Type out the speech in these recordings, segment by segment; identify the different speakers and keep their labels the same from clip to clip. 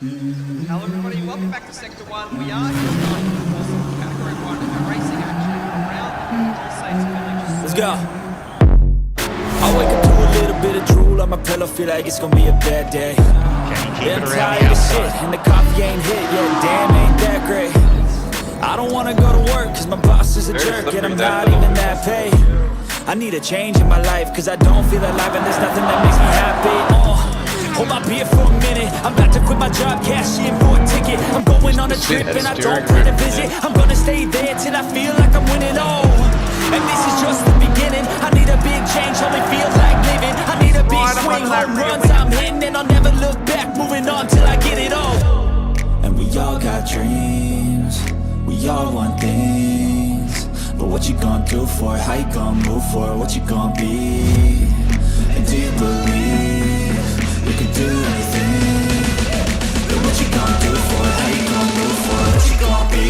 Speaker 1: Hello everybody, welcome back to Sector 1. We are here tonight for some Category 1 racing action around all states and villages.
Speaker 2: Let's go. I wake up to a little bit of drool on my pillow, feel like it's gonna be a bad day. Yeah, I'm tired of shit, and the coffee ain't hit yet, damn, ain't that great. I don't wanna go to work, cause my boss is a jerk, and I'm not even that paid. I need a change in my life, cause I don't feel alive, and there's nothing that makes me happy. Hold my beer for a minute, I'm about to quit my job, cash in for a ticket. I'm going on a trip and I don't plan to visit. I'm gonna stay there till I feel like I'm winning all. And this is just the beginning, I need a big change, only feels like living. I need a big swing, home runs I'm hitting, and I'll never look back, moving on till I get it all. And we all got dreams, we all want things. But what you gonna do for it, how you gonna move for it, what you gonna be? And do you believe you can do anything? But what you gonna do for it? How you gonna move for it? What you gonna be?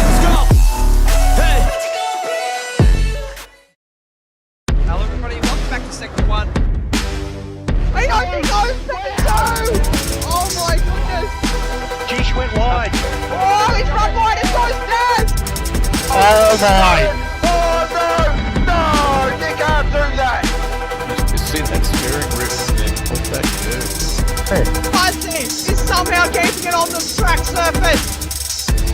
Speaker 2: Let's go! Hey!
Speaker 1: Hello everybody, welcome back to Sector 1.
Speaker 3: I don't think I was second. Oh my goodness!
Speaker 4: Geesh went wide.
Speaker 3: Oh, it's run wide, it goes dead!
Speaker 4: Oh my!
Speaker 3: Oh no! No! You can't do that!
Speaker 5: You see that steering wrist and what that is.
Speaker 3: Fuzzy is somehow keeping it on the track surface!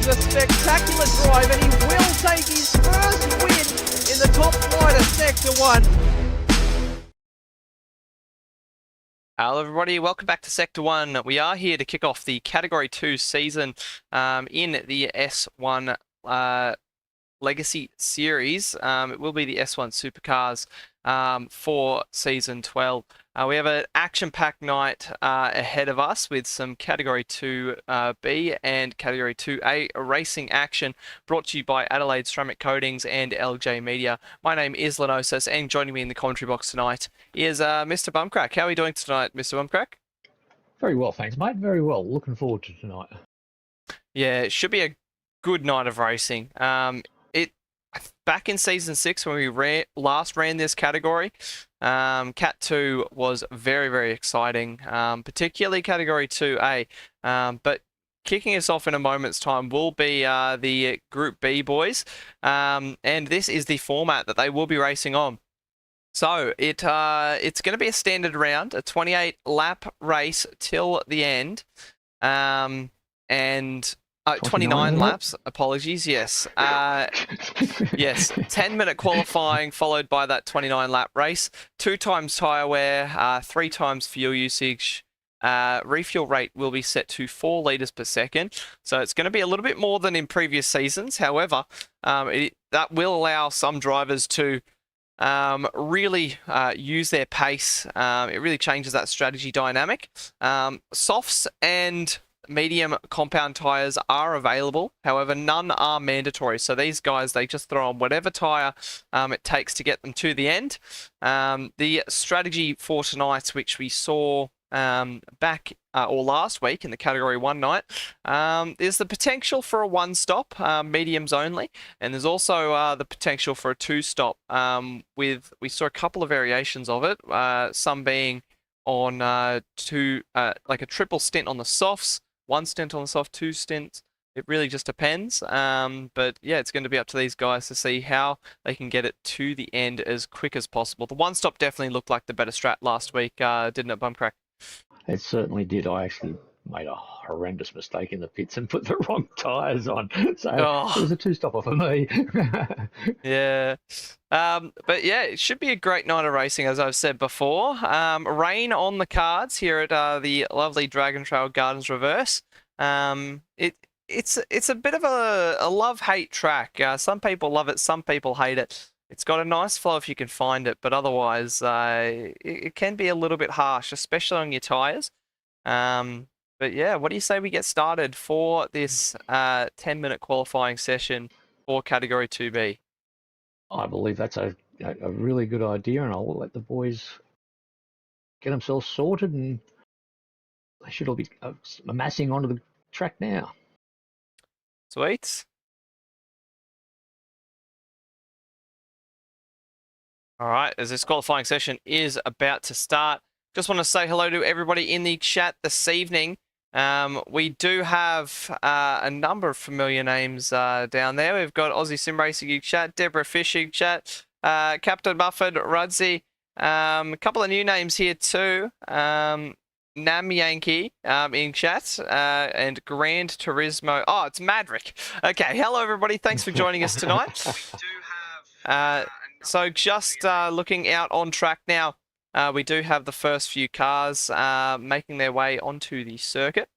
Speaker 3: The spectacular drive, and he will take his first win in the top flight of Sector 1.
Speaker 1: Hello everybody, welcome back to Sector 1. We are here to kick off the Category 2 season in the S1 Legacy Series. It will be the S1 Supercars for Season 12. We have an action-packed night ahead of us with some Category 2B and Category 2A racing action brought to you by Adelaide Ceramic Coatings and LJ Media. My name is Lenosis, and joining me in the commentary box tonight is Mr. Bumcrack. How are we doing tonight, Mr. Bumcrack?
Speaker 4: Very well, thanks, mate. Very well. Looking forward to tonight.
Speaker 1: Yeah, it should be a good night of racing. Back in Season 6 when we last ran this category, Cat 2 was very, very exciting, particularly Category 2A. But kicking us off in a moment's time will be the Group B boys, and this is the format that they will be racing on. So it's going to be a standard round, a 28-lap race till the end, and 29 laps, apologies, yes. Yes, 10-minute qualifying followed by that 29-lap race. 2 times tyre wear, 3 times fuel usage. Refuel rate will be set to 4 litres per second. So it's going to be a little bit more than in previous seasons. However, that will allow some drivers to really use their pace. It really changes that strategy dynamic. Softs and medium compound tyres are available, however none are mandatory, so these guys, they just throw on whatever tyre it takes to get them to the end. The strategy for tonight, which we saw back or last week in the Category 1 night, there's the potential for a 1-stop, mediums only, and there's also the potential for a 2-stop. We saw a couple of variations of it, some being on like a triple stint on the softs, 1 stint on the soft, 2 stints. It really just depends. But yeah, it's going to be up to these guys to see how they can get it to the end as quick as possible. The 1-stop definitely looked like the better strat last week, didn't it, Bumcrack?
Speaker 4: It certainly did. I actually made a horrendous mistake in the pits and put the wrong tyres on. So it was a 2-stopper for me.
Speaker 1: Yeah. But yeah, it should be a great night of racing, as I've said before. Rain on the cards here at the lovely Dragon Trail Gardens Reverse. It's a bit of a love-hate track. Some people love it, some people hate it. It's got a nice flow if you can find it, but otherwise it can be a little bit harsh, especially on your tyres. But yeah, what do you say we get started for this 10-minute qualifying session for Category 2B?
Speaker 4: I believe that's a really good idea, and I'll let the boys get themselves sorted and They should all be amassing onto the track now.
Speaker 1: Sweet. All right, as this qualifying session is about to start, just want to say hello to everybody in the chat this evening. We do have a number of familiar names down there. We've got Aussie Sim Racing in chat, Deborah Fish in chat, Captain Buffett, Rudsy, a couple of new names here too. Nam Yankee in chat, and Grand Turismo. Oh, it's Madrick. Okay, hello everybody. Thanks for joining us tonight. So just looking out on track now, we do have the first few cars making their way onto the circuit.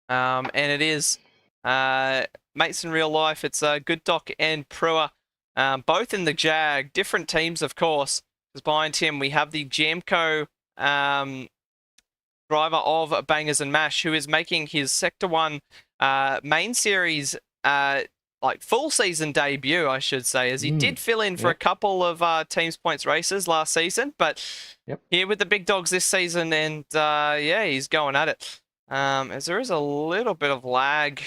Speaker 1: And it is mates in real life. It's Good Doc and Prua, both in the Jag. Different teams, of course. Because behind him, we have the Jamco driver of Bangers and Mash, who is making his Sector 1 main series like full season debut, I should say, as he did fill in for a couple of Teams Points races last season, but here with the big dogs this season, and yeah, he's going at it. As there is a little bit of lag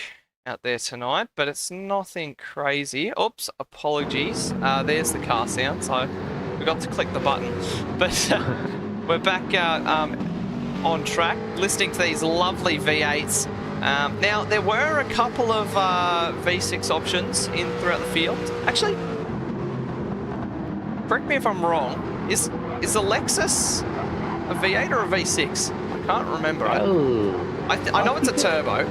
Speaker 1: out there tonight, but it's nothing crazy. Oops, apologies. There's the car sound, so I forgot to click the button. But we're back out on track, listening to these lovely V8s. Now, there were a couple of V6 options in throughout the field. Actually, correct me if I'm wrong, is the Lexus a V8 or a V6? I can't remember. I know it's a turbo.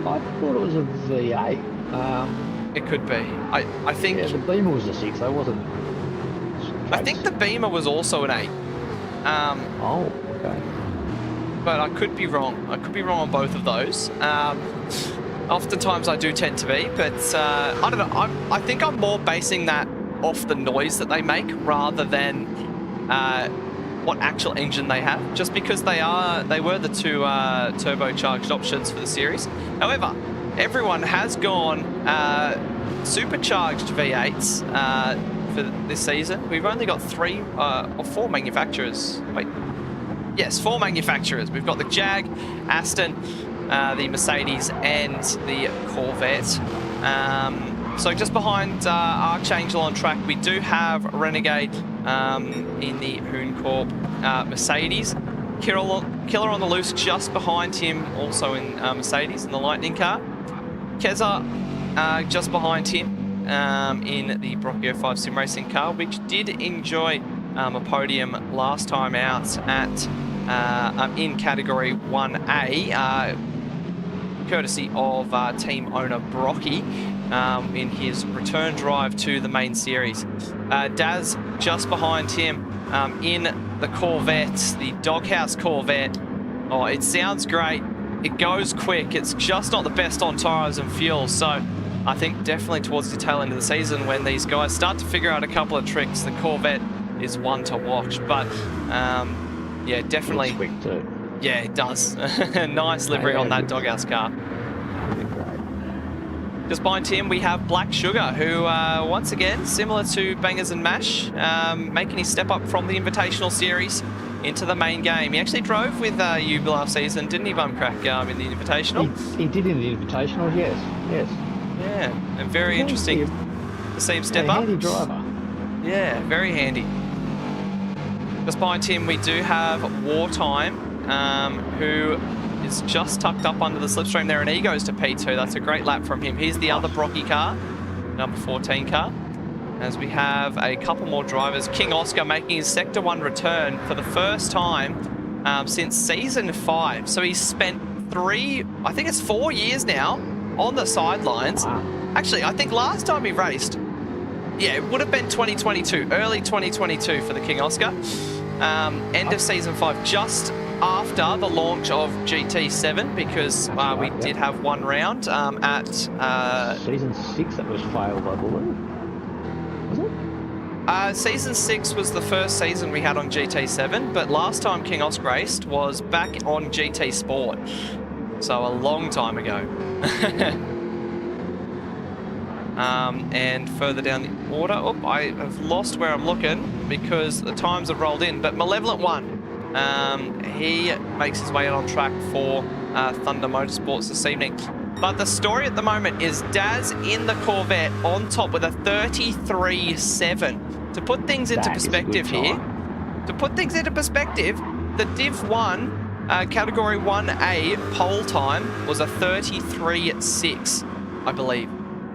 Speaker 4: I thought it was a V8.
Speaker 1: It could be. I think...
Speaker 4: Yeah, the Beamer was a 6, though, wasn't it?
Speaker 1: I think the Beamer was also an 8.
Speaker 4: Oh, okay.
Speaker 1: But I could be wrong. I could be wrong on both of those. Oftentimes I do tend to be, but I don't know. I think I'm more basing that off the noise that they make rather than what actual engine they have. Just because they were the two turbocharged options for the series. However, everyone has gone supercharged V8s for this season. We've only got 3 or 4 manufacturers. Wait. Yes, 4 manufacturers. We've got the Jag, Aston, the Mercedes, and the Corvette. So just behind Archangel on track, we do have Renegade in the Hoon Corp Mercedes. Killer on the Loose just behind him, also in Mercedes, in the Lightning car. Keza just behind him in the Brocchio 5 Sim Racing car, which did enjoy a podium last time out at in category 1A, courtesy of team owner Brocky in his return drive to the main series. Daz just behind him in the Corvette, the Doghouse Corvette. Oh, it sounds great. It goes quick. It's just not the best on tyres and fuel. So I think definitely towards the tail end of the season, when these guys start to figure out a couple of tricks, the Corvette is one to watch. But yeah, definitely.
Speaker 4: It's quick too.
Speaker 1: Yeah, it does. Nice livery on that Doghouse car. Just behind him, we have Black Sugar, who, once again, similar to Bangers and Mash, making his step up from the Invitational Series into the main game. He actually drove with you last season, didn't he, Bumcrack, in the Invitational?
Speaker 4: He did in the Invitational, yes.
Speaker 1: Yeah, and very interesting to see him step up.
Speaker 4: Handy driver.
Speaker 1: Yeah, very handy. Just behind him, we do have Wartime, who is just tucked up under the slipstream there, and he goes to P2. That's a great lap from him. Here's the other Brocky car, number 14 car. As we have a couple more drivers. King Oscar making his Sector 1 return for the first time since Season 5. So he's spent 4 years now on the sidelines.
Speaker 4: Wow.
Speaker 1: Actually, I think last time he raced, yeah, it would have been 2022, early 2022 for the King Oscar. End of Season 5, just after the launch of GT7, because we did have one round at...
Speaker 4: Season 6 that was failed, I believe. Was it?
Speaker 1: Season 6 was the first season we had on GT7, but last time King Oscar raced was back on GT Sport. So a long time ago. And further down the order, I have lost where I'm looking because the times have rolled in, but Malevolent 1 He makes his way out on track for Thunder Motorsports this evening. But the story at the moment is Daz in the Corvette on top with a 33.7. To put things into perspective here, the Div 1 Category 1A pole time was a 33.6, I believe.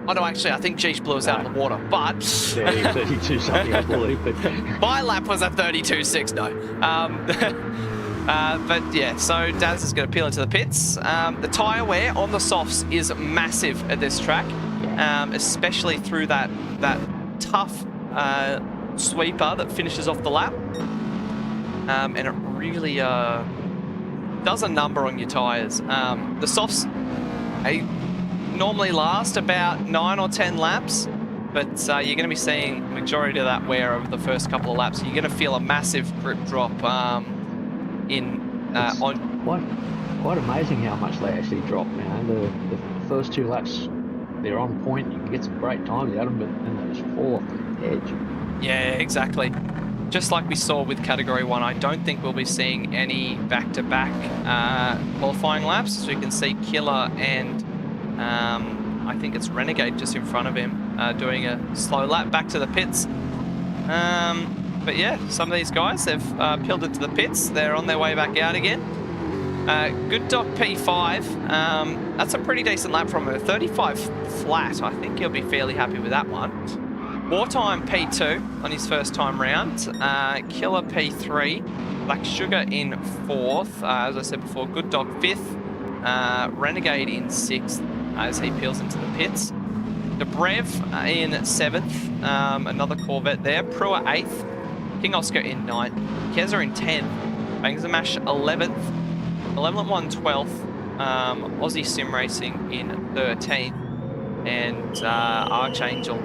Speaker 1: Oh no, actually, I think Jeesh blew us out of the water, but...
Speaker 4: Yeah, 32 something, I believe. But
Speaker 1: my lap was a 32.6, no. But yeah, so Daz is going to peel into the pits. The tyre wear on the softs is massive at this track, especially through that tough sweeper that finishes off the lap. And it really does a number on your tyres. The softs normally last about 9 or 10 laps, but you're going to be seeing the majority of that wear over the first couple of laps. So you're going to feel a massive grip drop
Speaker 4: quite amazing how much they actually drop now. The first 2 laps, they're on point. You can get some great times out of them, but then they just fall off the edge.
Speaker 1: Yeah, exactly. Just like we saw with Category 1, I don't think we'll be seeing any back-to-back qualifying laps. So you can see Killer and I think it's Renegade just in front of him doing a slow lap back to the pits. But yeah, some of these guys, they've peeled into the pits. They're on their way back out again. Good Doc P5. That's a pretty decent lap from her. 35 flat. I think he'll be fairly happy with that one. Wartime P2 on his first time round. Killer P3. Black Sugar in 4th. As I said before, Good Dog 5th. Renegade in 6th as he peels into the pits. Debrev in 7th. Another Corvette there. Prua 8th. King Oscar in 9th. Keza in 10th. Bangs and Mash 11th. 11-1 12th. Aussie Sim Racing in 13th. And Archangel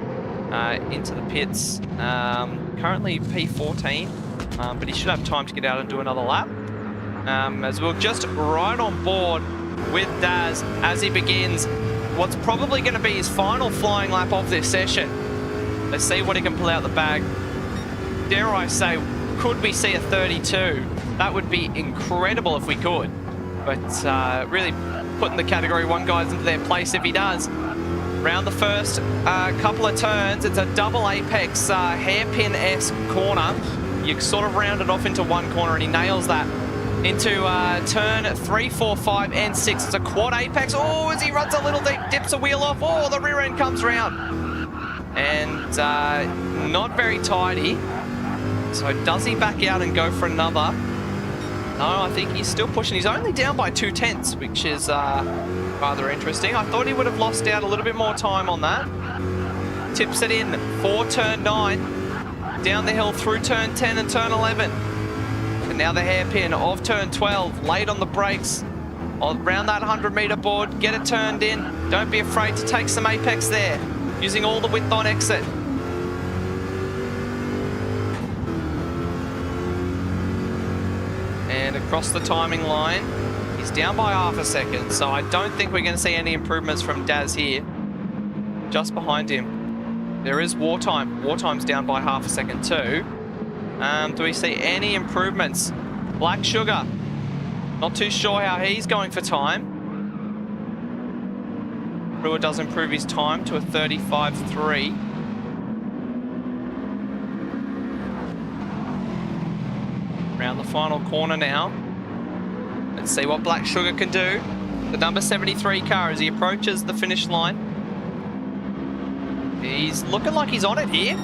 Speaker 1: into the pits. Currently P14, but he should have time to get out and do another lap. As we'll just right on board with Daz as he begins what's probably going to be his final flying lap of this session. Let's see what he can pull out the bag. Dare I say, could we see a 32? That would be incredible if we could. But really putting the Category 1 guys into their place if he does. Round the first couple of turns, it's a double apex hairpin-esque corner. You sort of round it off into one corner and he nails that. Into turn 3, 4, 5, and 6. It's a quad apex. Oh, as he runs a little deep, dips a wheel off. Oh, the rear end comes round. And not very tidy. So does he back out and go for another? No, I think he's still pushing. He's only down by 2/10, which is rather interesting. I thought he would have lost out a little bit more time on that. Tips it in for turn 9. Down the hill through turn 10 and turn 11. And now the hairpin of turn 12. Late on the brakes. Around that 100-meter board. Get it turned in. Don't be afraid to take some apex there. Using all the width on exit. And across the timing line. He's down by half a second, so I don't think we're going to see any improvements from Daz here. Just behind him, there is Wartime. Wartime's down by half a second too. Do we see any improvements? Black Sugar, not too sure how he's going for time. Brewer does improve his time to a 35.3. Around the final corner now. Let's see what Black Sugar can do. The number 73 car as he approaches the finish line. He's looking like he's on it here.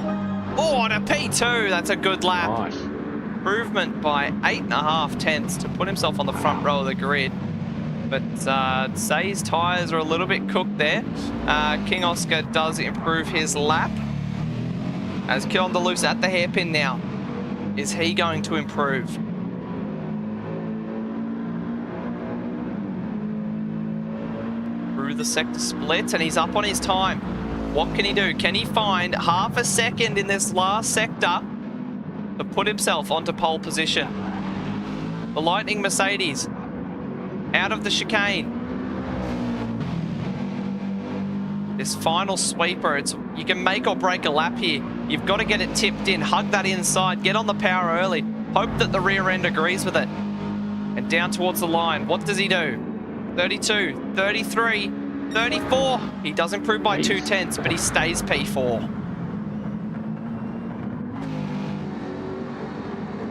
Speaker 1: Oh, and a P2. That's a good lap.
Speaker 4: Nice.
Speaker 1: Improvement by 8.5 tenths to put himself on the front row of the grid. But I'd say his tyres are a little bit cooked there. King Oscar does improve his lap. As Kill on the loose at the hairpin now. Is he going to improve? Through the sector split, and he's up on his time. What can he do? Can he find half a second in this last sector to put himself onto pole position? The Lightning Mercedes out of the chicane. This final sweeper, you can make or break a lap here. You've got to get it tipped in, hug that inside, get on the power early. Hope that the rear end agrees with it. And down towards the line. What does he do? 32, 33, 34. He does improve by 2/10, but he stays P4.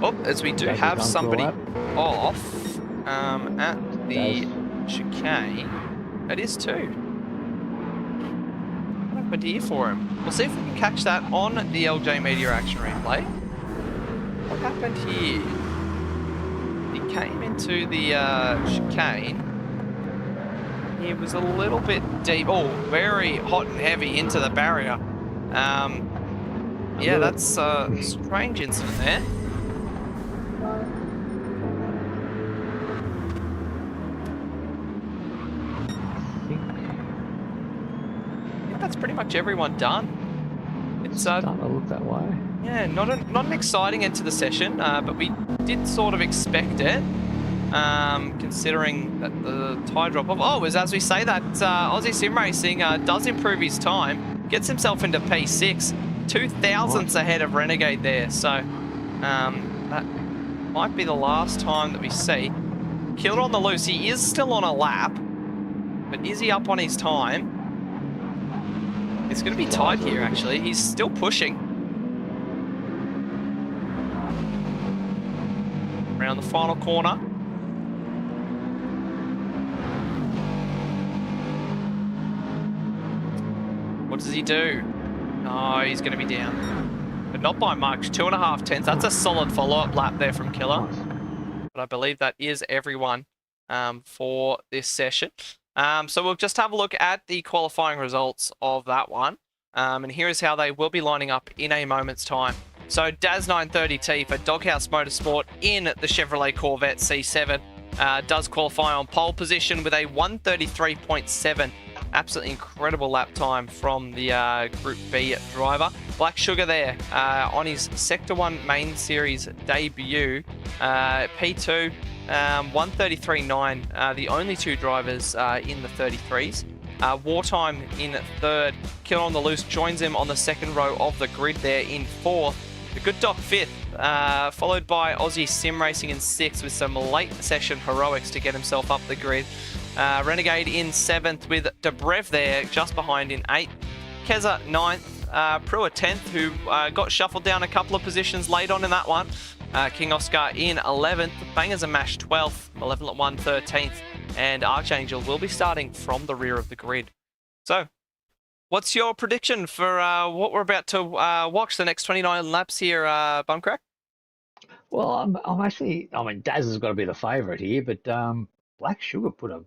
Speaker 1: Oh, as we do have somebody off at the chicane. That is 2. What happened here for him? We'll see if we can catch that on the LJ Media Action Replay. What happened here? He came into the chicane. He was a little bit deep. Oh, very hot and heavy into the barrier. Yeah, that's a strange incident there. I think that's pretty much everyone done. It's
Speaker 4: starting to look that way.
Speaker 1: Yeah, not an exciting end to the session, but we did sort of expect it, considering that the tie drop off. Oh, as we say that, Aussie Sim Racing does improve his time, gets himself into P6, 2,000ths ahead of Renegade there. So that might be the last time that we see. Killed on the loose. He is still on a lap, but is he up on his time? It's going to be tight here, actually. He's still pushing. Around the final corner. What does he do? Oh, he's going to be down. But not by much. 2.5 tenths. That's a solid follow-up lap there from Killer. But I believe that is everyone for this session. So we'll just have a look at the qualifying results of that one. And here is how they will be lining up in a moment's time. So Daz 930T for Doghouse Motorsport in the Chevrolet Corvette C7 does qualify on pole position with a 133.7. Absolutely incredible lap time from the Group B driver. Black Sugar there on his Sector 1 main series debut. P2, 133.9. The only 2 drivers in the 33s. Wartime in 3rd. Kill on the Loose joins him on the 2nd row of the grid there in 4th. The Good Doc 5th, followed by Aussie Sim Racing in 6th with some late session heroics to get himself up the grid. Renegade in 7th with Dobrev there just behind in 8th. Keza 9th, Prua 10th, who got shuffled down a couple of positions late on in that one. King Oscar in 11th, Bangers and Mash 12th, Malevolent 1 13th, and Archangel will be starting from the rear of the grid. So, what's your prediction for what we're about to watch the next 29 laps here, Bumcrack?
Speaker 4: Well, I'm actually, I mean, Daz has got to be the favourite here, but Black Sugar put a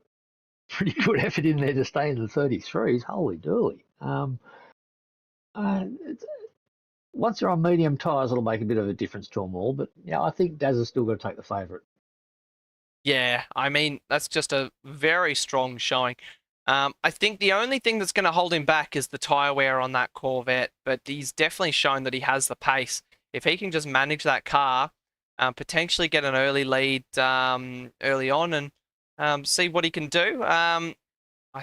Speaker 4: pretty good effort in there to stay in the 33s. Holy dooly. Once they're on medium tyres, it'll make a bit of a difference to them all, but yeah, I think Daz is still going to take the favourite. Yeah,
Speaker 1: I mean, that's just a very strong showing. I think the only thing that's going to hold him back is the tyre wear on that Corvette, but he's definitely shown that he has the pace. If he can just manage that car, potentially get an early lead early on and see what he can do, I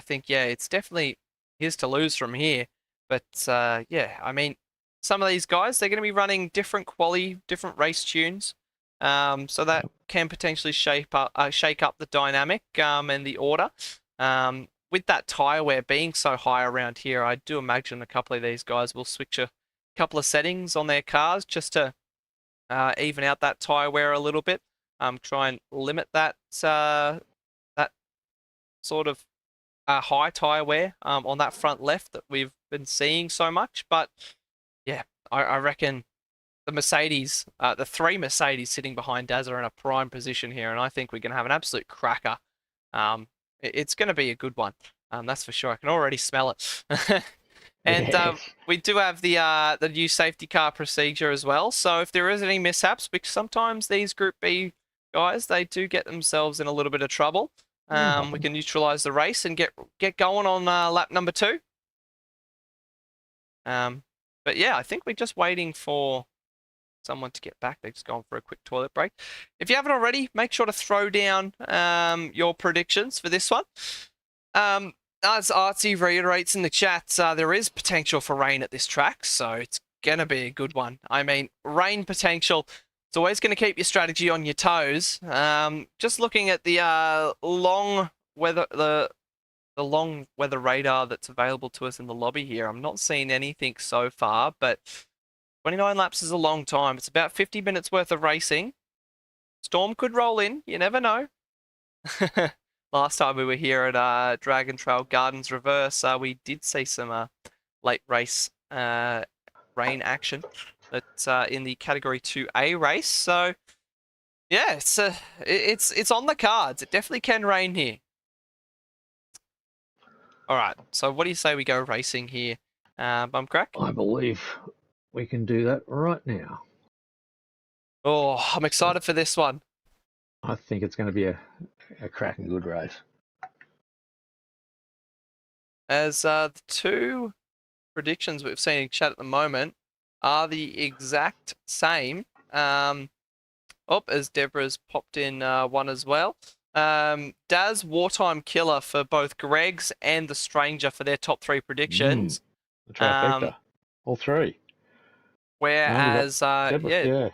Speaker 1: think, yeah, it's definitely his to lose from here. But, yeah, I mean, some of these guys, they're going to be running different quality, different race tunes. So that can potentially shake up the dynamic and the order. With that tyre wear being so high around here, I do imagine a couple of these guys will switch a couple of settings on their cars just to even out that tyre wear a little bit. Try and limit that that sort of high tyre wear on that front left that we've been seeing so much. But yeah, I reckon the Mercedes, the 3 Mercedes sitting behind Daz are in a prime position here, and I think we're going to have an absolute cracker. It's going to be a good one, that's for sure. I can already smell it. And
Speaker 4: Yes.
Speaker 1: we do have the new safety car procedure as well. So if there is any mishaps, because sometimes these Group B guys, they do get themselves in a little bit of trouble, we can neutralise the race and get going on lap number 2. But yeah, I think we're just waiting for someone to get back. They're just going for a quick toilet break. If you haven't already, make sure to throw down your predictions for this one. As Artsy reiterates in the chat, there is potential for rain at this track, so it's going to be a good one. I mean, rain potential It's always going to keep your strategy on your toes. Just looking at the long weather radar that's available to us in the lobby here. I'm not seeing anything so far, but 29 laps is a long time. It's about 50 minutes worth of racing. Storm could roll in. You never know. Last time we were here at Dragon Trail Gardens Reverse, we did see some late race rain action. That's in the Category 2A race. So, yeah, it's on the cards. It definitely can rain here. All right. So, what do you say we go racing here, Bumcrack?
Speaker 4: I believe we can do that right now.
Speaker 1: Oh, I'm excited for this one.
Speaker 4: I think it's going to be a cracking good race.
Speaker 1: As the two predictions we've seen in chat at the moment are the exact same. As Deborah's popped in one as well. Daz, Wartime Killer for both Greg's and The Stranger for their top three predictions.
Speaker 4: The trifecta. All three.
Speaker 1: Whereas,
Speaker 4: Deborah,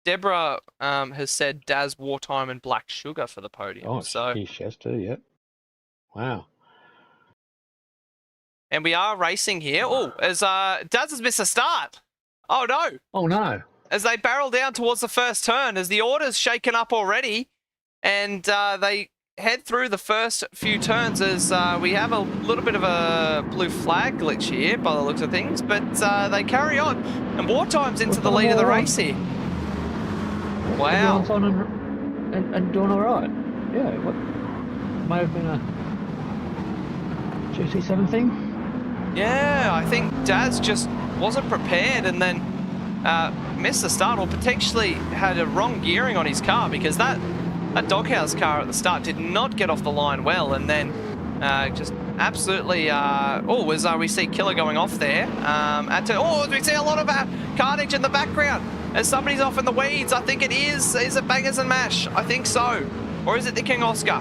Speaker 1: Deborah has said Daz, Wartime and Black Sugar for the podium.
Speaker 4: Oh,
Speaker 1: so
Speaker 4: she has too, yep. Wow.
Speaker 1: And we are racing here. Oh, as Daz has missed a start. Oh, no.
Speaker 4: Oh, no.
Speaker 1: As they barrel down towards the first turn, as the order's shaken up already, and they head through the first few turns as we have a little bit of a blue flag glitch here by the looks of things, but they carry on. And Wartime's into the lead of the race here. Wow.
Speaker 4: Everyone's on and doing all right. Yeah, what might have been a GT7 thing?
Speaker 1: Yeah, I think Daz just wasn't prepared and then missed the start, or potentially had a wrong gearing on his car, because that doghouse car at the start did not get off the line well, and then just absolutely we see Killer going off there. We see a lot of carnage in the background as somebody's off in the weeds. I think it is it Bangers and Mash? I think so. Or is it the King Oscar?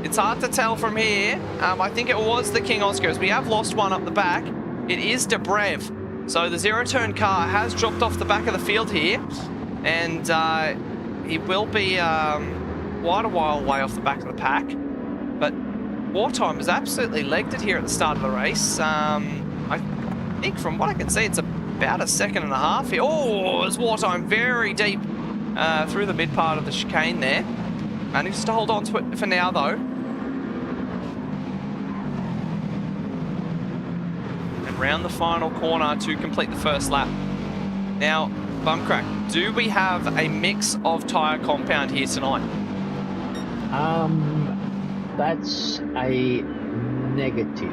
Speaker 1: It's hard to tell from here. I think it was the King Oscar, as we have lost one up the back. It is Debrev. So the zero-turn car has dropped off the back of the field here, and he will be quite a while away off the back of the pack. But Wartime is absolutely legged it here at the start of the race. I think from what I can see, it's about a second and a half here. Oh, it's Wartime very deep through the mid part of the chicane there. Manages to hold on to it for now, though. And round the final corner to complete the first lap. Now, Bumcrack, do we have a mix of tyre compound here tonight?
Speaker 4: That's a negative.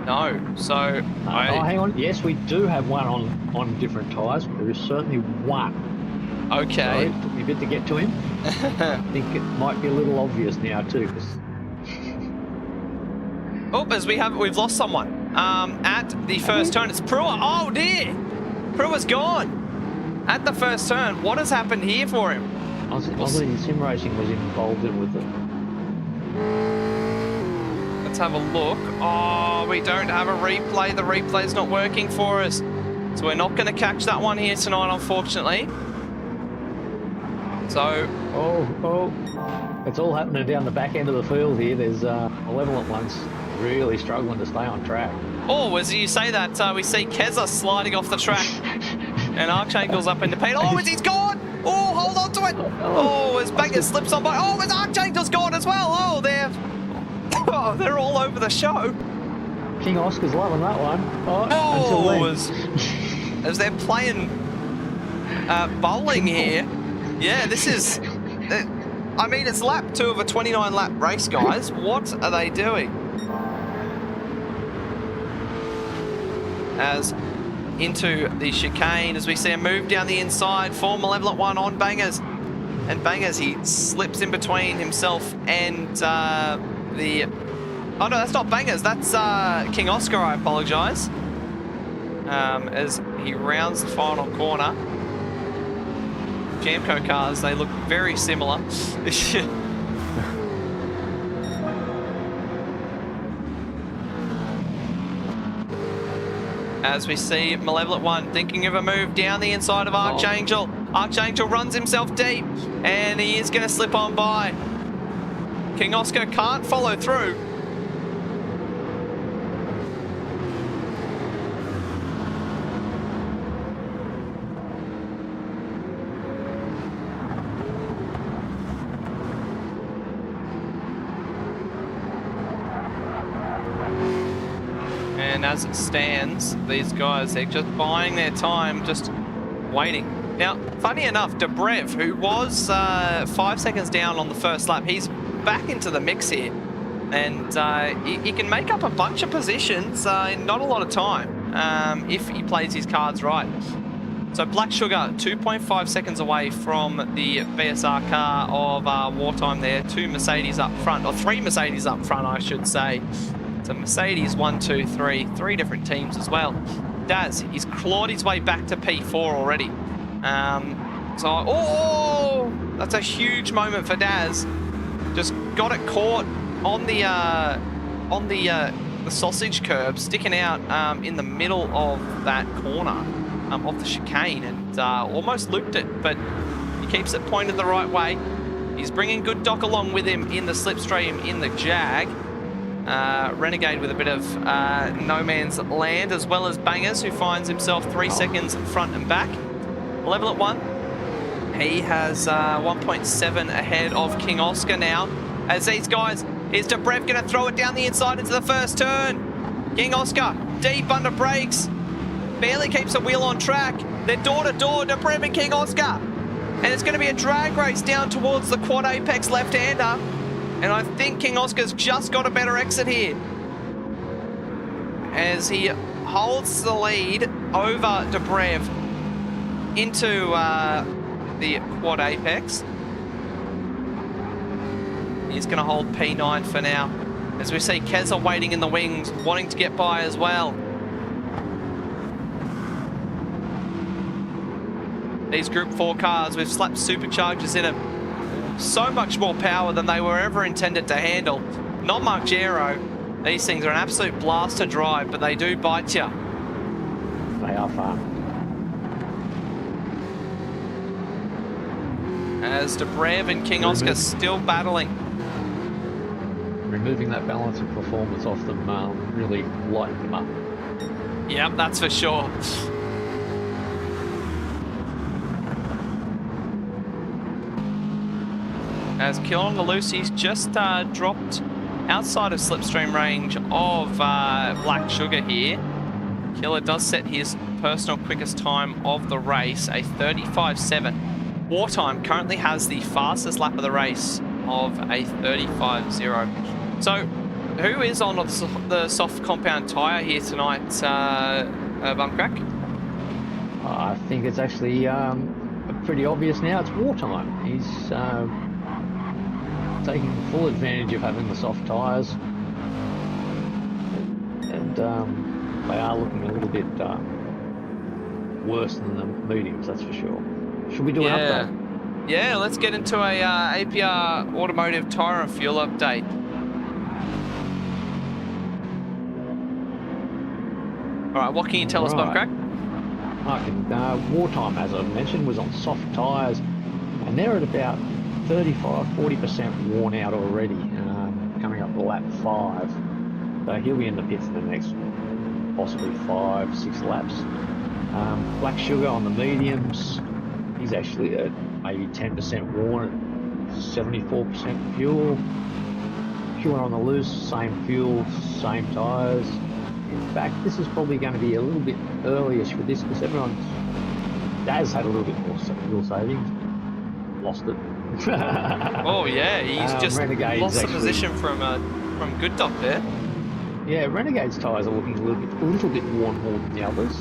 Speaker 1: No, so...
Speaker 4: hang on. Yes, we do have one on different tyres, but there is certainly one.
Speaker 1: Okay.
Speaker 4: Sorry, it took me a bit to get to him. I think it might be a little obvious now too.
Speaker 1: As we've lost someone. At the first turn, it's Prua. Oh dear! Prua's gone! At the first turn, what has happened here for him?
Speaker 4: I believe Sim Racing was involved with it.
Speaker 1: Let's have a look. Oh, we don't have a replay. The replay's not working for us. So we're not going to catch that one here tonight, unfortunately. So...
Speaker 4: Oh. It's all happening down the back end of the field here. There's malevolent ones really struggling to stay on track.
Speaker 1: Oh, as you say that, we see Keza sliding off the track. And Archangel's up in the paint. Oh, he's gone! Oh, hold on to it! Oh, as Bangers slips on by. Oh, as Archangel's gone as well! Oh, they're all over the show.
Speaker 4: King Oscar's loving that one. Oh,
Speaker 1: as they're playing bowling here. Yeah, this is... I mean, it's lap 2 of a 29-lap race, guys. What are they doing? As into the chicane, as we see a move down the inside for Malevolent One on Bangers. And Bangers, he slips in between himself and the... Oh, no, that's not Bangers. That's King Oscar, I apologise. As he rounds the final corner. Jamco cars, they look very similar. As we see Malevolent One thinking of a move down the inside of Archangel. Archangel runs himself deep, and he is going to slip on by. King Oscar can't follow through. And as it stands, these guys, they're just buying their time, just waiting. Now, funny enough, Dobrev, who was 5 seconds down on the first lap, he's back into the mix here. And he can make up a bunch of positions in not a lot of time if he plays his cards right. So Black Sugar, 2.5 seconds away from the BSR car of Wartime there. 2 Mercedes up front, or 3 Mercedes up front, I should say. So Mercedes, 1, 2, 3, 3 different teams as well. Daz, he's clawed his way back to P4 already. Oh, that's a huge moment for Daz. Just got it caught on the sausage curb, sticking out in the middle of that corner of the chicane, and almost looped it, but he keeps it pointed the right way. He's bringing Good Doc along with him in the slipstream in the Jag. Renegade with a bit of no man's land, as well as Bangers, who finds himself 3 seconds front and back. Level at 1. He has 1.7 ahead of King Oscar now. As these guys, is Dobrev going to throw it down the inside into the first turn? King Oscar deep under brakes, barely keeps the wheel on track. They're door to door, Dobrev and King Oscar. And it's going to be a drag race down towards the quad apex left-hander. And I think King Oscar's just got a better exit here, as he holds the lead over Dobrev into the quad apex. He's going to hold P9 for now, as we see Keza waiting in the wings, wanting to get by as well. These Group 4 cars, we've slapped superchargers in them. So much more power than they were ever intended to handle. Not Mark Gero. These things are an absolute blast to drive, but they do bite you.
Speaker 4: They are fun.
Speaker 1: As Dobrev and King Oscar still battling.
Speaker 4: Removing that balance of performance off them really lightened them up.
Speaker 1: Yep, that's for sure. As Kill on the Loose, he's just dropped outside of slipstream range of Black Sugar here. Killer does set his personal quickest time of the race, a 35.7. Wartime currently has the fastest lap of the race of a 35.0. So, who is on the soft compound tyre here tonight, Bumcrack?
Speaker 4: I think it's actually pretty obvious now. It's Wartime. He's taking full advantage of having the soft tyres, and they are looking a little bit worse than the mediums, that's for sure. Should we do an update?
Speaker 1: Yeah, let's get into a APR Automotive tyre and fuel update. All right, what can you tell us, Bumcrack?
Speaker 4: Wartime, as I mentioned, was on soft tyres, and they're at about 35–40% worn out already, coming up to lap 5. So he'll be in the pits in the next possibly 5–6 laps. Black Sugar on the mediums, he's actually at maybe 10% worn at 74% fuel. Killer on the Loose, same fuel, same tyres. In fact, this is probably going to be a little bit early-ish for this, because Daz had a little bit more fuel savings, lost it.
Speaker 1: Oh yeah, he's just
Speaker 4: Renegade's
Speaker 1: lost the position from Good Doc there.
Speaker 4: Yeah, Renegade's tyres are looking a little bit worn more than the others.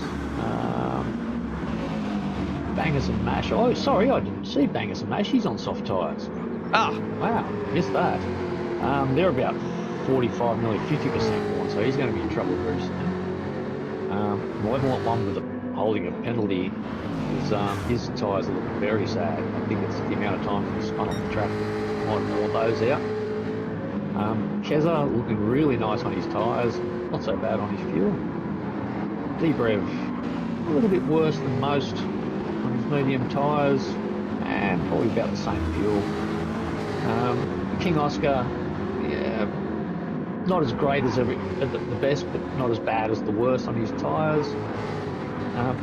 Speaker 4: Bangers and Mash. Oh, sorry, I didn't see Bangers and Mash. He's on soft tyres.
Speaker 1: Ah,
Speaker 4: wow, missed that. They're about 45, nearly 50% worn, so he's going to be in trouble very soon. Level at 1 with holding a penalty. His tyres are looking very sad. I think it's the amount of time he's spun off the track that might have worn those out. Keza looking really nice on his tyres, not so bad on his fuel. Dobrev a little bit worse than most on his medium tyres, and probably about the same fuel. King Oscar, yeah, not as great as the best, but not as bad as the worst on his tyres.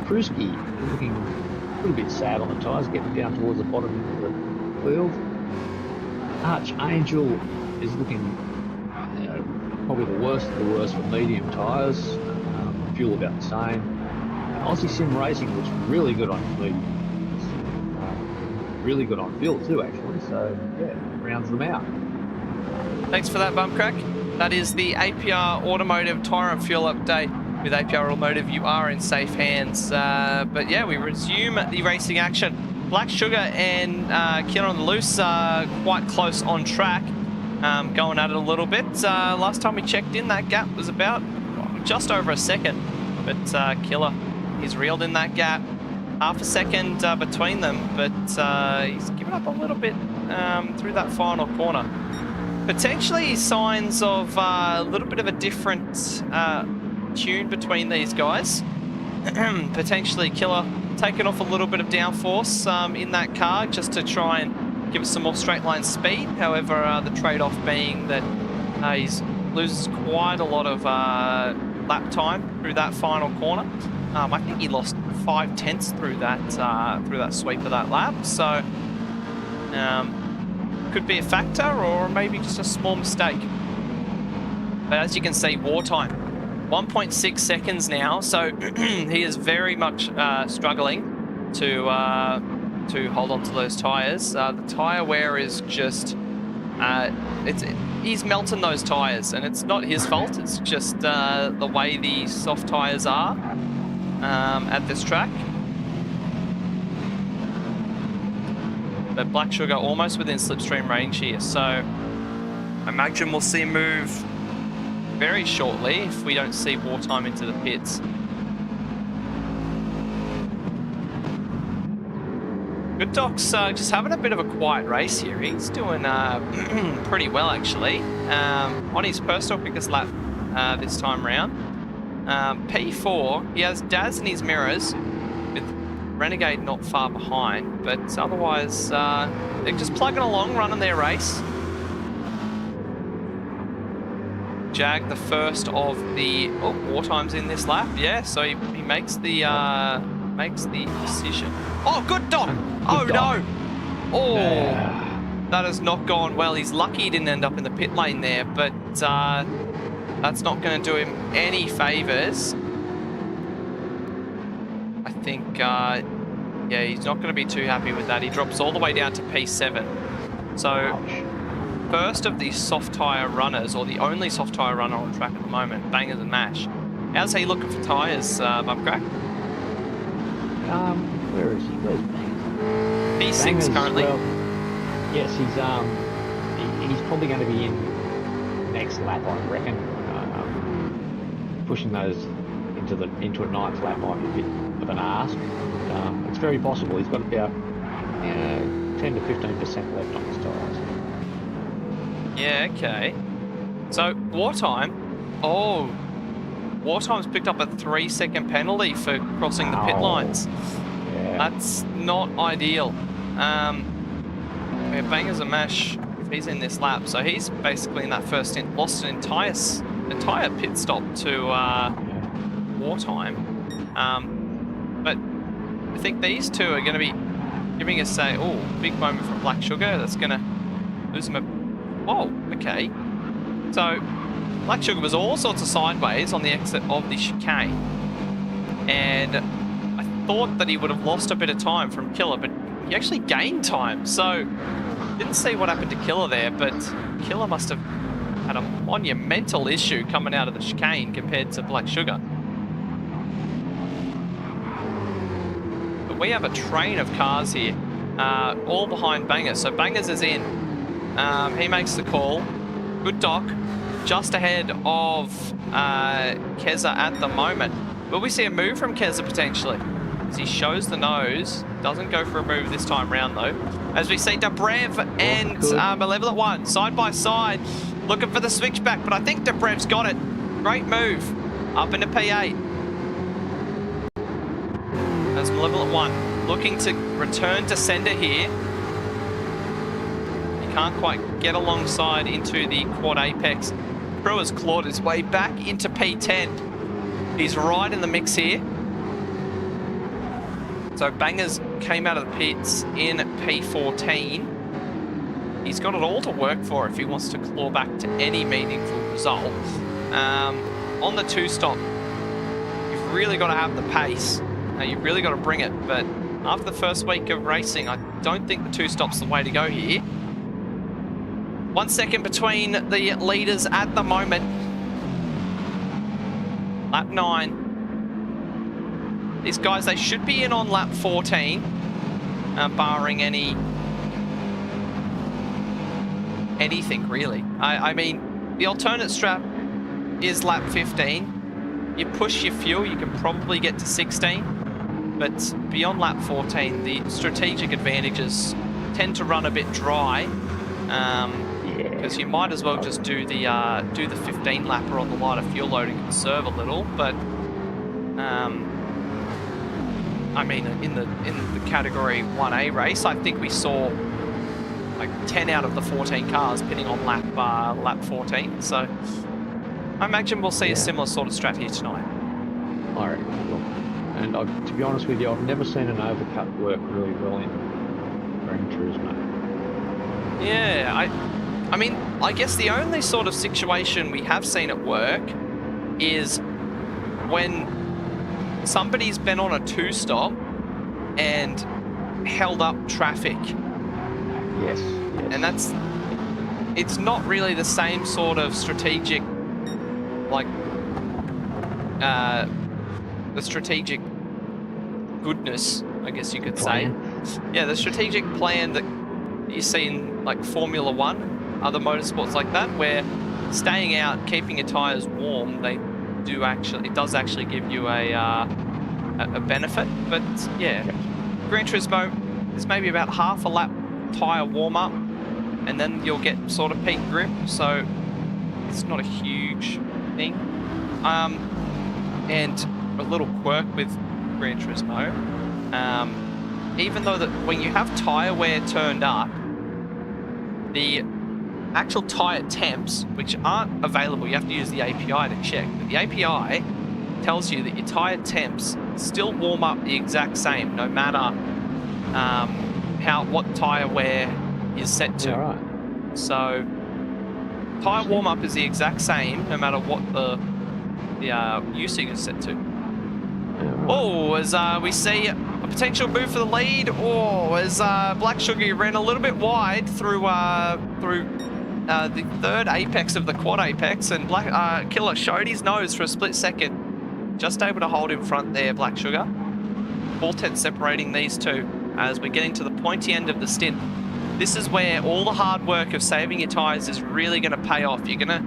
Speaker 4: Pruski looking a little bit sad on the tyres, getting down towards the bottom of the field. Archangel is looking probably the worst of the worst for medium tyres. Fuel about the same. Aussie Sim Racing looks really good on medium. Really good on fuel too, actually. So yeah, rounds them out.
Speaker 1: Thanks for that, Bumpcrack. That is the APR Automotive Tyre and Fuel update. With APR Automotive, you are in safe hands. But yeah, we resume the racing action. Black Sugar and Killer on the Loose are quite close on track, going at it a little bit. Last time we checked in, that gap was about just over a second. But Killer, he's reeled in that gap. Half a second between them, but he's given up a little bit through that final corner. Potentially signs of a little bit of a different tune between these guys. Potentially Killer taking off a little bit of downforce in that car just to try and give us some more straight line speed. However, the trade-off being that he loses quite a lot of lap time through that final corner. I think he lost 5/10 through that sweep of that lap. So could be a factor, or maybe just a small mistake. But as you can see, wartime, 1.6 seconds now. So he is very much struggling to hold on to those tires. The tire wear is just he's melting those tires, and it's not his fault. It's just the way the soft tires are at this track. But Black Sugar almost within slipstream range here, so I imagine we'll see him move very shortly if we don't see wartime into the pits. Good Doc's just having a bit of a quiet race here. He's doing pretty well, actually. On his personal quickest lap this time round. P4, he has Daz in his mirrors, with Renegade not far behind, but otherwise they're just plugging along, running their race. Jag, the first of the wartimes in this lap, yeah, so he makes the decision. Oh, good Doc! Oh no! Oh, that has not gone well. He's lucky he didn't end up in the pit lane there, but that's not going to do him any favours. I think, yeah, he's not going to be too happy with that. He drops all the way down to P7. So, first of these soft tyre runners, or the only soft tyre runner on track at the moment, Bangers and Mash. How's he looking for tyres, Bubcrack?
Speaker 4: Where is he? Where's Bangers?
Speaker 1: P6
Speaker 4: Bangers,
Speaker 1: currently.
Speaker 4: Well, yes, he's probably going to be in next lap, I reckon. Pushing those into a ninth lap might be a bit of an ask. It's very possible. He's got about 10 to 15% left on his tyres.
Speaker 1: Yeah, okay. So, Wartime. Oh, Wartime's picked up a 3-second penalty for crossing the pit lines.
Speaker 4: Yeah.
Speaker 1: That's not ideal. Bangers and Mash, if he's in this lap, so he's basically in that first stint lost an entire pit stop to Wartime. But I think these two are going to be giving us a big moment from Black Sugar. That's going to lose him a... Whoa, okay. So Black Sugar was all sorts of sideways on the exit of the chicane, and I thought that he would have lost a bit of time from Killer, but he actually gained time. So didn't see what happened to Killer there, but Killer must have had a monumental issue coming out of the chicane compared to Black Sugar. But we have a train of cars here, all behind Bangers. So Bangers is in. He makes the call. Good Doc, just ahead of Keza at the moment. Will we see a move from Keza potentially? As he shows the nose, doesn't go for a move this time round though. As we see Dobrev and Malevolent One side by side, looking for the switchback, but I think Dobrev's got it. Great move, up into P8. That's Malevolent One. looking to return to sender here. He can't quite get alongside into the quad apex. Crew has clawed his way back into P10. He's right in the mix here. So Bangers came out of the pits in P14. He's got it all to work for if he wants to claw back to any meaningful result. On the 2-stop, you've really got to have the pace. You've really got to bring it. But after the first week of racing, I don't think the 2-stop's the way to go here. 1 second between the leaders at the moment. Lap 9. These guys, they should be in on lap 14, barring anything really. I mean, the alternate strap is lap 15. You push your fuel, you can probably get to 16, but beyond lap 14, the strategic advantages tend to run a bit dry, because you might as well just do the 15 lapper on the lighter fuel load and conserve a little. But I mean, in the category 1A race, I think we saw like 10 out of the 14 cars pitting on lap 14. So I imagine we'll see a similar sort of strategy tonight.
Speaker 4: I reckon we will. And to be honest with you, I've never seen an overcut work really well in Gran Turismo.
Speaker 1: Yeah, I mean, I guess the only sort of situation we have seen it work is when somebody's been on a 2-stop and held up traffic.
Speaker 4: Yes.
Speaker 1: And it's not really the same sort of strategic, like, the strategic goodness, I guess you could say. Yeah, the strategic plan that you see in like Formula 1, other motorsports like that, where staying out, keeping your tyres warm, it does actually give you a benefit. But yeah, Gran Turismo is maybe about half a lap tyre warm up, and then you'll get sort of peak grip, so it's not a huge thing. And a little quirk with Gran Turismo, even though that when you have tyre wear turned up, the actual tyre temps, which aren't available, you have to use the API to check, but the API tells you that your tyre temps still warm up the exact same, no matter what tyre wear is set to.
Speaker 4: Right.
Speaker 1: So tyre warm up is the exact same, no matter what the usage is set to. Oh, as we see a potential move for the lead. Oh, as Black Sugar ran a little bit wide through the third apex of the quad apex, and Killer showed his nose for a split second. Just able to hold in front there, Black Sugar. Ball 10 separating these two as we're getting to the pointy end of the stint. This is where all the hard work of saving your tyres is really going to pay off. You're going to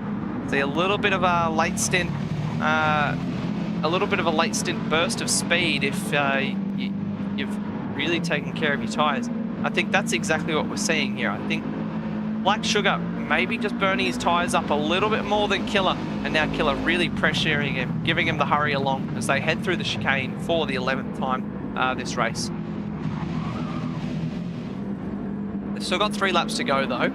Speaker 1: see a little bit of a late stint, burst of speed if you've really taken care of your tyres. I think that's exactly what we're seeing here. I think Black Sugar maybe just burning his tyres up a little bit more than Killer, and now Killer really pressuring him, giving him the hurry along as they head through the chicane for the 11th time this race. They've still got 3 laps to go though.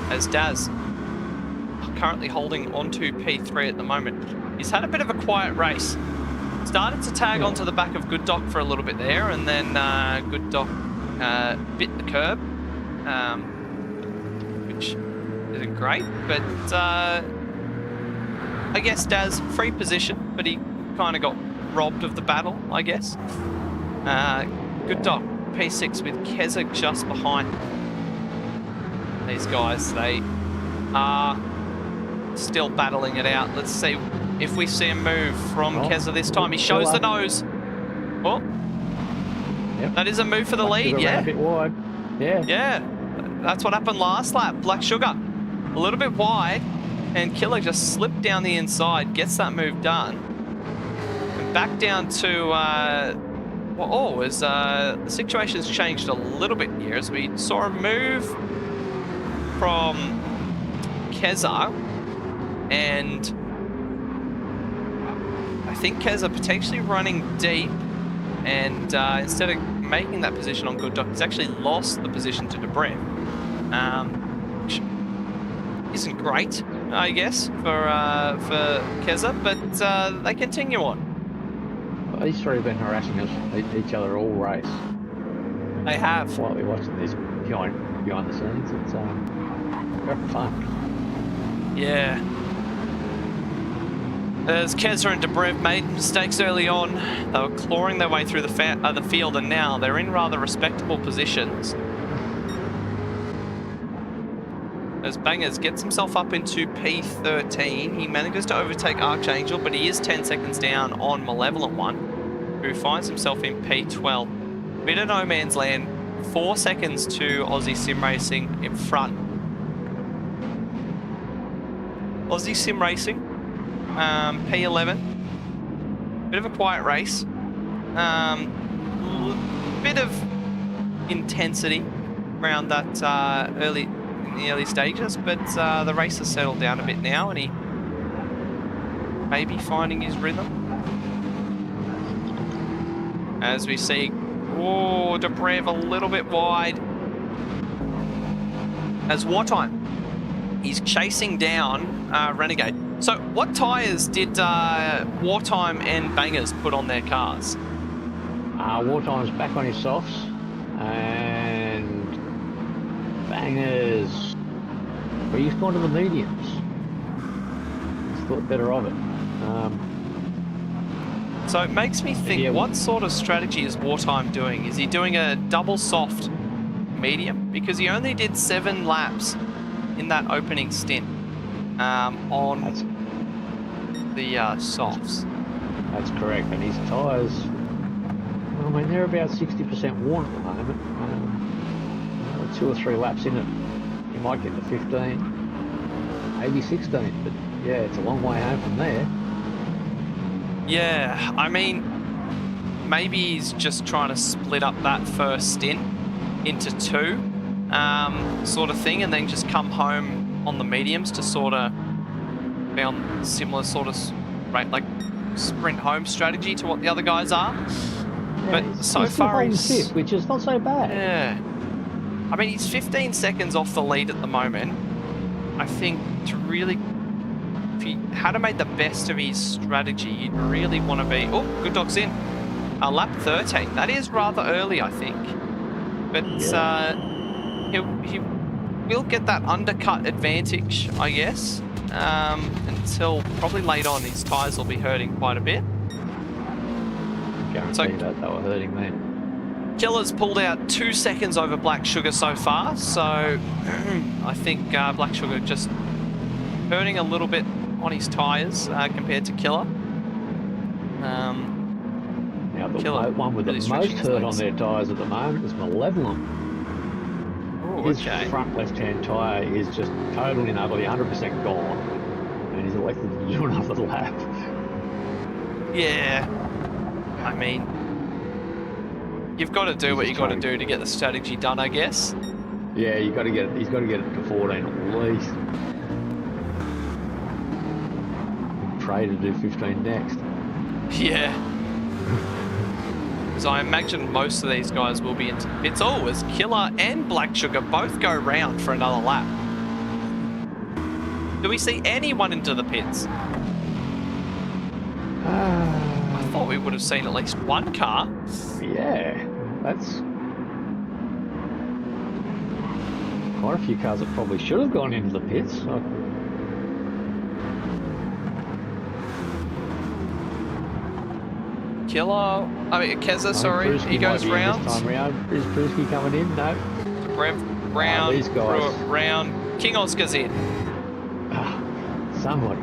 Speaker 1: As Daz currently holding onto P3 at the moment. He's had a bit of a quiet race. Started to tag onto the back of Good Doc for a little bit there, and then Good Doc bit the curb, which isn't great, but I guess Daz, free position, but he kind of got robbed of the battle, I guess. Good Doc, P6 with Keza just behind. These guys, they are still battling it out. Let's see if we see a move from Keza this time. He shows the nose. Oh, that is a move for the lead, yeah.
Speaker 4: A bit wide.
Speaker 1: Yeah, that's what happened last lap. Black Sugar, a little bit wide, and Killer just slipped down the inside, gets that move done. And back down to, the situation's changed a little bit here as we saw a move from Keza, and I think Keza potentially running deep, and instead of making that position on Good Doc, he's actually lost the position to Dobrev, which isn't great, I guess, for Keza, but they continue on.
Speaker 4: Well, these three have been harassing each other all race.
Speaker 1: They have.
Speaker 4: Slightly watching this behind the scenes, it's very fun.
Speaker 1: Yeah. As Keza and Dobrev made mistakes early on, they were clawing their way through the field, and now they're in rather respectable positions. As Bangers gets himself up into P13, he manages to overtake Archangel, but he is 10 seconds down on Malevolent One, who finds himself in P12. Bit of no man's land, 4 seconds to Aussie Sim Racing in front. Aussie Sim Racing, P11. Bit of a quiet race. Bit of intensity around that in the early stages, but the race has settled down a bit now, and he may be finding his rhythm. As we see, oh, Dobrev a little bit wide. As Wartime, he's chasing down Renegade. So what tyres did Wartime and Bangers put on their cars?
Speaker 4: Wartime's back on his softs, and Bangers, well, he's gone to the mediums. He's thought better of it.
Speaker 1: So it makes me think, what sort of strategy is Wartime doing? Is he doing a double soft medium? Because he only did 7 laps in that opening stint on the softs.
Speaker 4: That's correct, and his tyres, well, I mean, they're about 60% worn at the moment. 2 or 3 laps in it, you might get to 15, maybe 16, but yeah, it's a long way home from there.
Speaker 1: Yeah, I mean, maybe he's just trying to split up that first stint into 2, sort of thing, and then just come home on the mediums to sort of be on similar sort of like sprint home strategy to what the other guys are.
Speaker 4: Yeah,
Speaker 1: but so far
Speaker 4: he's fifth, which is not so bad.
Speaker 1: Yeah. I mean, he's 15 seconds off the lead at the moment. I think to really, if he had to make the best of his strategy, you'd really want to be... Oh, Good Doc's in. Lap 13. That is rather early, I think. But he will get that undercut advantage, I guess, until probably late on his tyres will be hurting quite a bit.
Speaker 4: Guarantee that they were hurting then.
Speaker 1: Killer's pulled out 2 seconds over Black Sugar so far, so I think Black Sugar just hurting a little bit on his tyres compared to Killer.
Speaker 4: Now the
Speaker 1: Killer
Speaker 4: one with the most hurt on their tyres at the moment is Malevolent.
Speaker 1: Ooh,
Speaker 4: His
Speaker 1: okay.
Speaker 4: front left-hand tyre is just totally and utterly 100% gone, and he's elected to do another lap.
Speaker 1: Yeah, I mean, you've got to do what you got to do to get the strategy done, I guess.
Speaker 4: Yeah, he's got to get it to 14 at least. Pray to do 15 next.
Speaker 1: Yeah. Because I imagine most of these guys will be into the pits. Oh, as Killer and Black Sugar both go round for another lap. Do we see anyone into the pits? I thought we would have seen at least one car.
Speaker 4: Yeah, that's quite a few cars that probably should have gone into the pits.
Speaker 1: Killer, Keza, sorry, he goes round.
Speaker 4: This time round. Is Prusky coming in? No.
Speaker 1: Round,
Speaker 4: these guys.
Speaker 1: round. King Oscar's in.
Speaker 4: Somebody.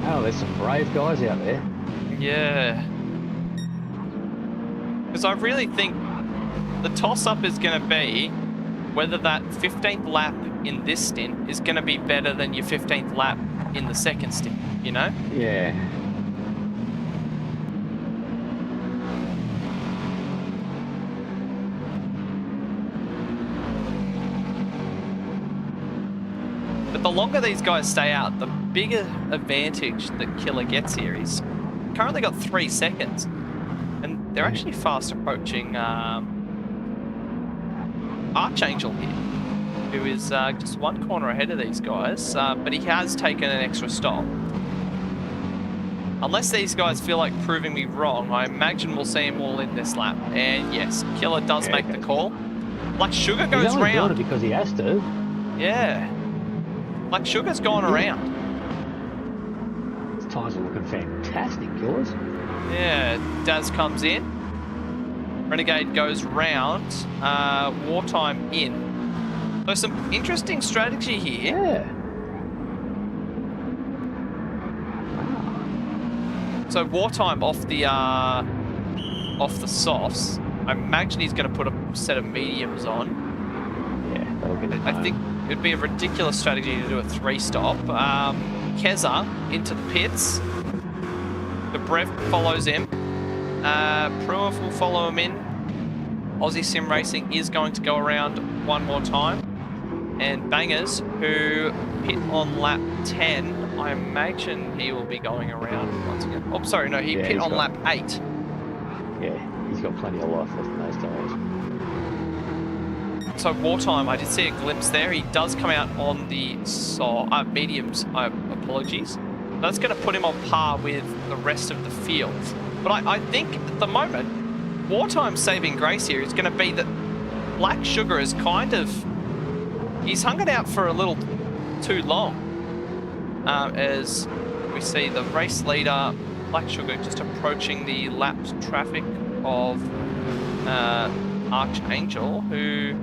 Speaker 4: Oh, there's some brave guys out there.
Speaker 1: Yeah. Because I really think the toss-up is going to be whether that 15th lap in this stint is going to be better than your 15th lap in the second stint, you know?
Speaker 4: Yeah.
Speaker 1: longer these guys stay out, the bigger advantage that Killer gets here. He's currently got 3 seconds. And they're actually fast approaching Archangel here, who is just 1 corner ahead of these guys, but he has taken an extra stop. Unless these guys feel like proving me wrong, I imagine we'll see him all in this lap. And yes, Killer does make the call. Black Sugar goes
Speaker 4: He's only doing
Speaker 1: round.
Speaker 4: it because he has to.
Speaker 1: Yeah. Black Sugar's gone around.
Speaker 4: His tires are looking fantastic, Killers.
Speaker 1: Yeah, Daz comes in. Renegade goes round. Wartime in. So some interesting strategy here.
Speaker 4: Yeah.
Speaker 1: So Wartime off the softs. I imagine he's going to put a set of mediums on.
Speaker 4: Yeah, that'll get it
Speaker 1: I
Speaker 4: home.
Speaker 1: think it'd be a ridiculous strategy to do a 3-stop. Keza into the pits. The Brev follows him. Pruitt will follow him in. Aussie Sim Racing is going to go around one more time. And Bangers, who hit on lap 10, I imagine he will be going around once again. Oh, sorry, no, he hit on lap 8.
Speaker 4: Yeah, he's got plenty of life left in those tires.
Speaker 1: So Wartime, I did see a glimpse there. He does come out on the mediums. Apologies. That's going to put him on par with the rest of the field. But I think at the moment, Wartime's saving grace here is going to be that Black Sugar is kind of... He's hung it out for a little too long. As we see the race leader, Black Sugar, just approaching the lapped traffic of Archangel, who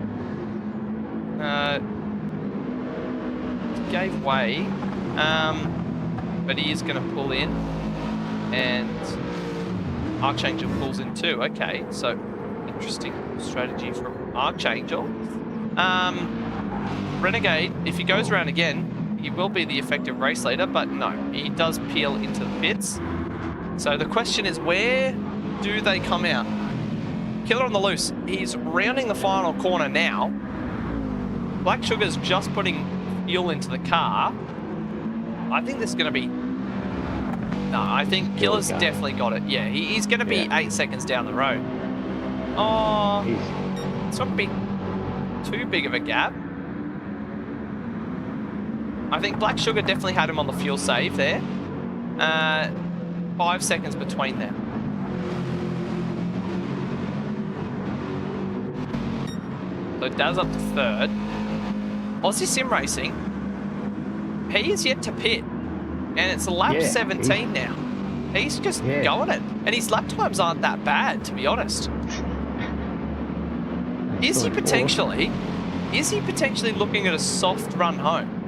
Speaker 1: gave way, but he is going to pull in, and Archangel pulls in too. Okay, so interesting strategy from Archangel. Renegade, if he goes around again, he will be the effective race leader, but no, he does peel into the pits. So the question is, where do they come out? Killer on the loose. He's rounding the final corner now. Black Sugar's just putting fuel into the car. I think this is going to be... No, I think Killer's definitely got it. Yeah, he's going to be 8 seconds down the road. Oh, it's not going to be too big of a gap. I think Black Sugar definitely had him on the fuel save there. 5 seconds between them. So Daz up to 3rd. Aussie Sim Racing, he is yet to pit. And it's lap 17 now. He's just going it. And his lap times aren't that bad, to be honest. Is he potentially looking at a soft run home?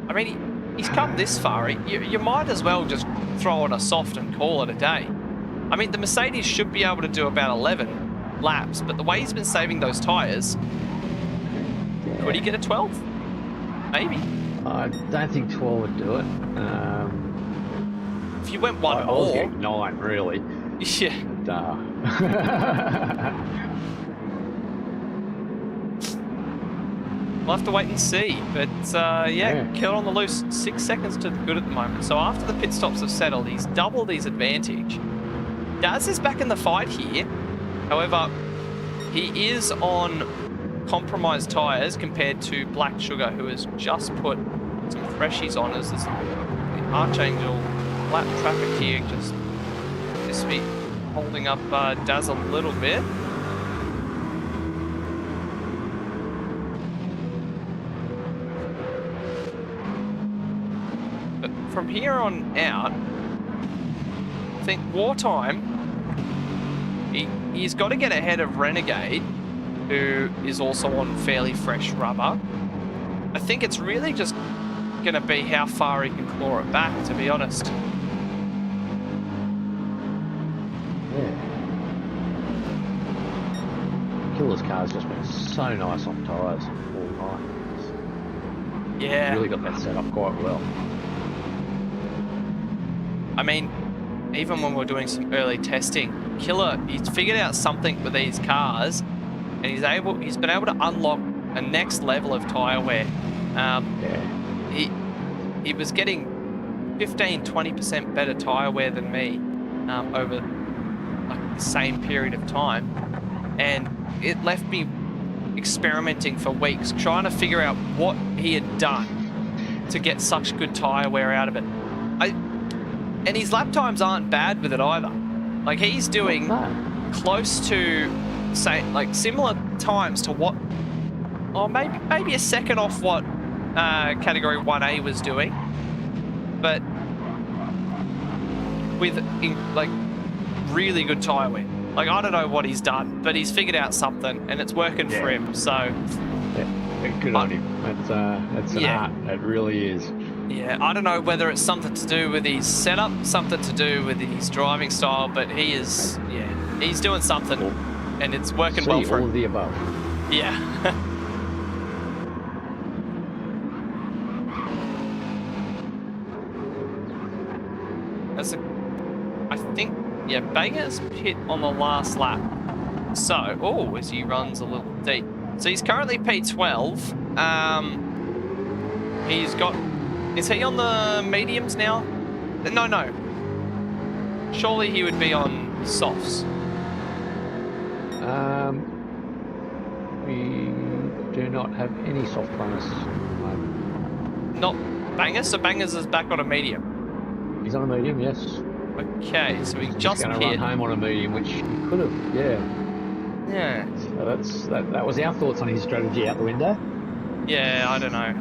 Speaker 1: I mean, he's come this far. You might as well just throw on a soft and call it a day. I mean, the Mercedes should be able to do about 11 laps, but the way he's been saving those tyres, could he get a 12? Maybe.
Speaker 4: I don't think 12 would do it.
Speaker 1: If you went one
Speaker 4: I was
Speaker 1: more...
Speaker 4: getting 9, really.
Speaker 1: Yeah.
Speaker 4: And,
Speaker 1: We'll have to wait and see. But, Killer on the loose. 6 seconds to the good at the moment. So after the pit stops have settled, he's doubled his advantage. Daz is back in the fight here. However, he is on compromised tyres compared to Black Sugar, who has just put some freshies on as this Archangel lap traffic here. Just this feet holding up Daz a little bit. From here on out, I think Wartime, he's got to get ahead of Renegade, who is also on fairly fresh rubber. I think it's really just going to be how far he can claw it back, to be honest.
Speaker 4: Killer's car's just been so nice on tyres all night.
Speaker 1: Yeah.
Speaker 4: Really got that set up quite well.
Speaker 1: I mean, even when we're doing some early testing, Killer, he's figured out something with these cars, and he's been able to unlock a next level of tyre wear. he was getting 15-20% better tyre wear than me over like the same period of time, and it left me experimenting for weeks trying to figure out what he had done to get such good tyre wear out of it. And his lap times aren't bad with it either. Like, he's doing close to, say, like similar times to what, or maybe a second off what category 1A was doing, but with like really good tyre wear. Like, I don't know what he's done, but he's figured out something and it's working for him. So
Speaker 4: yeah, good on him. It's an art. It really is.
Speaker 1: Yeah, I don't know whether it's something to do with his setup, something to do with his driving style, but he is, he's doing something, and it's working well for him.
Speaker 4: All of the above.
Speaker 1: Yeah. I think, Banger's hit on the last lap. So, as he runs a little deep. So he's currently P12. He's got... Is he on the mediums now? No. Surely he would be on softs.
Speaker 4: We do not have any soft runners.
Speaker 1: Not Bangers? So Bangers is back on a medium.
Speaker 4: He's on a medium, yes.
Speaker 1: Okay, so he just
Speaker 4: going to run home on a medium, which he could have,
Speaker 1: Yeah.
Speaker 4: So that was our thoughts on his strategy out the window.
Speaker 1: Yeah, I don't know.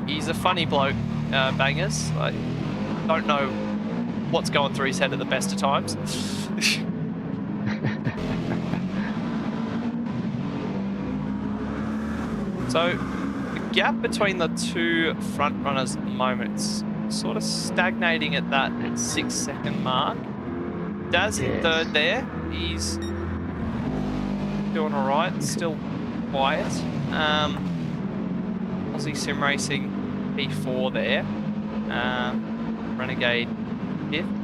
Speaker 1: He's a funny bloke, Bangers. I don't know what's going through his head at the best of times. So, the gap between the two front runners at the moment is sort of stagnating at that 6-second mark. Daz in third there. He's doing all right. Still quiet. Aussie Sim Racing P4 there. Renegade 5th.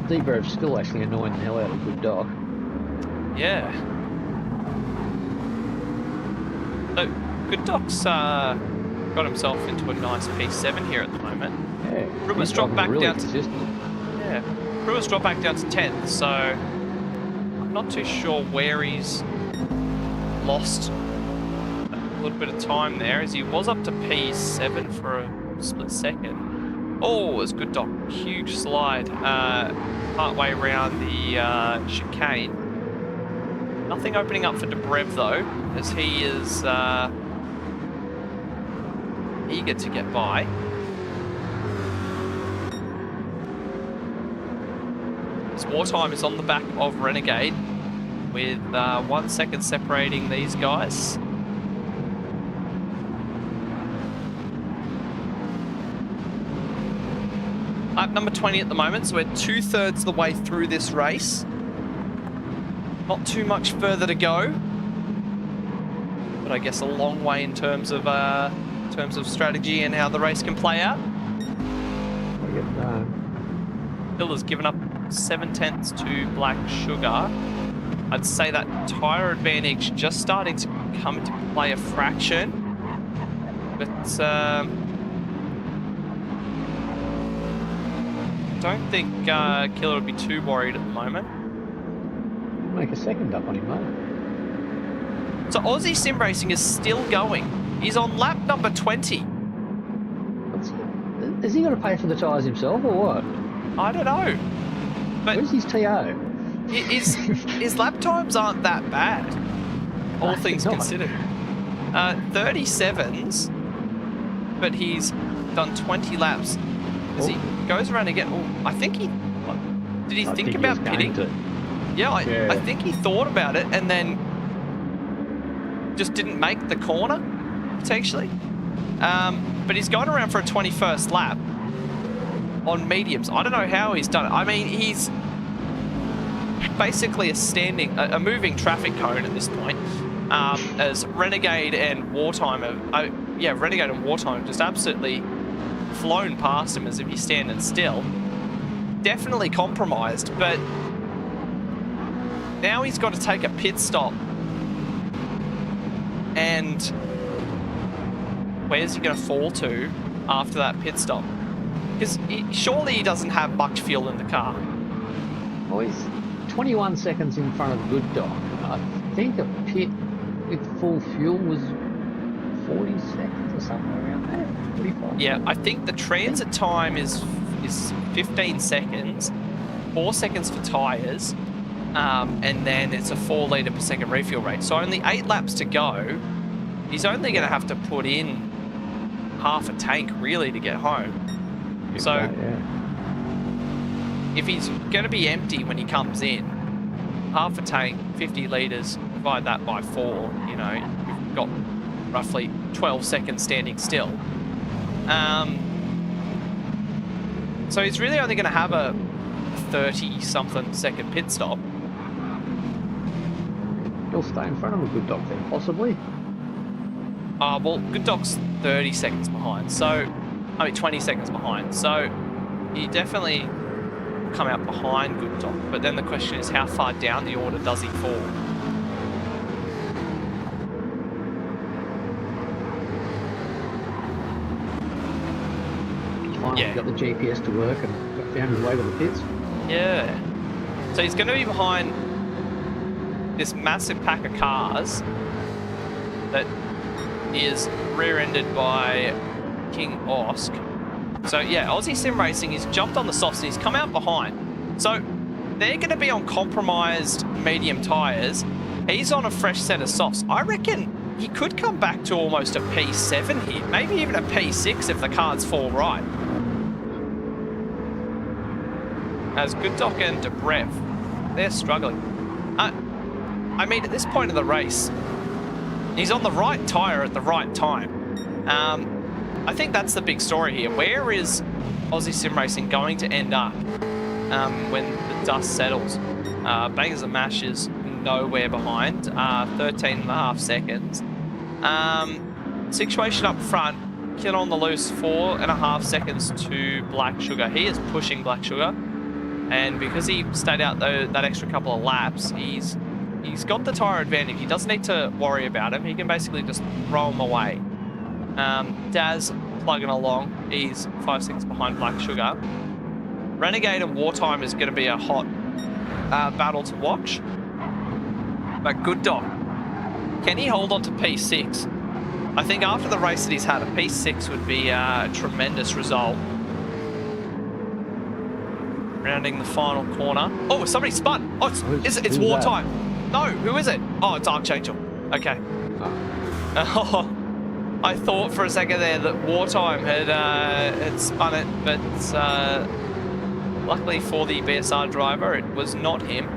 Speaker 4: D-Brov's still actually annoying the hell out of Good Doc.
Speaker 1: Yeah. So, Good Doc's got himself into a nice P7 here at the moment.
Speaker 4: Yeah.
Speaker 1: Rua's dropped back
Speaker 4: really
Speaker 1: down
Speaker 4: consistent.
Speaker 1: Rua's dropped back down to 10th, so I'm not too sure where he's lost a little bit of time there, as he was up to P7 for a split second. Oh, it's Good Doc. Huge slide partway around the chicane. Nothing opening up for Dobrev though, as he is eager to get by. His wartime is on the back of Renegade, with 1 second separating these guys. Lap number 20 at the moment, so we're 2/3 the way through this race. Not too much further to go, but I guess a long way in terms of strategy and how the race can play out. Hill has given up 7/10 to Black Sugar. I'd say that tyre advantage just starting to come into play a fraction, but don't think Killer would be too worried at the moment.
Speaker 4: Make a second up on him, mate.
Speaker 1: So Aussie Sim Racing is still going. He's on lap number 20.
Speaker 4: Is he going to pay for the tyres himself or what?
Speaker 1: I don't know. But
Speaker 4: where's his TO?
Speaker 1: His lap times aren't that bad, all things considered. 37s, but he's done 20 laps. As he goes around again, I think he... Did he think about pitting? Yeah, I think he thought about it and then just didn't make the corner, potentially. But he's going around for a 21st lap on mediums. I don't know how he's done it. I mean, he's basically a moving traffic cone at this point, as Renegade and Wartime Renegade and Wartime just absolutely flown past him as if he's standing still. Definitely compromised, but now he's got to take a pit stop And where's he going to fall to after that pit stop? Because surely he doesn't have much fuel in the car.
Speaker 4: Well, he's 21 seconds in front of Good Dog. I think a pit with full fuel was 40 seconds or something around there. 45.
Speaker 1: Yeah, I think the transit time is 15 seconds, 4 seconds for tyres, and then it's a 4 litre per second refuel rate. So only 8 laps to go. He's only going to have to put in half a tank really to get home. So if he's going to be empty when he comes in, half a tank, 50 litres, divide that by 4, you know, you've got roughly 12 seconds standing still. So he's really only going to have a 30-something second pit stop.
Speaker 4: He'll stay in front of a Good Dog then, possibly.
Speaker 1: Well, Good Dog's 30 seconds behind, so... I mean, 20 seconds behind, so he definitely will come out behind Good Dog. But then the question is, how far down the order does he fall?
Speaker 4: Finally got the GPS to work and found his way to the pits.
Speaker 1: Yeah. So he's going to be behind this massive pack of cars that is rear-ended by King Osk. So yeah, Aussie Sim Racing, he's jumped on the softs and he's come out behind. So they're going to be on compromised medium tyres. He's on a fresh set of softs. I reckon he could come back to almost a P7 here, maybe even a P6 if the cards fall right. As Good Dog and Debrev, they're struggling. I mean, at this point of the race, he's on the right tyre at the right time. I think that's the big story here. Where is Aussie Sim Racing going to end up when the dust settles? Bangers and Mash is nowhere behind, 13.5 seconds. Situation up front, Kid on the loose, 4.5 seconds to Black Sugar. He is pushing Black Sugar, and because he stayed out that extra couple of laps, he's got the tyre advantage. He doesn't need to worry about him. He can basically just throw him away. Daz plugging along. He's 5 seconds behind Black Sugar. Renegade and Wartime is going to be a hot battle to watch. But Good Dog, can he hold on to P6? I think after the race that he's had, a P6 would be a tremendous result. Rounding the final corner. Oh, somebody spun. Oh, it's Wartime. No, who is it? Oh, it's Archangel. Okay. Oh, I thought for a second there that Wartime had spun it, but luckily for the BSR driver, it was not him.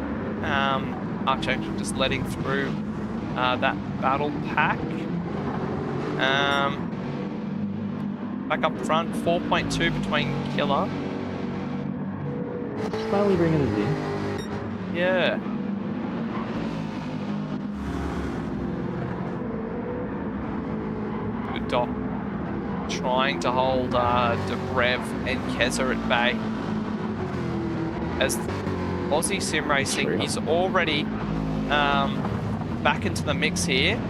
Speaker 1: Archangel just letting through that battle pack. Back up front, 4.2 between Killer.
Speaker 4: Slowly bringing it in.
Speaker 1: Yeah. Good Dog trying to hold Debrev and Keza at bay. As Aussie Sim Racing, he's already back into the mix here.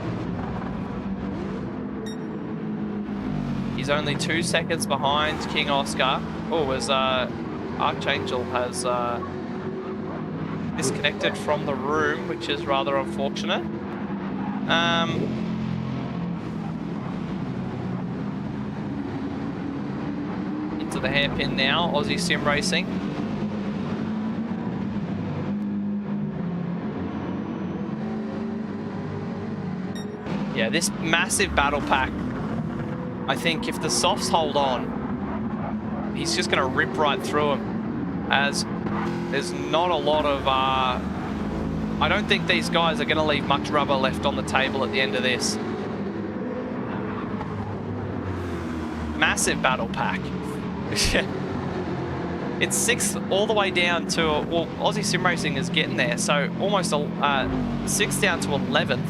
Speaker 1: He's only 2 seconds behind King Oscar. Oh, as Archangel has disconnected from the room, which is rather unfortunate. Into the hairpin now, Aussie Sim Racing. Yeah, this massive battle pack, I think if the softs hold on, he's just going to rip right through them, as there's not a lot of... I don't think these guys are going to leave much rubber left on the table at the end of this. Massive battle pack. It's 6th all the way down to... Well, Aussie Sim Racing is getting there, so almost 6th down to 11th.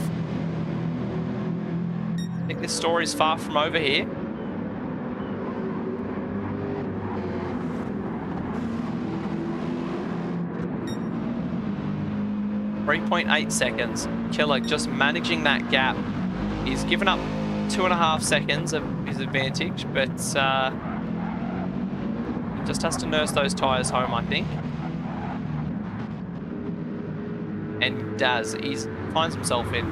Speaker 1: I think this story's far from over here. 3.8 seconds. Killer just managing that gap He's given up 2.5 seconds of his advantage, but he just has to nurse those tyres home, I think. And he does. He finds himself in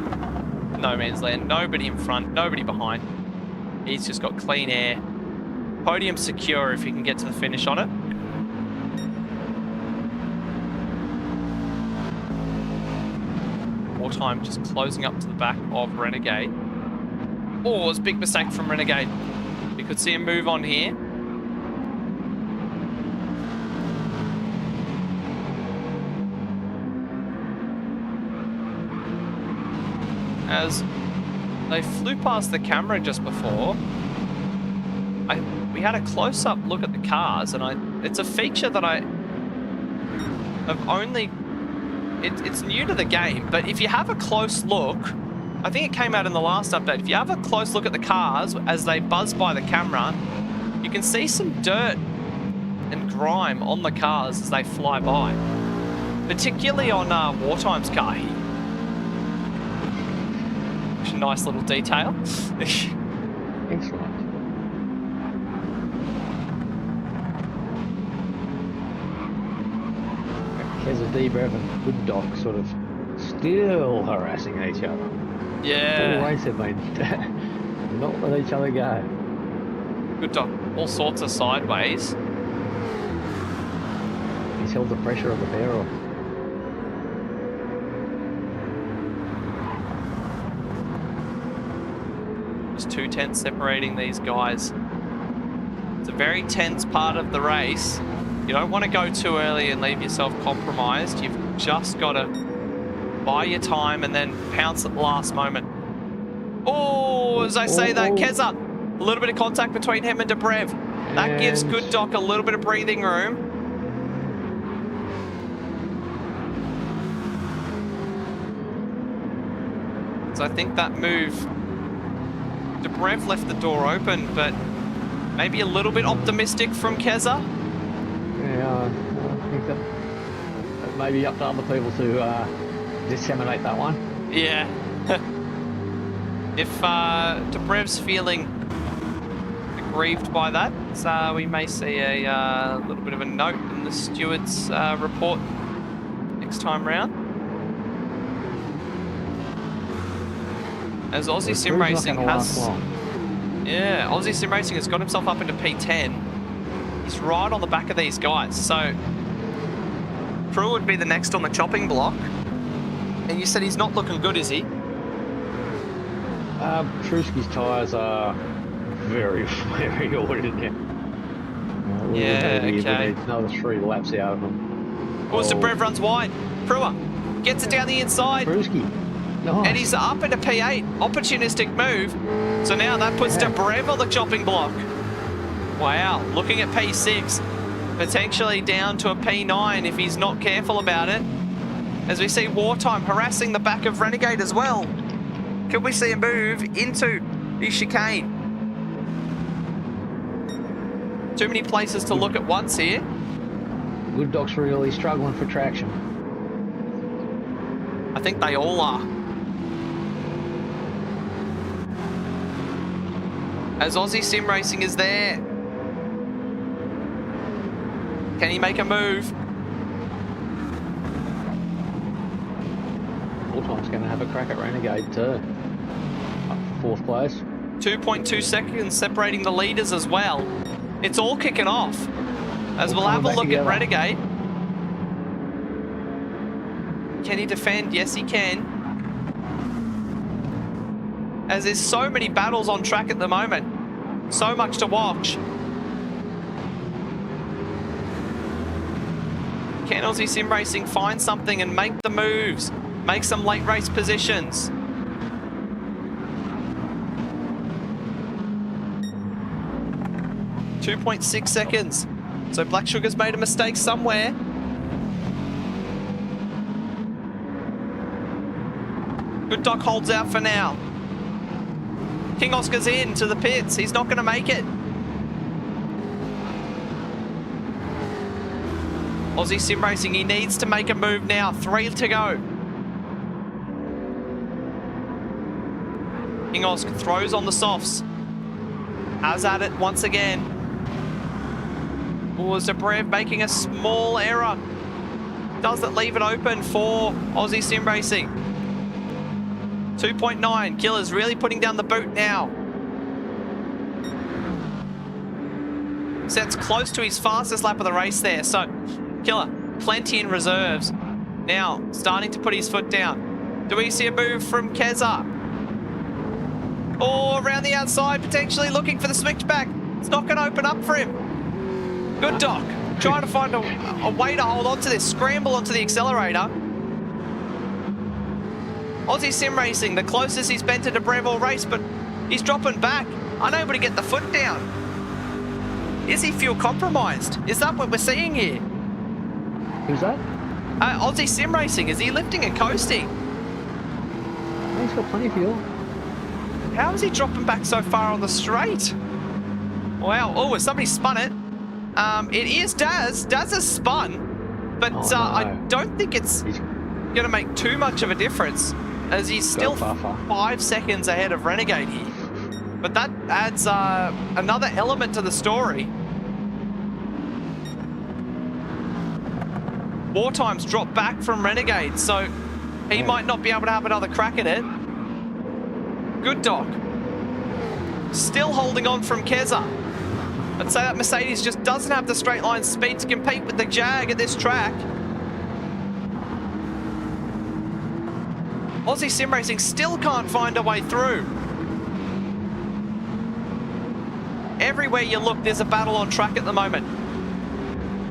Speaker 1: no man's land. Nobody in front, nobody behind. He's just got clean air. Podium secure if he can get to the finish on it. More time just closing up to the back of Renegade. Oh, it was a big mistake from Renegade. You could see him move on here. As they flew past the camera just before, we had a close-up look at the cars, and it's a feature that I have only... It's new to the game, but if you have a close look, I think it came out in the last update, if you have a close look at the cars as they buzz by the camera, you can see some dirt and grime on the cars as they fly by. Particularly on Wartime's car here. Which is a nice little detail.
Speaker 4: Excellent. Debref and Good Doc sort of still harassing each other.
Speaker 1: Yeah.
Speaker 4: All race have been not let each other go.
Speaker 1: Good Doc, all sorts of sideways.
Speaker 4: He's held the pressure of the barrel.
Speaker 1: There's 2 tenths separating these guys. It's a very tense part of the race. You don't want to go too early and leave yourself compromised. You've just got to buy your time and then pounce at the last moment. Oh, as I say that, Keza, a little bit of contact between him and Dobrev. That gives Good Doc a little bit of breathing room. So I think that move, Dobrev left the door open, but maybe a little bit optimistic from Keza.
Speaker 4: Yeah, I think that may be up to other people to disseminate that one.
Speaker 1: Yeah. If Dobrev's feeling aggrieved by that, so we may see a little bit of a note in the steward's report next time round. As Aussie Sim Racing has... Yeah, Aussie Sim Racing has got himself up into P10. He's right on the back of these guys, so Crew would be the next on the chopping block. And you said he's not looking good, is he?
Speaker 4: Trusky's tyres are very, very ordinary.
Speaker 1: Yeah, okay.
Speaker 4: Another 3 laps out of them.
Speaker 1: Oh, Dobrev runs wide. Crewer gets it down the inside.
Speaker 4: Trusky. Nice.
Speaker 1: And he's up into P8. Opportunistic move. So now that puts Dobrev on the chopping block. Wow, looking at P6, potentially down to a P9 if he's not careful about it. As we see Wartime harassing the back of Renegade as well. Can we see a move into the chicane? Too many places to look at once here.
Speaker 4: Good Doc's really struggling for traction.
Speaker 1: I think they all are. As Aussie Sim Racing is there. Can he make a move?
Speaker 4: Wartime's going to have a crack at Renegade too. Up for 4th place.
Speaker 1: 2.2 seconds separating the leaders as well. It's all kicking off. As we'll have a look at Renegade. Can he defend? Yes, he can. As there's so many battles on track at the moment. So much to watch. Can Aussie Sim Racing find something and make the moves? Make some late race positions? 2.6 seconds. So Black Sugar's made a mistake somewhere. Good Doc holds out for now. King Oscar's in to the pits. He's not going to make it. Aussie Sim Racing, he needs to make a move now. 3 to go. Ingos throws on the softs. Has at it once again. Oh, Zabrev making a small error. Does it leave it open for Aussie Sim Racing? 2.9. Killer's really putting down the boot now. Sets close to his fastest lap of the race there. So, Killer, plenty in reserves. Now, starting to put his foot down. Do we see a move from Keza? Or around the outside, potentially looking for the switchback. It's not going to open up for him. Good Doc. Trying to find a way to hold on to this. Scramble onto the accelerator. Aussie Sim Racing, the closest he's been to Dobrev all race, but he's dropping back. Unable to get the foot down. Is he fuel compromised? Is that what we're seeing here?
Speaker 4: Who's that?
Speaker 1: Aussie Sim Racing, is he lifting and coasting?
Speaker 4: He's got plenty of fuel.
Speaker 1: How is he dropping back so far on the straight? Wow. Oh, somebody spun it. It is Daz. Daz has spun, but
Speaker 4: Oh, no.
Speaker 1: I don't think it's going to make too much of a difference, as he's still 5 seconds ahead of Renegade here. But that adds another element to the story. Wartime's dropped back from Renegade, so he might not be able to have another crack at it. Good Doc. Still holding on from Keza. I'd say that Mercedes just doesn't have the straight line speed to compete with the Jag at this track. Aussie Sim Racing still can't find a way through. Everywhere you look, there's a battle on track at the moment.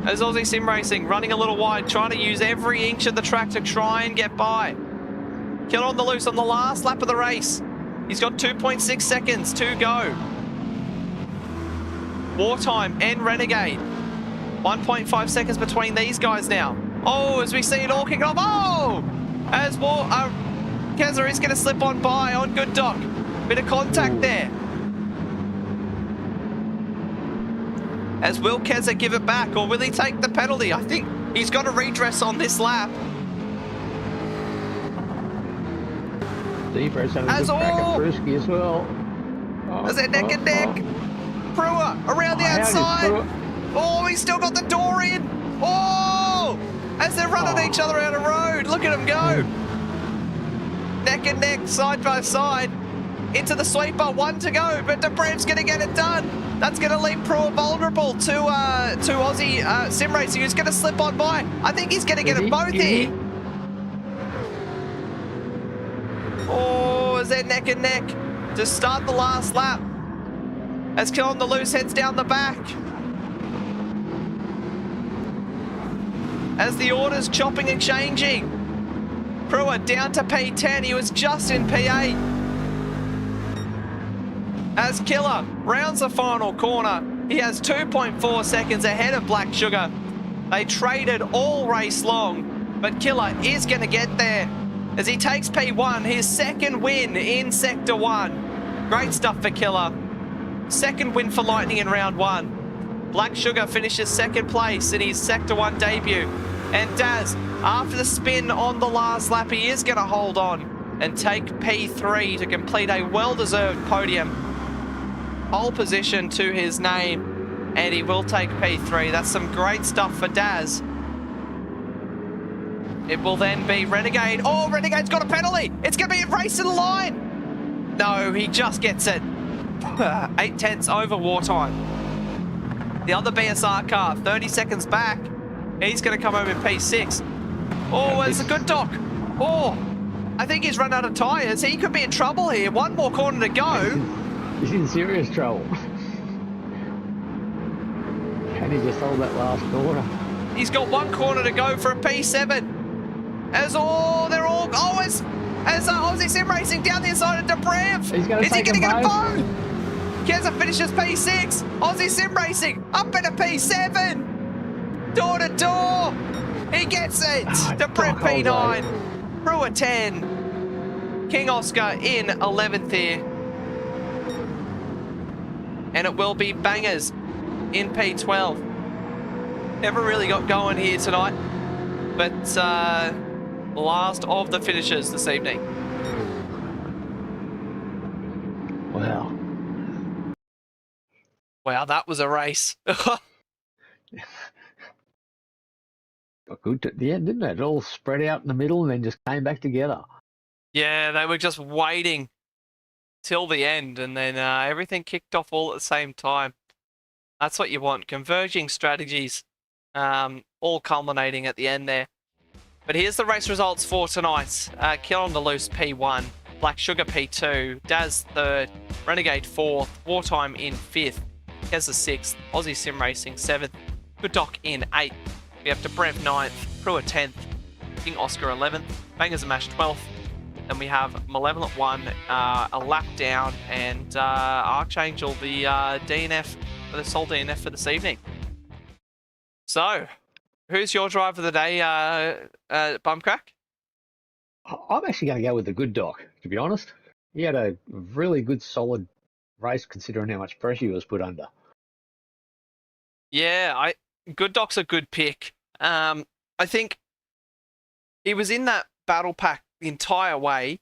Speaker 1: As Aussie Sim Racing running a little wide, trying to use every inch of the track to try and get by. Killer on the loose on the last lap of the race. He's got 2.6 seconds to go. Wartime and Renegade. 1.5 seconds between these guys now. Oh, as we see it all kicking off. Oh! As Keza is going to slip on by on Good Doc. Bit of contact there. As will Keza give it back, or will he take the penalty? I think he's got a redress on this lap.
Speaker 4: Deeper's having a good crack at Brewski as well.
Speaker 1: As they're neck and neck. Brewer around the outside. Oh, he's still got the door in. Oh! As they're running each other out of road. Look at them go. Neck and neck, side by side. Into the sweeper, 1 to go, but Dobrev's going to get it done. That's going to leave Brewer vulnerable to Aussie Sim Racing, who's going to slip on by. I think he's going to get them both here. Oh, is they're neck and neck to start the last lap. As Kill on the loose heads down the back. As the orders chopping and changing. Brewer down to P10. He was just in P8. As Killer rounds the final corner, he has 2.4 seconds ahead of Black Sugar. They traded all race long, but Killer is going to get there as he takes P1, his second win in Sector 1. Great stuff for Killer. Second win for Lightning in round 1. Black Sugar finishes second place in his Sector 1 debut. And Daz, after the spin on the last lap, he is going to hold on and take P3 to complete a well-deserved podium. Pole position to his name, and he will take P3. That's some great stuff for Daz. It will then be Renegade. Oh, Renegade's got a penalty. It's going to be a race to the line. No, he just gets it. 8 tenths over Wartime. The other BSR car, 30 seconds back. He's going to come home in P6. Oh, it's a Good Doc. Oh, I think he's run out of tyres. He could be in trouble here. One more corner to go.
Speaker 4: He's in serious trouble. Can he just hold that last corner?
Speaker 1: He's got 1 corner to go for a P7. As they're all, as Aussie Sim Racing down the inside of Dobrev.
Speaker 4: Is he going to
Speaker 1: get a both? Keza finishes P6. Aussie Sim Racing up at a P7. Door to door. He gets it. Dobrev P9. Brewer 10. King Oscar in 11th here. And it will be Bangers in P12. Never really got going here tonight, but last of the finishers this evening. Wow, that was a race.
Speaker 4: Got good at the end, didn't it? It all spread out in the middle and then just came back together.
Speaker 1: Yeah, they were just waiting till the end, and then everything kicked off all at the same time. That's what you want, converging strategies, all culminating at the end there. But here's the race results for tonight. Kill on the Loose P1, Black Sugar P2, Daz 3rd, Renegade 4th, Wartime in 5th, Keza 6th, Aussie Sim Racing 7th, Good Doc in 8th, we have Debrev 9th, Prua 10th, King Oscar 11th, Bangers and Mash 12th, then we have Malevolent 1, a lap down, and Archangel, the DNF, the sole DNF for this evening. So, who's your driver of the day, Bumcrack?
Speaker 4: I'm actually going to go with the Good Doc, to be honest. He had a really good, solid race considering how much pressure he was put under.
Speaker 1: Yeah, Good Doc's a good pick. I think he was in that battle pack the entire way.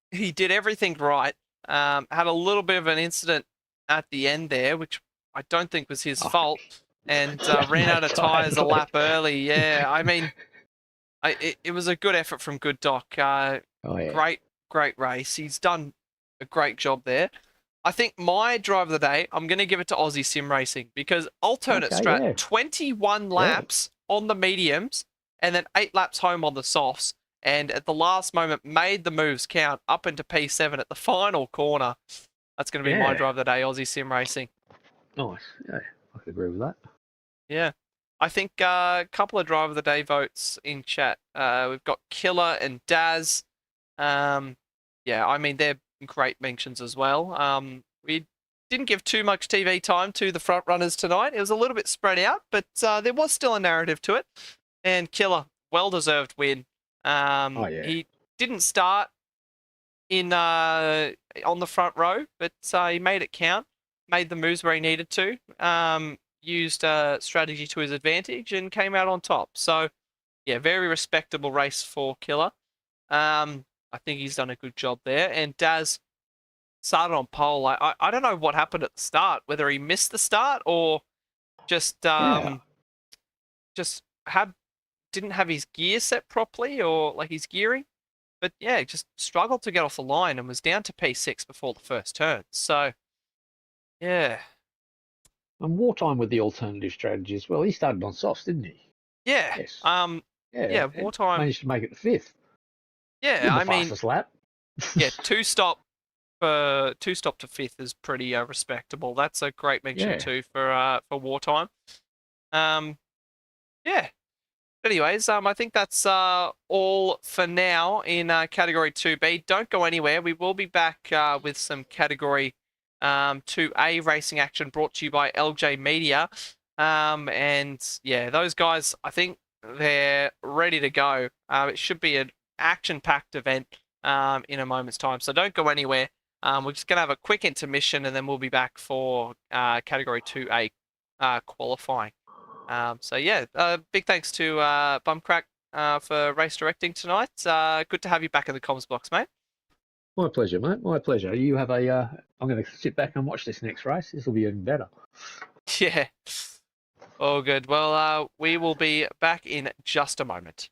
Speaker 1: He did everything right. Had a little bit of an incident at the end there, which I don't think was his fault, and ran out of tyres a lap early. Yeah, I mean, it was a good effort from Good Doc.
Speaker 4: Yeah.
Speaker 1: Great race. He's done a great job there. I think my drive of the day, I'm going to give it to Aussie Sim Racing, because alternate strat,
Speaker 4: yeah.
Speaker 1: 21 laps on the mediums and then 8 laps home on the softs, and at the last moment made the moves count up into P7 at the final corner. That's going to be my drive of the day, Aussie Sim Racing.
Speaker 4: Nice. Yeah, I could agree with that.
Speaker 1: Yeah. I think a couple of drive of the day votes in chat. We've got Killer and Daz. Yeah, I mean, they're great mentions as well. We didn't give too much TV time to the front runners tonight. It was a little bit spread out, but there was still a narrative to it. And Killer, well-deserved win. He didn't start in on the front row, but he made it count, made the moves where he needed to, used strategy to his advantage, and came out on top. So, yeah, very respectable race for Killer. I think he's done a good job there. And Daz started on pole. I don't know what happened at the start, whether he missed the start or just didn't have his gear set properly, or like his gearing. But yeah, just struggled to get off the line and was down to P6 before the first turn. So, yeah.
Speaker 4: And Wartime with the alternative strategy as well. He started on softs, didn't he?
Speaker 1: Yeah.
Speaker 4: Yes.
Speaker 1: Yeah, Wartime
Speaker 4: managed to make it 5th.
Speaker 1: Yeah, I mean,
Speaker 4: fastest lap.
Speaker 1: Yeah, two stop to 5th is pretty respectable. That's a great mention too for Wartime. Yeah. Anyways, I think that's all for now in Category 2B. Don't go anywhere. We will be back with some Category 2A racing action brought to you by LJ Media. And yeah, those guys, I think they're ready to go. It should be an action-packed event in a moment's time. So don't go anywhere. We're just going to have a quick intermission, and then we'll be back for Category 2A qualifying. So yeah, big thanks to Bumcrack for race directing tonight. Good to have you back in the comms box, mate.
Speaker 4: My pleasure, mate. My pleasure. You have a. I'm going to sit back and watch this next race. This will be even better.
Speaker 1: Yeah. All good. Well, we will be back in just a moment.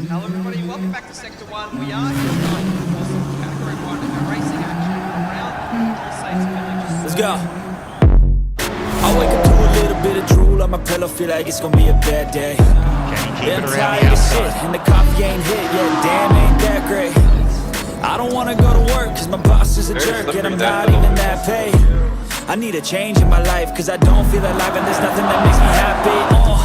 Speaker 3: Hello everybody, welcome back to Sector 1. We are here tonight for some Category 1 racing action around Palisades Villages.
Speaker 2: Let's go. I wake up to a little bit of drool on my pillow, feel like it's gonna be a bad day. Yeah, I'm tired of shit, and the coffee ain't hit yet, damn, ain't that great. I don't wanna go to work, cause my boss is a jerk, and I'm not even that paid. I need a change in my life, cause I don't feel alive, and there's nothing that makes me happy.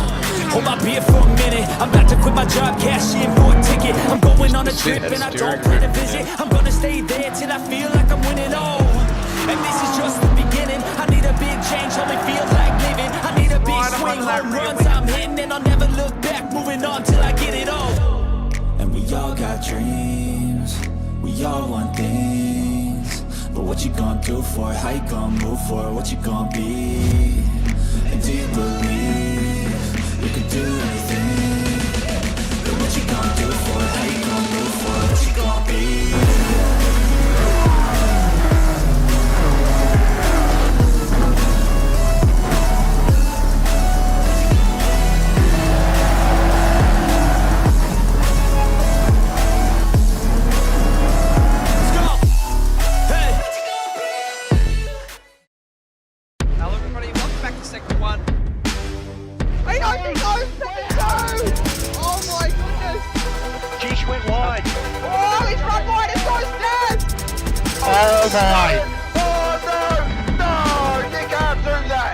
Speaker 2: Hold my beer for a minute, I'm about to quit my job, cash in for a ticket. I'm going on a trip and I don't plan to visit. I'm gonna stay there till I feel like I'm winning, oh. And this is just the beginning, I need a big change, only feels like living. I need a big swing, home runs I'm hitting, and I'll never look back, moving on till I get it all. And we all got dreams, we all want things. But what you gonna do for it, how you gonna move for it, what you gonna be? And do you believe you can do anything? But what you gonna do for it? How you gonna move for it? What you gonna be? Let's go! Hey!
Speaker 3: Hello everybody, welcome back to Sector 1. He goes, oh my goodness!
Speaker 6: Geesh went wide.
Speaker 3: Oh, he's run wide, it goes down!
Speaker 6: Oh my!
Speaker 5: Oh no! No! You can't do that!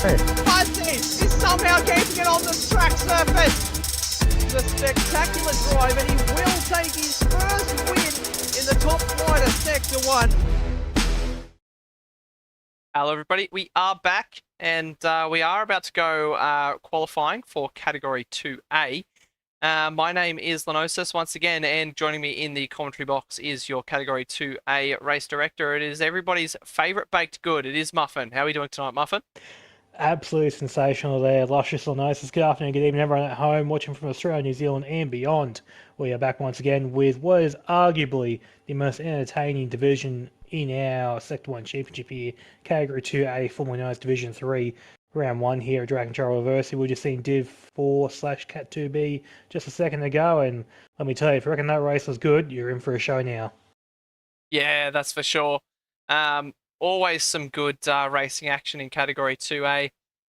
Speaker 3: Fuzzy is somehow keeping it on the track surface. It's a spectacular drive, and he will take his first win in the top flight of Sector 1.
Speaker 1: Hello, everybody. We are back, and we are about to go qualifying for Category 2A. My name is Lenosis once again, and joining me in the commentary box is your Category 2A race director. It is everybody's favourite baked good. It is Muffin. How are we doing tonight, Muffin?
Speaker 7: Absolutely sensational there. Luscious Lenosis. Good afternoon, good evening, everyone at home watching from Australia, New Zealand, and beyond. We are back once again with what is arguably the most entertaining division in our Sector 1 Championship here, Category 2A, formerly known as Division 3. Round 1 here at Drag Control University. We've just seen Div 4/Cat 2B just a second ago, and let me tell you, if you reckon that race was good, you're in for a show now.
Speaker 1: Yeah, that's for sure. Always some good racing action in Category 2A.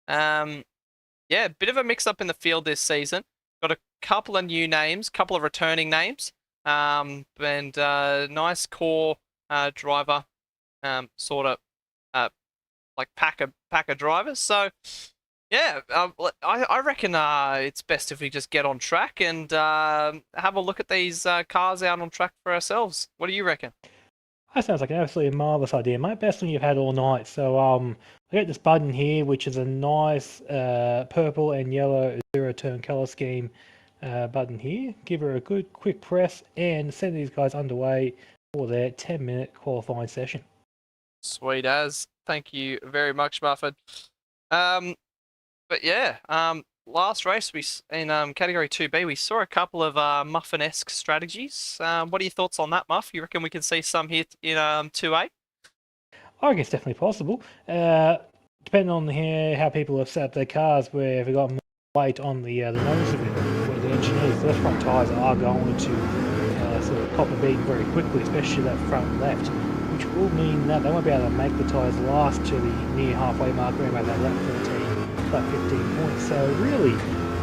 Speaker 1: Yeah, bit of a mix-up in the field this season. Got a couple of new names, couple of returning names, and nice core driver, sort of like pack of drivers. So yeah, I reckon it's best if we just get on track and have a look at these cars out on track for ourselves. What do you reckon?
Speaker 7: That sounds like an absolutely marvellous idea, mate. Best one you've had all night. So I got this button here, which is a nice purple and yellow zero-turn colour scheme button here. Give her a good quick press and send these guys underway for their 10-minute qualifying session.
Speaker 1: Sweet as. Thank you very much, Muffin. But yeah, last race in Category 2B, we saw a couple of Muffin-esque strategies. What are your thoughts on that, Muff? You reckon we can see some here in 2A?
Speaker 7: I think it's definitely possible. Depending on how people have set up their cars, where they've got more weight on the nose of it, where the engineers, those front tyres are going to sort of pop a beat very quickly, especially that front left, which will mean that they won't be able to make the tyres last to the near halfway mark around about that lap 13, lap 15 points. So really,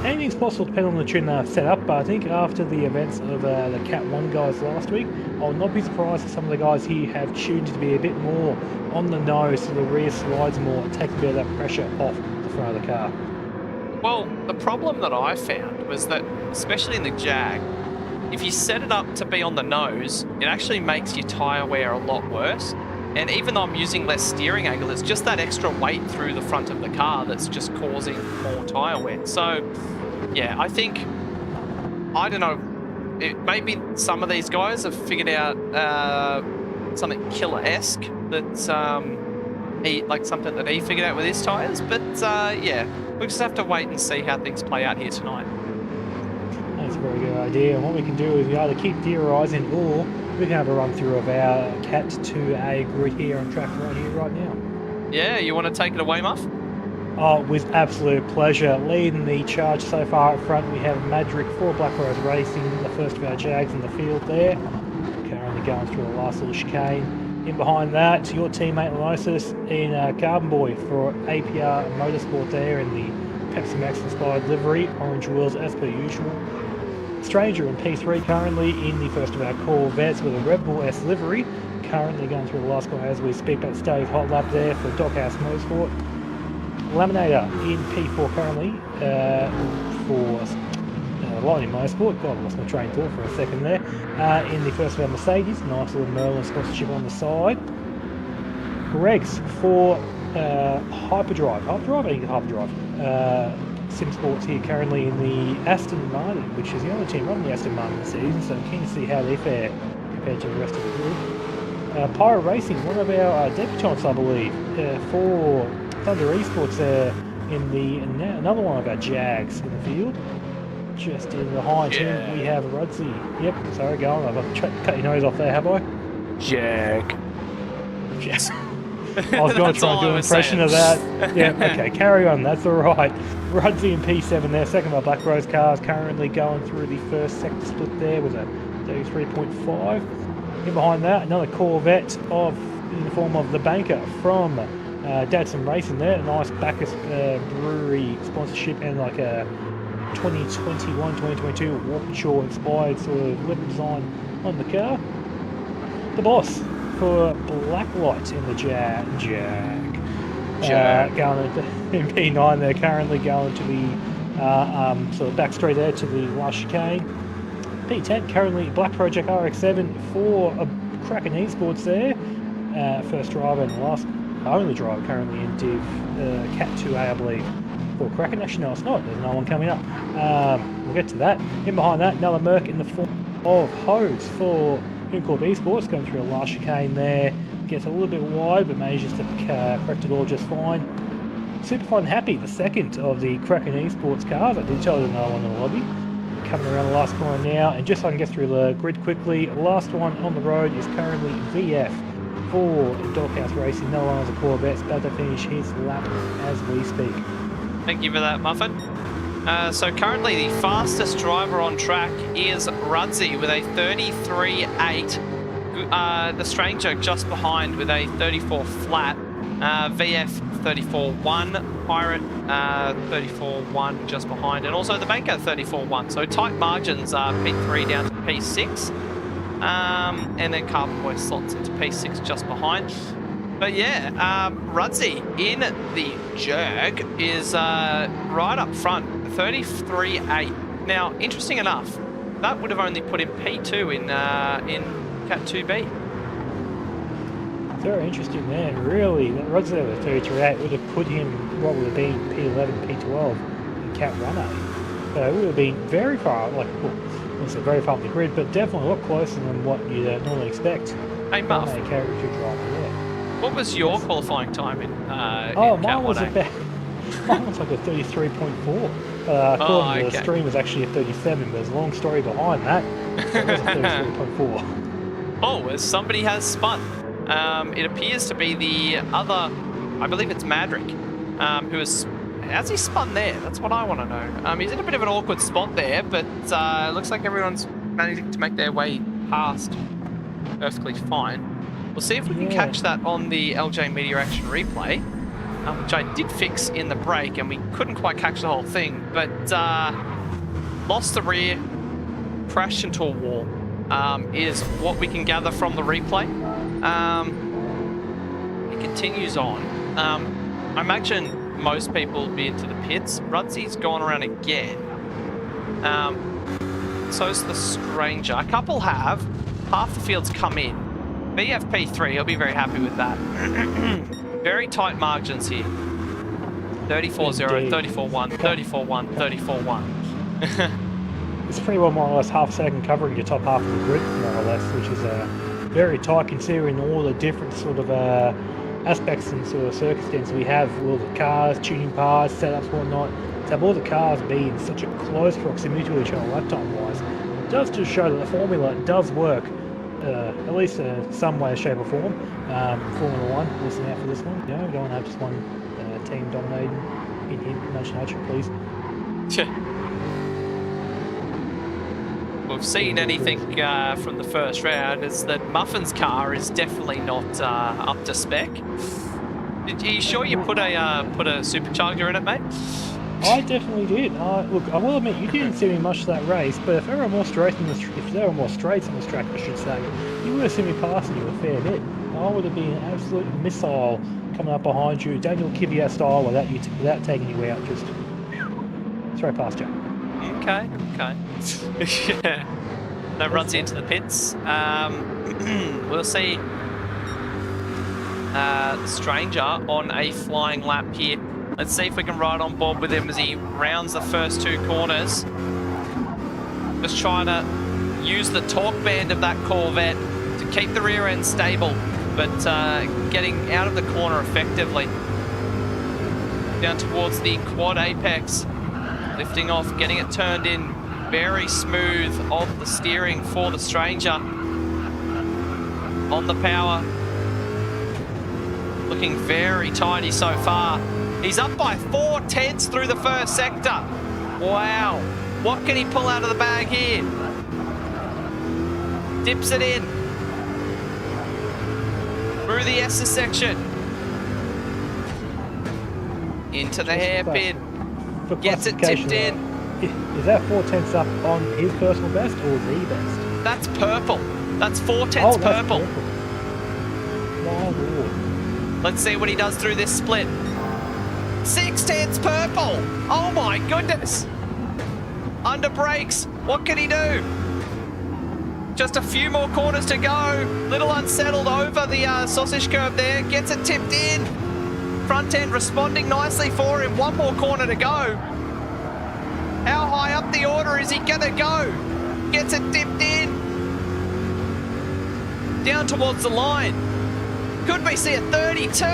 Speaker 7: anything's possible depending on the tune they've set up, but I think after the events of the Cat 1 guys last week, I'll not be surprised if some of the guys here have tuned to be a bit more on the nose so the rear slides more and take a bit of that pressure off the front of the car.
Speaker 1: Well, the problem that I found was that, especially in the Jag, if you set it up to be on the nose, it actually makes your tyre wear a lot worse. And even though I'm using less steering angle, it's just that extra weight through the front of the car that's just causing more tyre wear. So, yeah, I think, I don't know, maybe some of these guys have figured out something killer-esque that's like something that he figured out with his tyres. But yeah, we'll just have to wait and see how things play out here tonight.
Speaker 7: That's a very good idea. And what we can do is we either keep theorising or we can have a run through of our Cat 2A grid here on track right now.
Speaker 1: Yeah, you want to take it away, Muff?
Speaker 7: Oh, with absolute pleasure. Leading the charge so far up front, we have Madrick for Black Rose Racing, the first of our Jags in the field there. Currently going through the last little chicane. In behind that, your teammate Lenosis in Carbon Boy for APR Motorsport there in the Pepsi Max inspired livery, orange wheels as per usual. Stranger in P3 currently in the first of our Corvettes with a Red Bull S livery, currently going through the last corner as we speak, but stay hot lap there for Dockhouse Motorsport. Laminator in P4 currently for Lightning Motorsport. God, I lost my train of thought for a second there. In the first of our Mercedes, nice little Merlin sponsorship on the side. Regs for Hyperdrive. I think Hyperdrive. Sim Sports here currently in the Aston Martin, which is the only team running the Aston Martin this season, so keen to see how they fare compared to the rest of the group. Pyro Racing, one of our debutants, I believe, for Thunder Esports in another one of our Jags in the field. Just in behind him, we have Rudsey. Yep, sorry, go on. I've cut your nose off there, have I?
Speaker 1: Jag.
Speaker 7: Yes. I was going to try and do an impression of that. Yeah, okay, carry on, that's alright. Rudsey in P7 there, second of our Black Rose cars, currently going through the first sector split there with a 33.5. In behind that, another Corvette in the form of the Banker from Dadson Racing there, a nice Bacchus Brewery sponsorship and like a 2021-2022 Walkinshaw inspired sort of leather design on the car. The Boss for Blacklight in the Jag. Going in P9, they're currently going to the sort of back straight there to the last chicane. P10 currently Black Project RX7 for Kraken Esports there. First driver and last only driver currently in Div Cat 2A, I believe. For Kraken, actually no, it's not. There's no one coming up. We'll get to that. In behind that, another Merc in the form of Hose for Unicorp Esports, going through a last chicane there. Gets a little bit wide, but manages to correct it all just fine. Super Fun Happy, the second of the Kraken Esports cars. I did tell you another one in the lobby. Coming around the last corner now, and just so I can get through the grid quickly, last one on the road is currently VF for Doghouse Racing. Another one of the Corvettes, about to finish his lap as we speak.
Speaker 1: Thank you for that, Muffin. So currently the fastest driver on track is Rudzi with a 33.8. The Stranger just behind with a 34 flat. VF 34.1. Pirate 34.1 just behind. And also the Banker 34.1. So tight margins are P3 down to P6. And then Carbon Boy slots into P6 just behind. But yeah, Rudzi in the Jerk is right up front, 33.8. Now, interesting enough, that would have only put him P2 in Cat 2B.
Speaker 7: Very interesting there, really. That Rudzi with 33.8 would have put him, what would have been P11, P12 in Cat 1A. So it would have been very far, like, well, I wouldn't say very far up the grid, but definitely a lot closer than what you'd normally expect.
Speaker 1: Hey, Muff.
Speaker 7: Character driver, yeah.
Speaker 1: What was your qualifying time in
Speaker 7: Oh,
Speaker 1: in
Speaker 7: mine
Speaker 1: Cat
Speaker 7: was
Speaker 1: 1A?
Speaker 7: about, mine was like a 33.4. According to the stream, was actually a 37, but there's a long story behind that. So it was a 33.4.
Speaker 1: Oh, as somebody has spun. It appears to be the other, I believe it's Madrick, who has he spun there? That's what I want to know. He's in a bit of an awkward spot there, but it looks like everyone's managing to make their way past perfectly fine. We'll see if we can catch that on the LJ Media Action replay, which I did fix in the break, and we couldn't quite catch the whole thing, but lost the rear, crashed into a wall, is what we can gather from the replay. It continues on. I imagine most people will be into the pits. Rudzi's gone around again. So's the Stranger. A couple have. Half the field's come in. BFP3, he'll be very happy with that. Very tight margins here. 34-0, 34-1, 34-1, 34-1.
Speaker 7: It's pretty well more or less half second covering your top half of the grid, more or less, which is very tight considering all the different sort of aspects and sort of circumstances we have with all the cars, tuning parts, setups, whatnot. To have all the cars be in such a close proximity to each other lifetime wise, it does just show that the formula does work. At least in some way, shape or form. Formula 1, listen out for this one. No, we don't want to have just one team dominating in nature, please.
Speaker 1: We've seen anything from the first round is that Muffin's car is definitely not up to spec. Are you sure you put a supercharger in it, mate?
Speaker 7: I definitely did. Look, I will admit you didn't see me much of that race, but if there were more straights on the straights on this track, I should say, you would have seen me passing you a fair bit. I would have been an absolute missile coming up behind you, Daniel Kvyat style, without taking you out, just straight past you.
Speaker 1: Okay. Yeah. That runs into the pits. We'll see the Stranger on a flying lap here. Let's see if we can ride on board with him as he rounds the first two corners. Just trying to use the torque band of that Corvette to keep the rear end stable, but getting out of the corner effectively. Down towards the quad apex. Lifting off, getting it turned in. Very smooth of the steering for the Stranger. On the power. Looking very tidy so far. He's up by 4/10 through the first sector. Wow. What can he pull out of the bag here? Dips it in. Through the S's section. Into the hairpin. Gets it tipped in.
Speaker 7: Is that 4/10 up on his personal best or the best?
Speaker 1: That's purple. That's 4/10 purple.
Speaker 7: My lord.
Speaker 1: Let's see what he does through this split. 6 tenths purple. Oh my goodness. Under brakes. What can he do? Just a few more corners to go. Little unsettled over the sausage curb there. Gets it tipped in. Front end responding nicely for him. One more corner to go. How high up the order is he gonna go? Gets it tipped in. Down towards the line. Could we see a 32?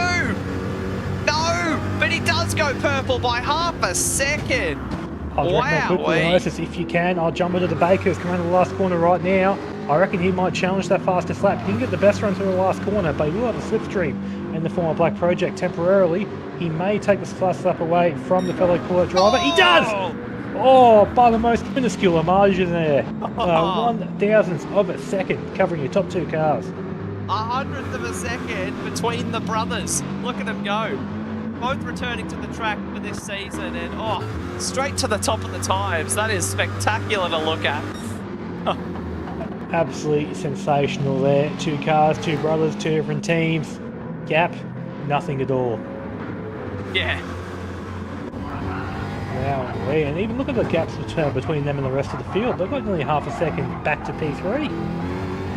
Speaker 1: No, but he does go purple by half a second.
Speaker 7: Wow. If you can, I'll jump into the Bakers coming to the last corner right now. I reckon he might challenge that fastest lap. He can get the best run through the last corner, but he will have a slipstream in the form of Black Project temporarily. He may take this fast lap away from the fellow Coolert driver. He does! Oh, by the most minuscule margin there. 1/1000th of a second, covering your top two cars.
Speaker 1: 100th of a second between the brothers. Look at them go. Both returning to the track for this season, and straight to the top of the times. That is spectacular to look at.
Speaker 7: Absolutely sensational there. Two cars, two brothers, two different teams. Gap, nothing at all.
Speaker 1: Yeah.
Speaker 7: Wow, and even look at the gaps between them and the rest of the field. They've got nearly half a second back to P3.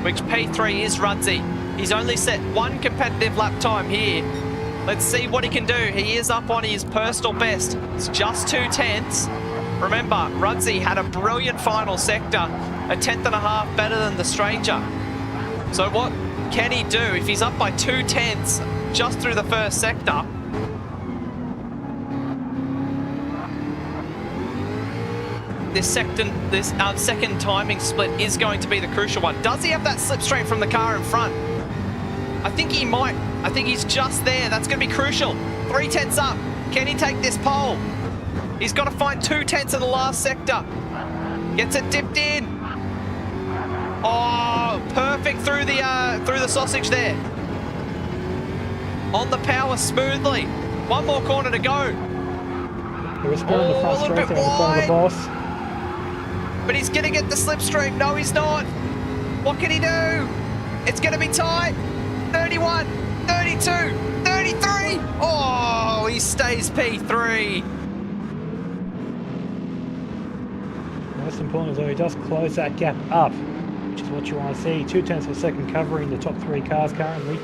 Speaker 1: Which P3 is Rudsey. He's only set one competitive lap time here. Let's see what he can do. He is up on his personal best. It's just 2 tenths. Remember, Rudsey had a brilliant final sector, a 10.5 better than the stranger. So what can he do if he's up by 2 tenths just through the first sector? This second timing split is going to be the crucial one. Does he have that slipstream from the car in front? I think he might. I think he's just there. That's going to be crucial. 3 tenths up. Can he take this pole? He's got to find 2 tenths in the last sector. Gets it dipped in. Oh, perfect through the sausage there. On the power smoothly. One more corner to go.
Speaker 7: He was going the front straight there in front of the boss.
Speaker 1: But he's going to get the slipstream. No, he's not. What can he do? It's going to be tight. 31, 32, 33. Oh, he stays P3.
Speaker 7: Most importantly, though, he does close that gap up, which is what you want to see. 2 tenths of a second covering the top 3 cars currently.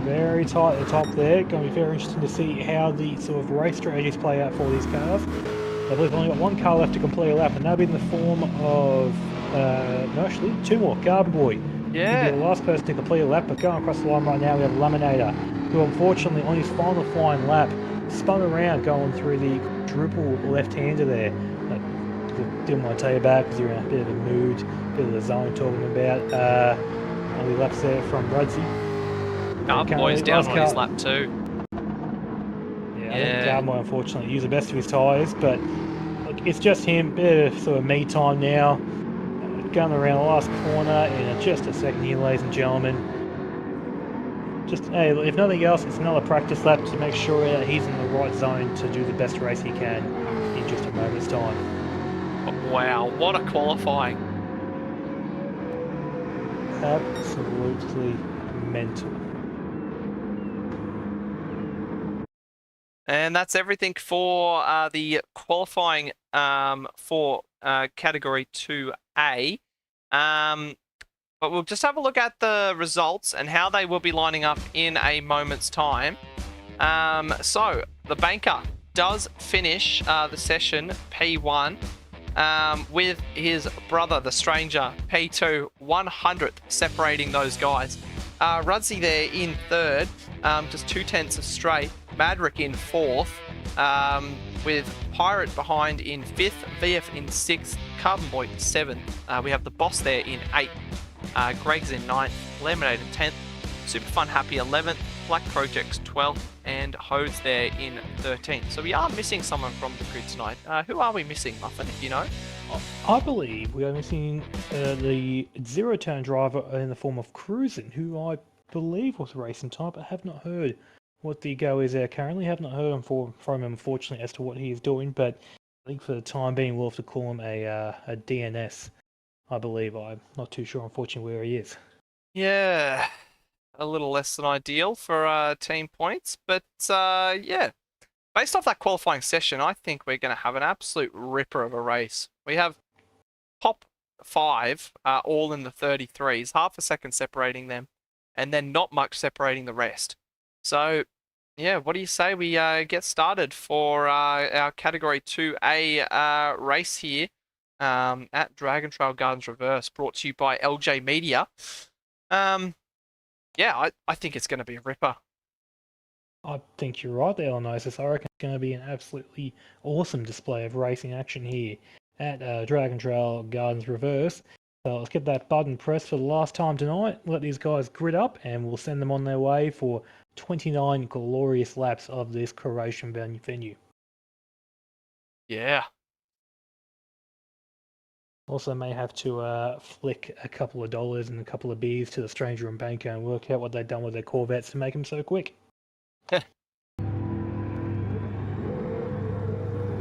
Speaker 7: Very tight at the top there. Going to be very interesting to see how the sort of race strategies play out for these cars. I believe they've only got 1 car left to complete a lap, and that'll be in the form of, no, actually, 2 more. Garden Boy.
Speaker 1: Yeah.
Speaker 7: He'll be the last person to complete a lap, but going across the line right now, we have Laminator, who unfortunately, on his final flying lap, spun around going through the quadruple left-hander there. I didn't want to tell you about because you're in a bit of a mood, a bit of the zone talking about. Only laps there from Rudsey.
Speaker 1: Garden Boy's down on his lap too.
Speaker 7: I think Garmo unfortunately used the best of his tyres, but look, it's just him, bit of sort of me time now. Going around the last corner in just a second here, ladies and gentlemen. Just, hey, if nothing else, it's another practice lap to make sure that he's in the right zone to do the best race he can in just a moment's time.
Speaker 1: Wow, what a qualifying.
Speaker 7: Absolutely mental.
Speaker 1: And that's everything for the qualifying for Category 2A. But we'll just have a look at the results and how they will be lining up in a moment's time. So, the banker does finish the session P1 with his brother, the stranger, P2, 100th, separating those guys. Rudsey there in third, just 2 tenths straight. Madrick in fourth, with Pirate behind in fifth, VF in sixth, Carbon Boy in seventh. We have the boss there in eighth, Greg's in ninth, Lemonade in 10th, Super Fun Happy 11th, Black Project's 12th, and Hose there in 13th. So we are missing someone from the grid tonight. Who are we missing, Muffin, if you know?
Speaker 7: I believe we are missing the zero-turn driver in the form of Cruisin', who I believe was a racing type, but have not heard what the go is there currently. Have not heard from him, unfortunately, as to what he is doing, but I think for the time being we'll have to call him a DNS, I believe. I'm not too sure, unfortunately, where he is.
Speaker 1: Yeah, a little less than ideal for team points, but yeah. based off that qualifying session, I think we're going to have an absolute ripper of a race. We have top 5 all in the 33s, half a second separating them, and then not much separating the rest. So, yeah, what do you say we get started for our Category 2A race here at Dragon Trail Gardens Reverse, brought to you by LJ Media. Yeah, I think it's going to be a ripper.
Speaker 7: I think you're right there, Onosis. I reckon it's going to be an absolutely awesome display of racing action here at Dragon Trail Gardens Reverse. So let's get that button pressed for the last time tonight. Let these guys grid up, and we'll send them on their way for 29 glorious laps of this Croatian venue.
Speaker 1: Yeah.
Speaker 7: Also may have to flick a couple of dollars and a couple of beers to the stranger and banker and work out what they've done with their Corvettes to make them so quick.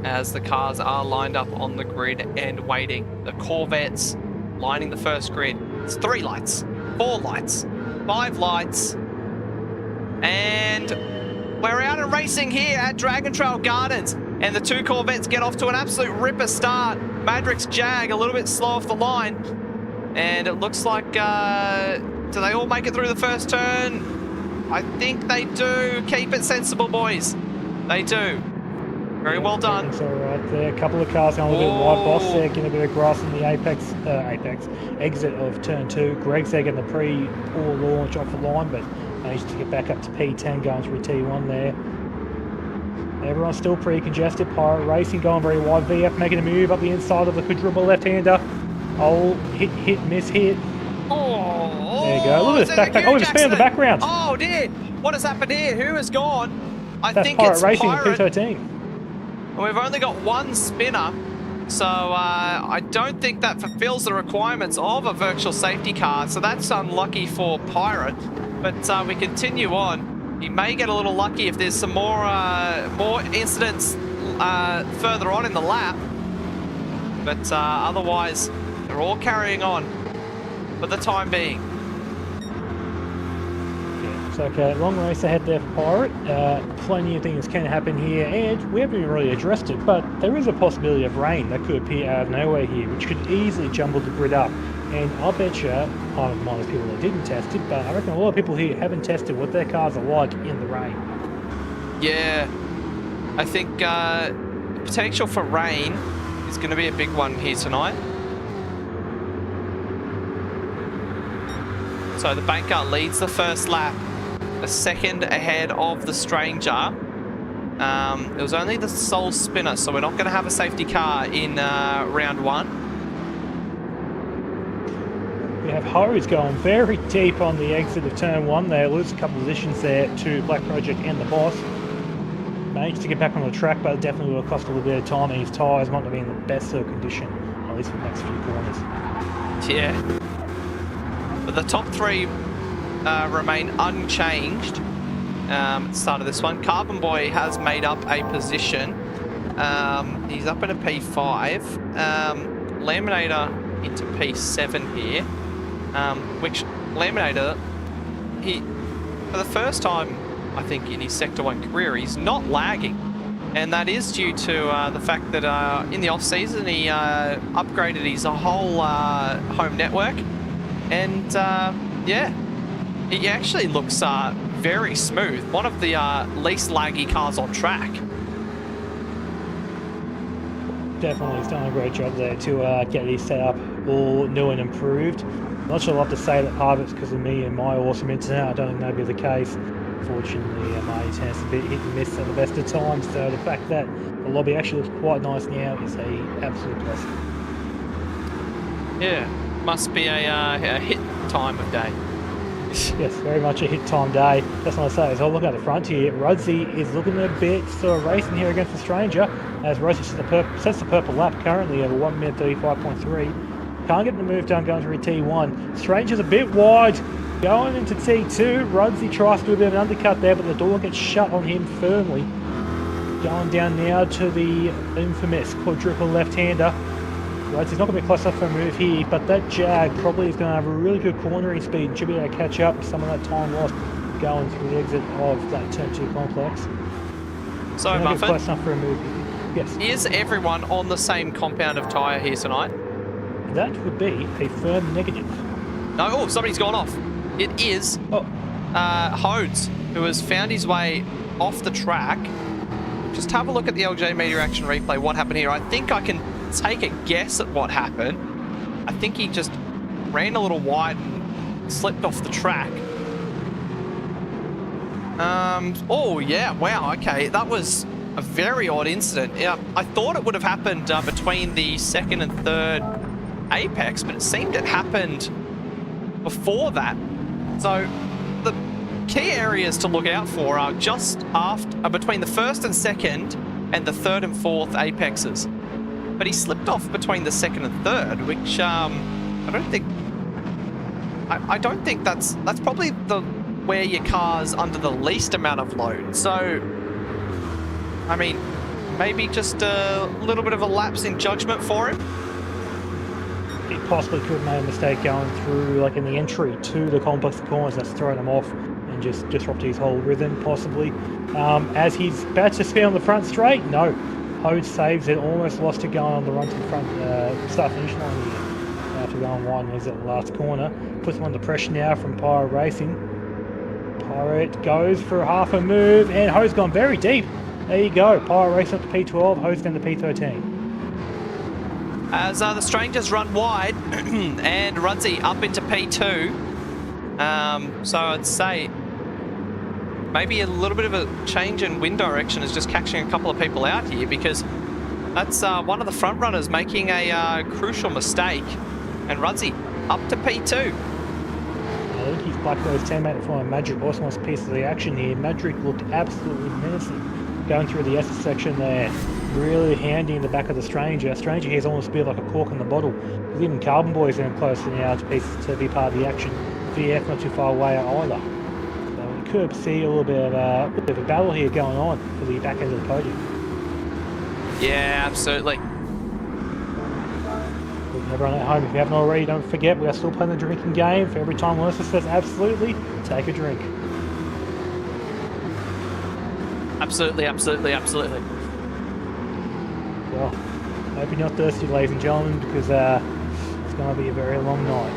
Speaker 1: As the cars are lined up on the grid and waiting. The Corvettes lining the first grid. It's 3 lights, 4 lights, 5 lights. And we're out and racing here at Dragon Trail Gardens. And the 2 Corvettes get off to an absolute ripper start. Madrix Jag a little bit slow off the line. And it looks like, do they all make it through the first turn? I think they do. Keep it sensible, boys. They do. Very well done.
Speaker 7: It's all right there. A couple of cars going a little bit wide. Boss there getting a bit of grass in the apex exit of turn 2. Greg's there getting the poor launch off the line, but managed to get back up to P10 going through T1 there. Everyone's still pretty congested. Pirate Racing going very wide. VF making a move up the inside of the quadruple left-hander. Oh, hit, miss, hit.
Speaker 1: Oh,
Speaker 7: there you go. Look at this backpack. Oh, it's in the background.
Speaker 1: Oh, dear. What has happened here? Who has gone? I
Speaker 7: That's
Speaker 1: think
Speaker 7: Pirate
Speaker 1: it's
Speaker 7: Racing
Speaker 1: Pirate.
Speaker 7: P13.
Speaker 1: And we've only got 1 spinner, so I don't think that fulfills the requirements of a virtual safety car, so that's unlucky for Pirate. But we continue on. He may get a little lucky if there's some more incidents further on in the lap. But otherwise, they're all carrying on for the time being.
Speaker 7: So, okay, long race ahead there for Pirate. Plenty of things can happen here, and we haven't even really addressed it, but there is a possibility of rain that could appear out of nowhere here, which could easily jumble the grid up. And I'll bet you, I don't mind the people that didn't test it, but I reckon a lot of people here haven't tested what their cars are like in the rain. Yeah,
Speaker 1: I think potential for rain is going to be a big one here tonight. So the banker leads the first lap, a second ahead of the stranger. It was only the sole spinner, so we're not going to have a safety car in round 1.
Speaker 7: We have Hose going very deep on the exit of turn 1 there, lose a couple of positions there to Black Project and the boss. Managed to get back on the track, but definitely will cost a little bit of time, and his tyres might not be in the best of condition, at least for the next few corners.
Speaker 1: Yeah. But the top 3 remain unchanged at the start of this one. Carbon Boy has made up a position. He's up in a P5. Laminator into P7 here. Which Laminator, he, for the first time, I think, in his Sector 1 career, he's not lagging. And that is due to the fact that in the off-season, he upgraded his whole home network. And, yeah, he actually looks very smooth. One of the least laggy cars on track.
Speaker 7: Definitely, he's done a great job there to get his setup all new and improved. Not sure I'll have to say that part of it's because of me and my awesome internet. I don't think that'd be the case. Unfortunately, my internet's a bit hit and miss at the best of times, so the fact that the lobby actually looks quite nice now is a absolute blessing.
Speaker 1: Yeah, must be a hit time of day.
Speaker 7: Yes, very much a hit time day. That's what I say. As I look at the front here, Rudsey is looking a bit sort of racing here against the stranger, as Rudsey sets the purple lap currently over 1 minute 35.3. Can't get the move done going through T1. Stranger's a bit wide. Going into T2, Rudsey tries to do a bit of an undercut there, but the door gets shut on him firmly. Going down now to the infamous quadruple left-hander. Rudsey's not going to be close enough for a move here, but that Jag probably is going to have a really good cornering speed and should be able to catch up some of that time lost going through the exit of that turn 2 complex.
Speaker 1: So,
Speaker 7: Can I get
Speaker 1: Muffin,
Speaker 7: close enough for a move? Yes.
Speaker 1: is everyone on the same compound of tyre here tonight?
Speaker 7: That would be a firm negative.
Speaker 1: No, oh, somebody's gone off. It is
Speaker 7: Oh,
Speaker 1: Hodes, who has found his way off the track. Just have a look at the LJ Media Action replay. What happened here? I think I can take a guess at what happened. I think he just ran a little wide and slipped off the track. Oh, yeah, wow, okay. That was a very odd incident. Yeah, I thought it would have happened between the second and third apex, but it seemed it happened before that. So the key areas to look out for are just between the first and second and the third and fourth apexes. But he slipped off between the second and third, which I don't think that's probably where your car's under the least amount of load. So, I mean, maybe just a little bit of a lapse in judgment for him.
Speaker 7: he possibly could have made a mistake going through, like in the entry to the complex of corners. That's thrown him off and just disrupted his whole rhythm, possibly. As he's about to spin on the front straight, no. Hode saves it, almost lost it going on the run to the front start-finish line here. After going wide and leaves at the last corner. Puts him under pressure now from Pyro Racing. Pirate goes for half a move, and Hode's gone very deep. There you go. Pyro Racing up to P12, Hode's down to P13.
Speaker 1: As the Strangers run wide and Rudzy up into P2. So I'd say maybe a little bit of a change in wind direction is just catching a couple of people out here, because that's one of the front runners making a crucial mistake. And Rudzy up to P2.
Speaker 7: I think he's blacked his teammate for Magic also wants a piece of the action here. Magic looked absolutely menacing. Going through the S section there, really handy in the back of the Stranger. Stranger here's almost a bit like a cork in the bottle. Because even Carbon Boys are closer now to be part of the action. VF not too far away either. So we could see a little bit of a battle here going on for the back end of the podium.
Speaker 1: Yeah, absolutely.
Speaker 7: Everyone at home, if you haven't already, don't forget we are still playing the drinking game. For every time Melissa says absolutely, take a drink.
Speaker 1: Absolutely, absolutely, absolutely.
Speaker 7: Well, I hope you're not thirsty, ladies and gentlemen, because it's going to be a very long night.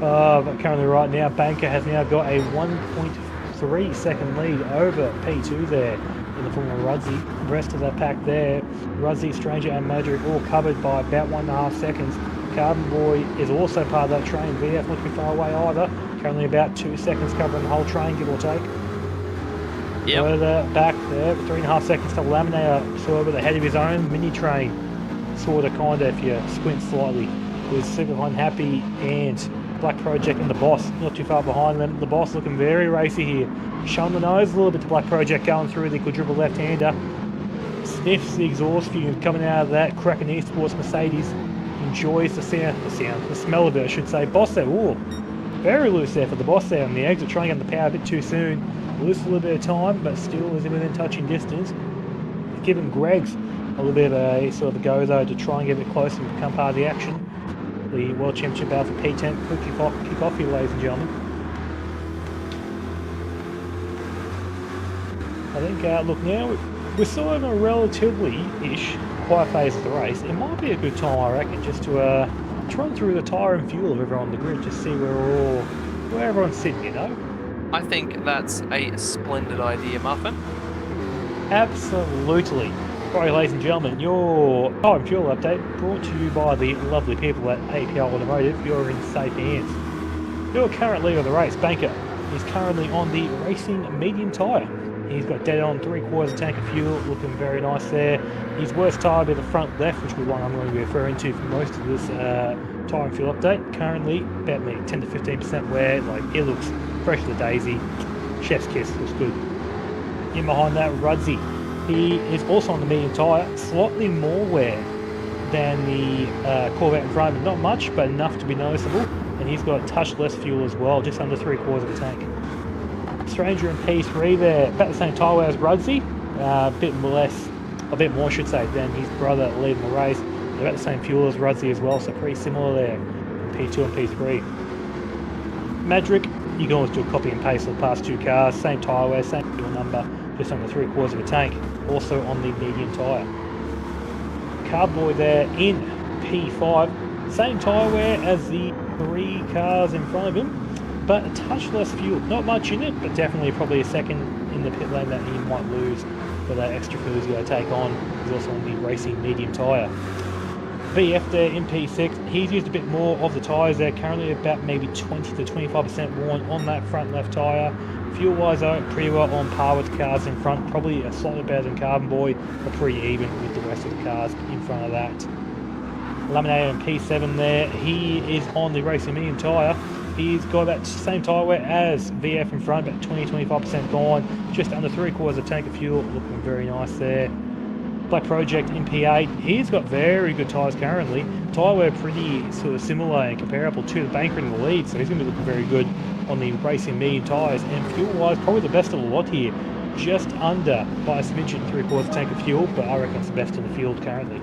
Speaker 7: But currently right now, Banker has now got a 1.3 second lead over P2 there in the form of Rudzy. The rest of that pack there, Rudzy, Stranger and Magic all covered by about 1.5 seconds. Carbon Boy is also part of that train. VF not too far away either. Currently about 2 seconds covering the whole train, give or take.
Speaker 1: Yep.
Speaker 7: Further back there, 3.5 seconds to Laminator, sort of ahead of his own mini train. Sort of, kind of, if you squint slightly. With Super Unhappy and Black Project and the Boss not too far behind them. The Boss looking very racy here. Showing the nose a little bit to Black Project going through the quadruple left-hander. Sniffs the exhaust fume coming out of that Kraken Esports Mercedes. Enjoys the smell of it, I should say. Boss there, ooh, very loose there for the Boss there on the exit, trying to get the power a bit too soon. Lose a little bit of time, but still is within touching distance. Giving Greg's a little bit of a sort of a go though to try and get a bit closer and become part of the action. The World Championship battle for P10 could kick off here, ladies and gentlemen. I think, look now, we're still in a relatively-ish quiet phase of the race. It might be a good time, I reckon, just to run through the tyre and fuel of everyone on the grid, just see where everyone's sitting, you know?
Speaker 1: I think that's a splendid idea, Muffin.
Speaker 7: Absolutely. Alright, ladies and gentlemen, your tyre and fuel update brought to you by the lovely people at APL Automotive. You're in safe hands. Your current leader of the race, Banker, is currently on the racing medium tyre. He's got dead on 3/4 tank of fuel, looking very nice there. His worst tyre will be the front left, which will be one I'm going to be referring to for most of this tyre and fuel update. Currently, about 10 to 15% wear, like it looks fresh to the daisy. Chef's kiss, looks good. In behind that, Rudzy. He is also on the medium tyre, slightly more wear than the Corvette in front of him. Not much, but enough to be noticeable. And he's got a touch less fuel as well, just under 3/4 of a tank. Stranger in P3 there, about the same tyre wear as Rudzy, a bit more should say, than his brother leading the race. They're about the same fuel as Rudzy as well, so pretty similar there in P2 and P3. Madrick you can always do a copy and paste of the past two cars, same tyre wear, same fuel number, just under 3/4 of a tank, also on the medium tyre. Cowboy there in P5, same tyre wear as the 3 cars in front of him, but a touch less fuel. Not much in it, but definitely probably a second in the pit lane that he might lose for that extra fuel he's going to take on. He's also on the racing medium tyre. VF there in P6, he's used a bit more of the tyres there, currently about maybe 20 to 25% worn on that front left tyre. Fuel wise though, pretty well on par with the cars in front, probably a slightly better than Carbon Boy, but pretty even with the rest of the cars in front of that. Laminator in P7 there, he is on the racing medium tyre. He's got that same tyre wear as VF in front, about 20-25% gone, just under 3/4 of a tank of fuel, looking very nice there. Black Project in P8, he's got very good tyres currently. Tyre wear pretty sort of similar and comparable to the banker in the lead, so he's going to be looking very good on the racing medium tyres. And fuel wise, probably the best of the lot here, just under by a smidgen 3/4 tank of fuel, but I reckon it's the best in the field currently.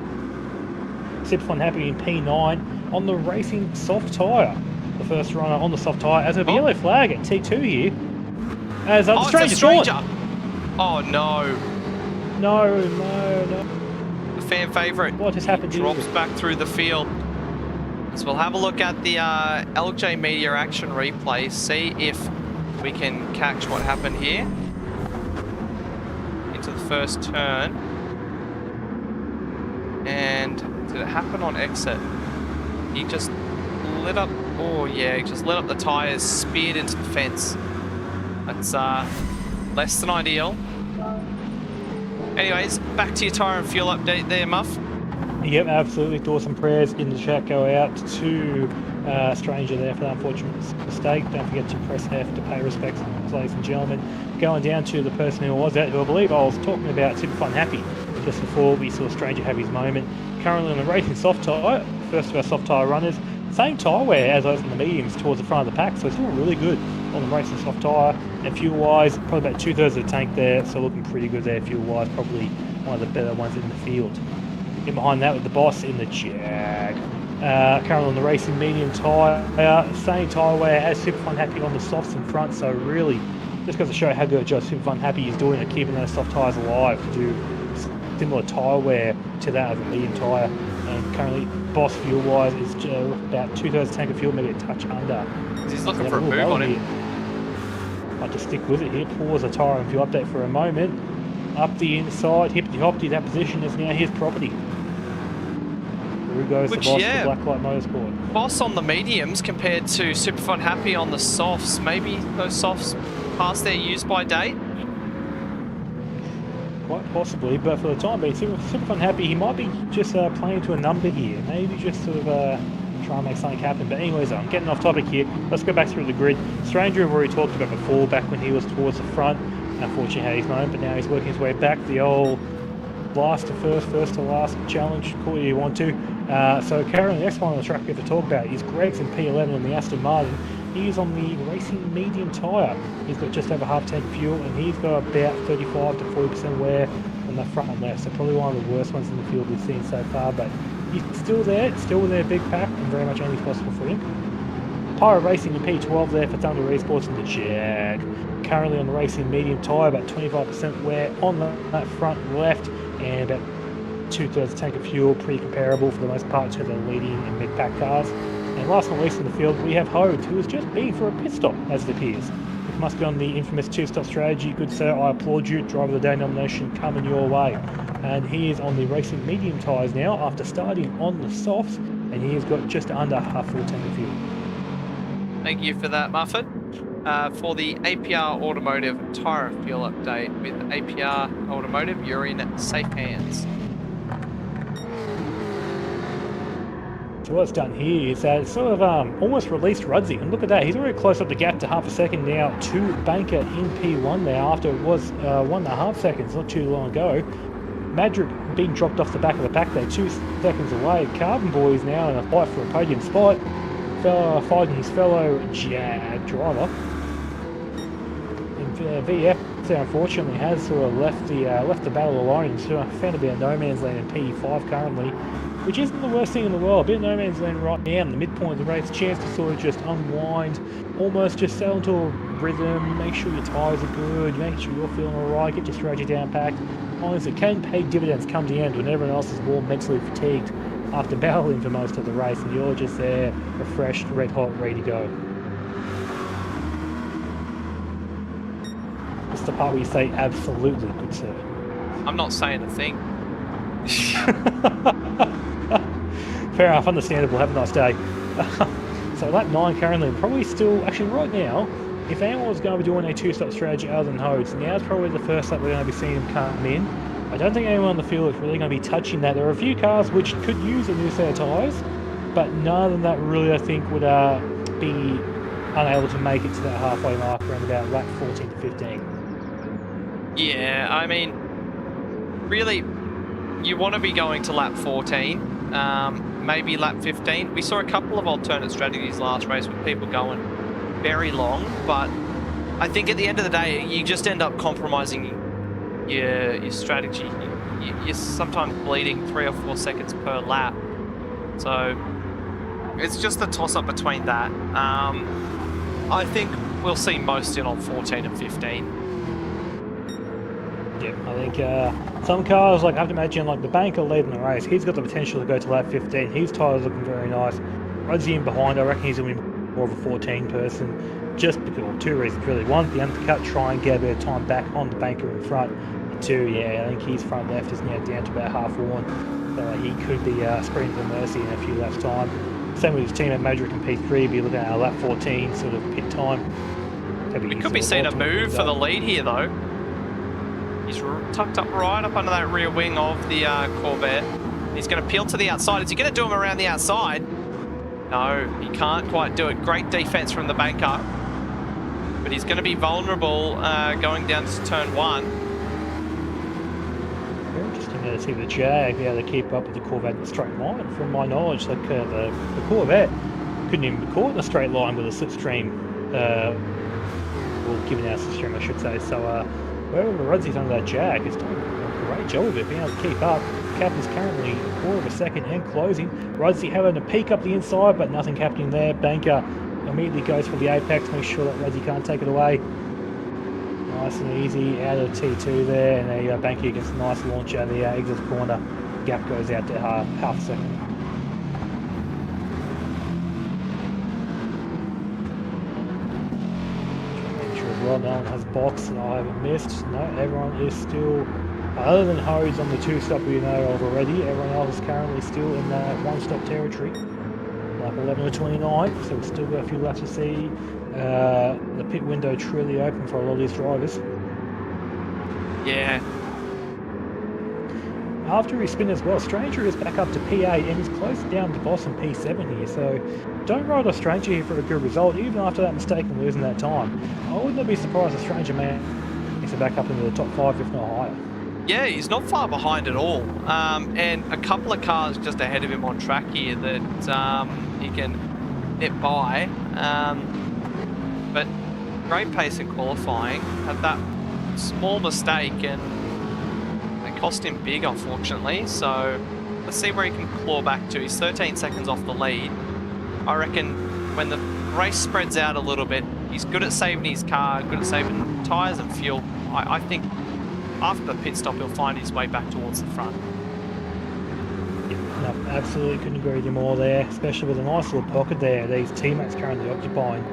Speaker 7: Superfun Happy in P9 on the racing soft tyre. The first runner on the soft tyre as a yellow flag at T2 here. As the stranger's gone.
Speaker 1: Oh no.
Speaker 7: No.
Speaker 1: The fan favourite.
Speaker 7: What has happened here?
Speaker 1: Drops back through the field. So we'll have a look at the LJ Media action replay, see if we can catch what happened here. Into the first turn. And did it happen on exit? He just lit up, oh yeah, he just lit up the tyres, speared into the fence. That's less than ideal. Anyways, back to your tyre and fuel update there, Muff.
Speaker 7: Yep, absolutely. Thoughts and prayers in the chat go out to Stranger there for that unfortunate mistake. Don't forget to press F to pay respects, ladies and gentlemen. Going down to the person who was that, who I believe I was talking about Superfun Happy just before we saw Stranger have his moment. Currently on the racing soft tyre, first of our soft tyre runners. Same tyre wear as those in the mediums towards the front of the pack, so it's doing really good on the racing soft tyre. And fuel wise, probably about 2/3 of the tank there, so looking pretty good there fuel wise, probably one of the better ones in the field. In behind that with the boss in the Jag. Currently on the racing medium tyre, same tyre wear as Superfun Happy on the softs in front, so really just goes to show how good a job Superfun Happy is doing at keeping those soft tyres alive to do similar tyre wear to that of a medium tyre. And currently boss fuel wise is about 2/3 tank of fuel, maybe a touch under.
Speaker 1: He's looking for a move on him.
Speaker 7: Might just stick with it here, pause the tyre and fuel update for a moment. Up the inside, hippity-hoppity, that position is now his property. Through goes the boss for Blacklight Motorsport.
Speaker 1: Boss on the mediums compared to Superfun Happy on the softs. Maybe those softs past their use by date?
Speaker 7: Quite possibly, but for the time being, Superfun Happy, he might be just playing to a number here. Maybe just sort of try and make something happen. But anyways, I'm getting off topic here. Let's go back through the grid. Stranger, I've already talked about before, back when he was towards the front. Unfortunately had his moment, but now he's working his way back. The old last to first, first to last challenge, call it you want to. So currently the next one on the track we have to talk about is Greg's in P11 on the Aston Martin. He's on the racing medium tyre. He's got just over half tank of fuel, and he's got about 35 to 40% wear on the front and left. So probably one of the worst ones in the field we've seen so far, but he's still there, still with their big pack, and very much only possible for him. Pyro Racing in P12 there for Thunder Esports in the Jag. Currently on the racing medium tyre, about 25% wear on that front left, and about 2/3 tank of fuel, pretty comparable for the most part to the leading and mid-pack cars. And last but not least in the field, we have Hove, who has just been for a pit stop, as it appears. It must be on the infamous two-stop strategy. Good sir, I applaud you. Driver of the Day nomination coming your way. And he is on the racing medium tyres now after starting on the softs, and he has got just under half full tank of fuel.
Speaker 1: Thank you for that, Muffet. For the APR Automotive tyre and fuel update with APR Automotive, you're in safe hands.
Speaker 7: So what's done here is that it's sort of almost released Rudsey, and look at that, he's already closed up the gap to half a second now to Banker in P1 there after it was 1.5 seconds not too long ago. Madrid being dropped off the back of the pack there, 2 seconds away. Carbon Boy is now in a fight for a podium spot, fighting his fellow Jag driver. And VF unfortunately has sort of left the battle alone. So found a bit of no man's land in P5 currently. which isn't the worst thing in the world. A bit of no man's land right now in the midpoint of the race, chance to sort of just unwind, almost just settle into a rhythm, make sure your tyres are good, make sure you're feeling alright, get your strategy down packed. Honestly, it can pay dividends come the end when everyone else is more mentally fatigued after battling for most of the race, and you're just there, refreshed, red hot, ready to go. It's the part where you say absolutely, good sir.
Speaker 1: I'm not saying a thing.
Speaker 7: Fair enough, understandable, have a nice day. So lap 9 currently, probably still, actually right now, if anyone was going to be doing a two-stop strategy other than Hodes, now's probably the first lap we're going to be seeing him come in. I don't think anyone on the field is really going to be touching that. There are a few cars which could use a new set of tyres, but none of them that really I think would be unable to make it to that halfway mark around about lap 14 to 15.
Speaker 1: Yeah, I mean, really, you want to be going to lap 14, maybe lap 15. We saw a couple of alternate strategies last race with people going very long, but I think at the end of the day, you just end up compromising your strategy. You're sometimes bleeding 3 or 4 seconds per lap. So it's just a toss-up between that. I think we'll see most in on 14 and 15.
Speaker 7: Yeah, I think some cars, like I have to imagine, like the banker leading the race, he's got the potential to go to lap 15. His tyres looking very nice. Rudzy in behind, I reckon he's going to be more of a 14 person, just because of 2 reasons really. One, the undercut, try and get a bit of time back on the banker in front. And 2, yeah, I think his front left is now down to about half worn, so he could be sprinting for mercy in a few laps time. Same with his teammate Madrick in P3, be looking at a lap 14 sort of pit time.
Speaker 1: We could be seeing a move for the lead here though. He's tucked up right up under that rear wing of the Corvette. He's going to peel to the outside. Is he going to do him around the outside? No, he can't quite do it. Great defense from the banker. But he's going to be vulnerable going down to turn 1.
Speaker 7: Very interesting to see the Jag be able to keep up with the Corvette in a straight line. From my knowledge, like the Corvette couldn't even be caught in a straight line with a slipstream. Well, given our slipstream, I should say. So wherever Rudzy's under that Jag, it's doing a great job of it, being able to keep up. Cap is currently a quarter of a second and closing. Rudzy having to peek up the inside, but nothing happening there. Banker immediately goes for the apex, make sure that Rudzy can't take it away. Nice and easy out of T2 there, and there Banker gets a nice launch out of the exit corner. Gap goes out to half a second. Make sure as well, no one has box that I haven't missed. No, everyone is still, other than Hodes on the 2-stop we know of already, everyone else is currently still in that 1-stop territory. Lap 11 to 29, so we've still got a few laps to see. The pit window truly open for a lot of these drivers.
Speaker 1: Yeah.
Speaker 7: After his spin as well, Stranger is back up to P8 and is close down to Boston P7 here, so don't ride off Stranger here for a good result, even after that mistake and losing that time. I wouldn't be surprised if Stranger man gets back up into the top 5, if not higher.
Speaker 1: Yeah, he's not far behind at all. And a couple of cars just ahead of him on track here that he can nip by. But great pace in qualifying. Had that small mistake and it cost him big, unfortunately. So let's see where he can claw back to. He's 13 seconds off the lead. I reckon when the race spreads out a little bit, he's good at saving his car, good at saving tyres and fuel. I think after the pit stop, he'll find his way back towards the front.
Speaker 7: Yep, no, absolutely couldn't agree with you more there, especially with a nice little pocket there these teammates currently occupying.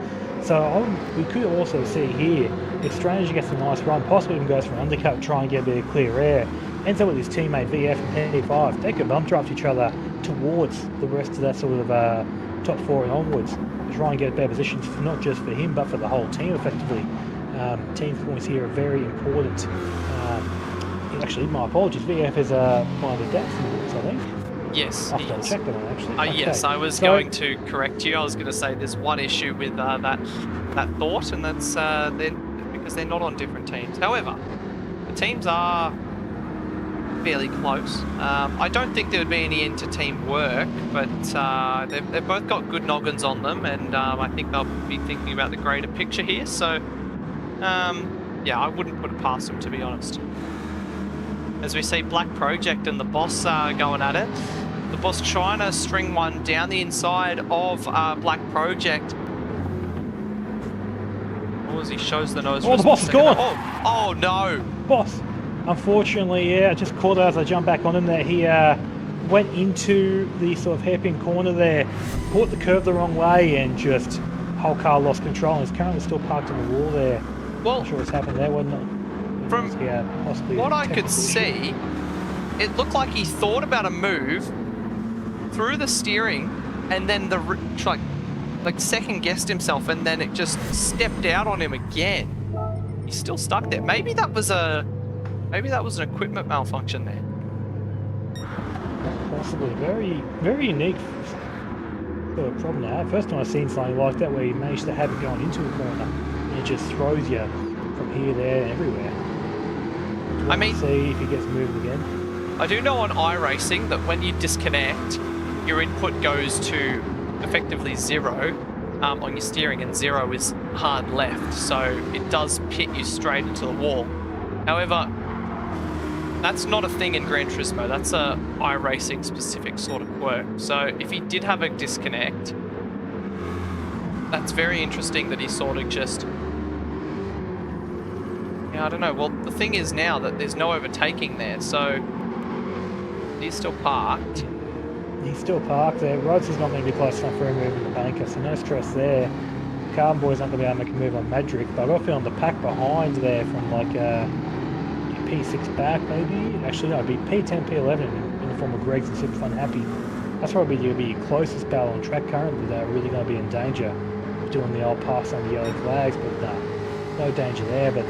Speaker 7: So we could also see here, if Stranger gets a nice run, possibly even goes for an undercut, try and get a bit of clear air, ends up with his teammate VF and P5, they could bump draft each other towards the rest of that sort of top 4 and onwards, to try and get better positions, for not just for him, but for the whole team effectively. Team points here are very important. Actually, my apologies, VF is one of the DAX points, I think.
Speaker 1: Yes,
Speaker 7: I'll check that one actually. Okay.
Speaker 1: Yes, I was going to correct you. I was going to say there's one issue with that thought, and that's because they're not on different teams. However, the teams are fairly close. I don't think there would be any inter-team work, but they've both got good noggins on them, and I think they'll be thinking about the greater picture here. So, yeah, I wouldn't put it past them, to be honest. As we see Black Project and the Boss going at it. The boss trying to string one down the inside of Black Project. Oh, as he shows the nose.
Speaker 7: Oh, the boss is gone!
Speaker 1: Oh no!
Speaker 7: Boss, unfortunately, yeah, I just caught it as I jumped back on him there. He went into the sort of hairpin corner there, caught the curve the wrong way, and just whole car lost control. And he's currently still parked on the wall there.
Speaker 1: Well,
Speaker 7: not sure what's happened there, wasn't it?
Speaker 1: From
Speaker 7: possibly
Speaker 1: what I could see, it looked like he thought about a move, threw the steering, and then like second guessed himself, and then it just stepped out on him again. He's still stuck there. Maybe that was an equipment malfunction there.
Speaker 7: Possibly. Very, very unique sort of problem to have. First time I've seen something like that where you manage to have it going into a corner and it just throws you from here, there, and everywhere.
Speaker 1: I mean,
Speaker 7: see if he gets moving again.
Speaker 1: I do know on iRacing that when you disconnect, your input goes to effectively 0 on your steering, and 0 is hard left, so it does pit you straight into the wall. However, that's not a thing in Gran Turismo. That's a iRacing specific sort of quirk. So if he did have a disconnect, that's very interesting that he sort of just... Yeah, I don't know. Well, the thing is now that there's no overtaking there, so he's still parked.
Speaker 7: He's still parked there. Rhodes is not going to be close enough for him moving the banker, so no stress there. Carbon Boy's not going to be able to make a move on Madrick, but I've got a feeling the pack behind there from like P6 back maybe. Actually, no, it'd be P10, P11 in the form of Greg's and Super Fun Happy. That's probably going to be your closest battle on track currently that are really going to be in danger of doing the old pass on the yellow flags, but no danger there. But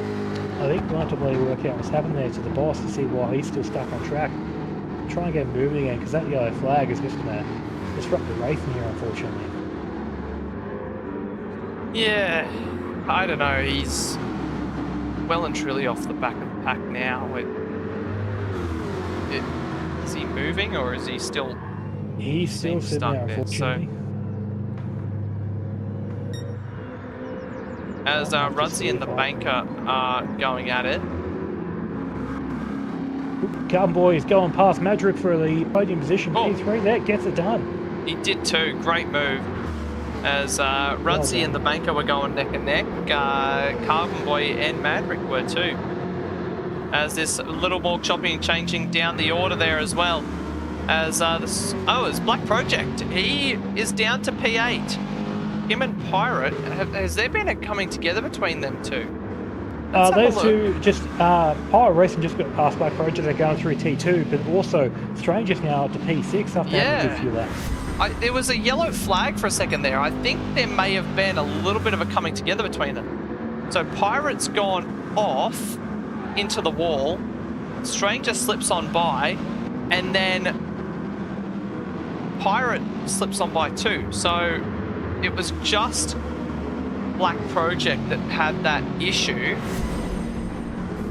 Speaker 7: I think we'll have to really work out what's happened there to the boss to see why he's still stuck on track. Try and get him moving again, because that yellow flag is just going to disrupt the racing here, unfortunately.
Speaker 1: Yeah, I don't know. He's well and truly off the back of the pack now. Is he moving, or is he still?
Speaker 7: He's still sitting
Speaker 1: stuck
Speaker 7: there, unfortunately.
Speaker 1: So, as Rudsey and the banker are going at it.
Speaker 7: Carbon Boy is going past Madrick for the podium position.
Speaker 1: Oh.
Speaker 7: P3, that gets it done.
Speaker 1: He did too. Great move. As Rudsey and the banker were going neck and neck, Carbon Boy and Madrick were too. As there's a little more chopping and changing down the order there as well. As it's Black Project. He is down to P8. Him and Pirate. Has there been a coming together between them two?
Speaker 7: Those two just Pirate Racing just got past Black Project. They're going through T2, but also Stranger's now up to P6 after having a good few laps.
Speaker 1: There was a yellow flag for a second there. I think there may have been a little bit of a coming together between them. So Pirate's gone off into the wall. Stranger slips on by, and then Pirate slips on by too. So it was just Black Project that had that issue,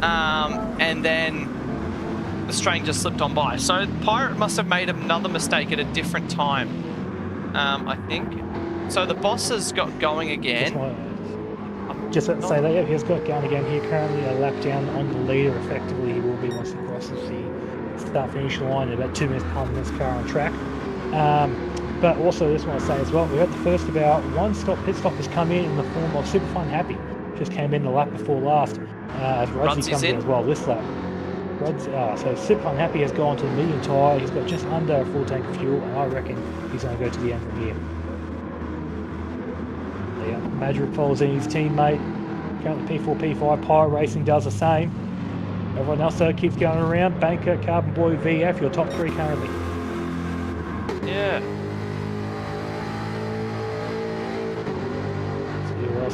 Speaker 1: and then the Stranger slipped on by. So Pirate must have made another mistake at a different time, I think. So the boss has got going again.
Speaker 7: Just to say that, yeah, he's got going again here. Currently a lap down on the leader. Effectively, he will be once he crosses the start-finish line in about 2 minutes behind this car on track. But also, just want to say as well, we had the first about one pit stop has come in the form of Super Fun Happy. Just came in the lap before last, as Rudsey comes in as well this lap. So Super Fun Happy has gone to the medium tyre. He's got just under a full tank of fuel, and I reckon he's going to go to the end from here. Yeah, Madrick follows in his teammate. Currently P4, P5. Pirate Racing does the same. Everyone else keeps going around. Banker, Carbon Boy, VF, your top three currently.
Speaker 1: Yeah.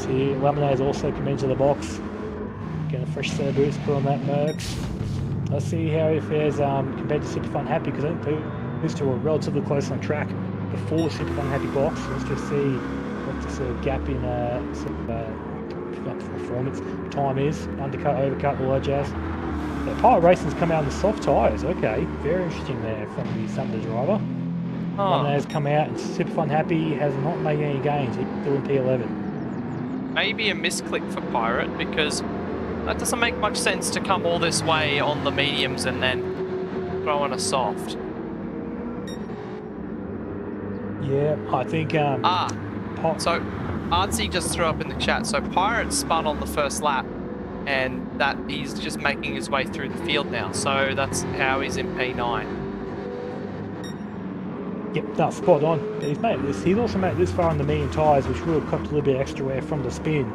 Speaker 7: Here. Lemonade's also come into the box. Getting a fresh set of boots put on that Merc. Let's see how he fares compared to Super Fun Happy, because I think these two were relatively close on track before Super Fun Happy box. Let's just see what the sort of gap in performance time is. Undercut, overcut, all that jazz. The Pirate Racing's come out in the soft tyres. Okay, very interesting there from the Thunder driver. Lemonade's come out, and Super Fun Happy has not made any gains. He's still in P11.
Speaker 1: Maybe a misclick for Pirate, because that doesn't make much sense to come all this way on the mediums and then throw in a soft.
Speaker 7: Yeah, I think.
Speaker 1: So Artsy just threw up in the chat. So Pirate spun on the first lap, and that he's just making his way through the field now. So that's how he's in P9.
Speaker 7: Yep, that's spot on. But he's also made this far on the medium tyres, which will have copped a little bit extra air from the spin.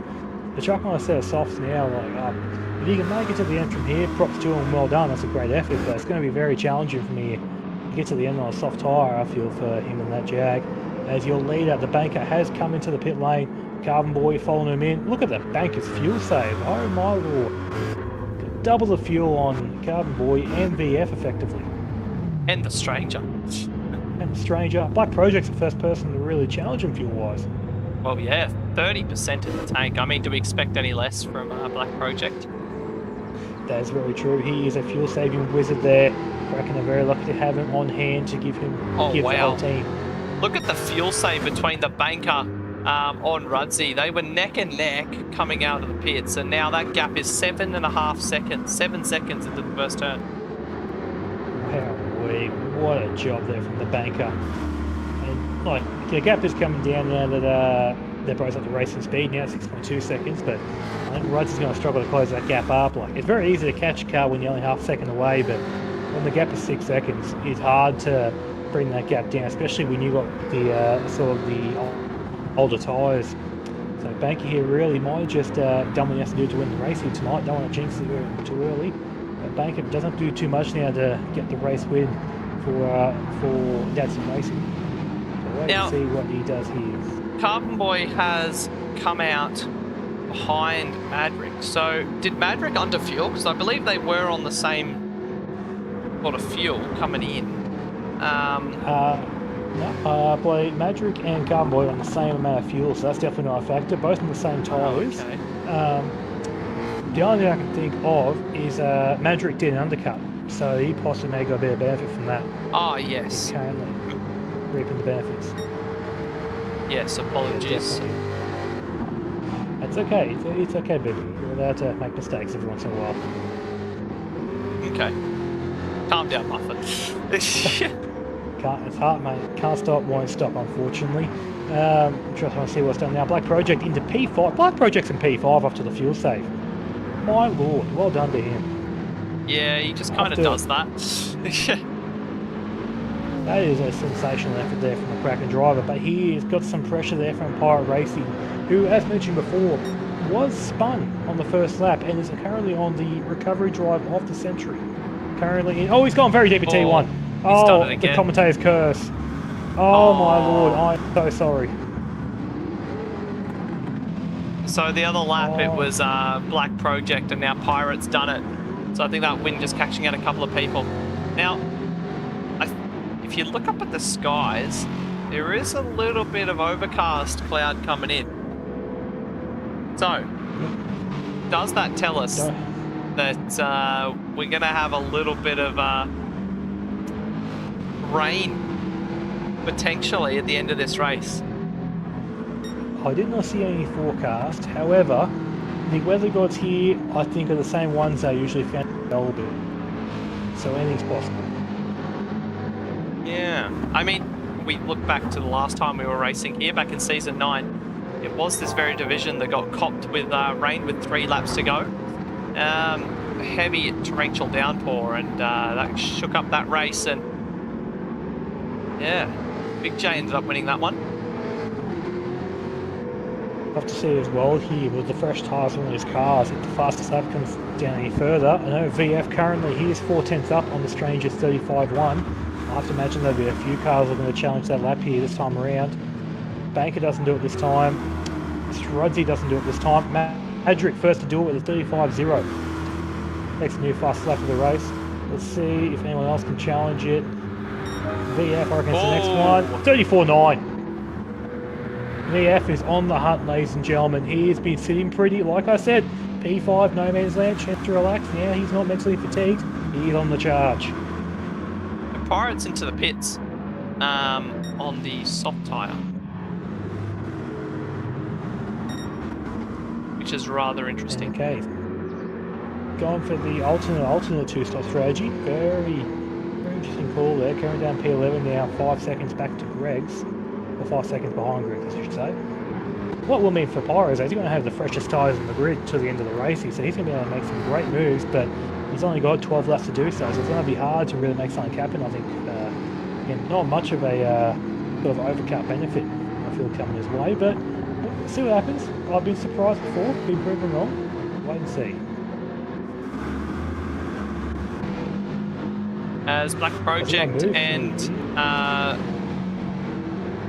Speaker 7: The truck on a set of softs now, like, if you can make it to the end from here, props to him, well done, that's a great effort, but it's going to be very challenging for me to get to the end on a soft tyre, I feel, for him and that Jag. As your leader, the banker, has come into the pit lane, Carbon Boy following him in. Look at the banker's fuel save, oh my lord. Double the fuel on Carbon Boy and VF effectively.
Speaker 1: And the Stranger.
Speaker 7: And the Stranger. Black Project's the first person to really challenge him fuel-wise.
Speaker 1: Well, yeah, 30% in the tank. I mean, do we expect any less from Black Project?
Speaker 7: That is very true. He is a fuel-saving wizard there. Kraken are very lucky to have him on hand to give him the whole team.
Speaker 1: Look at the fuel save between the banker on Rudsey. They were neck and neck coming out of the pits, and now that gap is 7.5 seconds. 7 seconds into the first turn.
Speaker 7: Wow, what a job there from the banker. And like the gap is coming down now that they're both at the racing speed now, 6.2 seconds. But I think Rudsey's going to struggle to close that gap up. Like it's very easy to catch a car when you're only half a second away, but when the gap is 6 seconds, it's hard to bring that gap down, especially when you've got the sort of the older tyres. So Banker here really might have just done what he has to do to win the race here tonight. Don't want to jinx it too early. But Banker doesn't do too much now to get the race win for Dadson Racing. So wait to see what he does here.
Speaker 1: Carbon Boy has come out behind Madrick. So did Madrick underfuel? Because I believe they were on the same sort of fuel coming in.
Speaker 7: No, boy, Madrick and Carbon Boy are on the same amount of fuel, so that's definitely not a factor. Both on the same tyres.
Speaker 1: Okay.
Speaker 7: The only thing I can think of is Madrick did an undercut, so he possibly may got a bit of benefit from that.
Speaker 1: Oh, yes.
Speaker 7: He's currently reaping the benefits.
Speaker 1: Yes, apologies.
Speaker 7: It's okay. It's okay, baby. You're allowed to make mistakes every once in a while.
Speaker 1: Okay. Calm down, Muffin.
Speaker 7: It's hard, mate. Can't stop, won't stop, unfortunately. I'm just want to see what's done now. Black Project into P5. Black Project's in P5 after the fuel save. My lord, well done to him.
Speaker 1: Yeah, he just kind of does that.
Speaker 7: That is a sensational effort there from the Kraken driver, but he has got some pressure there from Pirate Racing, who, as mentioned before, was spun on the first lap and is currently on the recovery drive of the century. Currently in, he's gone very deep at T1.
Speaker 1: Done it again.
Speaker 7: The commentator's curse. Oh my lord, I'm so sorry.
Speaker 1: So the other lap, it was Black Project, and now Pirate's done it. So I think that wind just catching out a couple of people. Now, if you look up at the skies, there is a little bit of overcast cloud coming in. So, does that tell us that we're going to have a little bit of rain potentially at the end of this race?
Speaker 7: I did not see any forecast. However, the weather gods here, I think, are the same ones they usually found in Melbourne. So anything's possible.
Speaker 1: Yeah. I mean, we look back to the last time we were racing here, back in Season 9. It was this very division that got copped with rain with 3 laps to go. Heavy torrential downpour, and that shook up that race, and yeah, Big J ended up winning that one.
Speaker 7: I have to say as well here with the fresh tyres on his cars, if the fastest lap comes down any further, I know VF currently he is 4/10 up on the Stranger's 35.1. I have to imagine there'll be a few cars that are going to challenge that lap here this time around. Banker doesn't do it this time. Rudsey doesn't do it this time. Madrick first to do it with a 35.0. Next new fastest lap of the race. Let's see if anyone else can challenge it. VF, I reckon, is the next one. 34.9. VF is on the hunt, ladies and gentlemen. He has been sitting pretty, like I said, P5, no man's land, chance to relax. Now he's not mentally fatigued. He's on the charge.
Speaker 1: The Pirates into the pits on the soft tyre, which is rather interesting.
Speaker 7: Okay. Going for the alternate two-stop strategy. Very interesting call there. Carrying down P11 now, 5 seconds back to Greg's. or 5 seconds behind grid, I should say. What will mean for Pyro is he's going to have the freshest tyres in the grid to the end of the race, so he's going to be able to make some great moves, but he's only got 12 left to do so it's going to be hard to really make something happen, I think. Again, not much of a sort of overcut benefit I feel coming his way, but we'll see what happens. I've been surprised before, been proven wrong. Wait and see.
Speaker 1: As Black Project and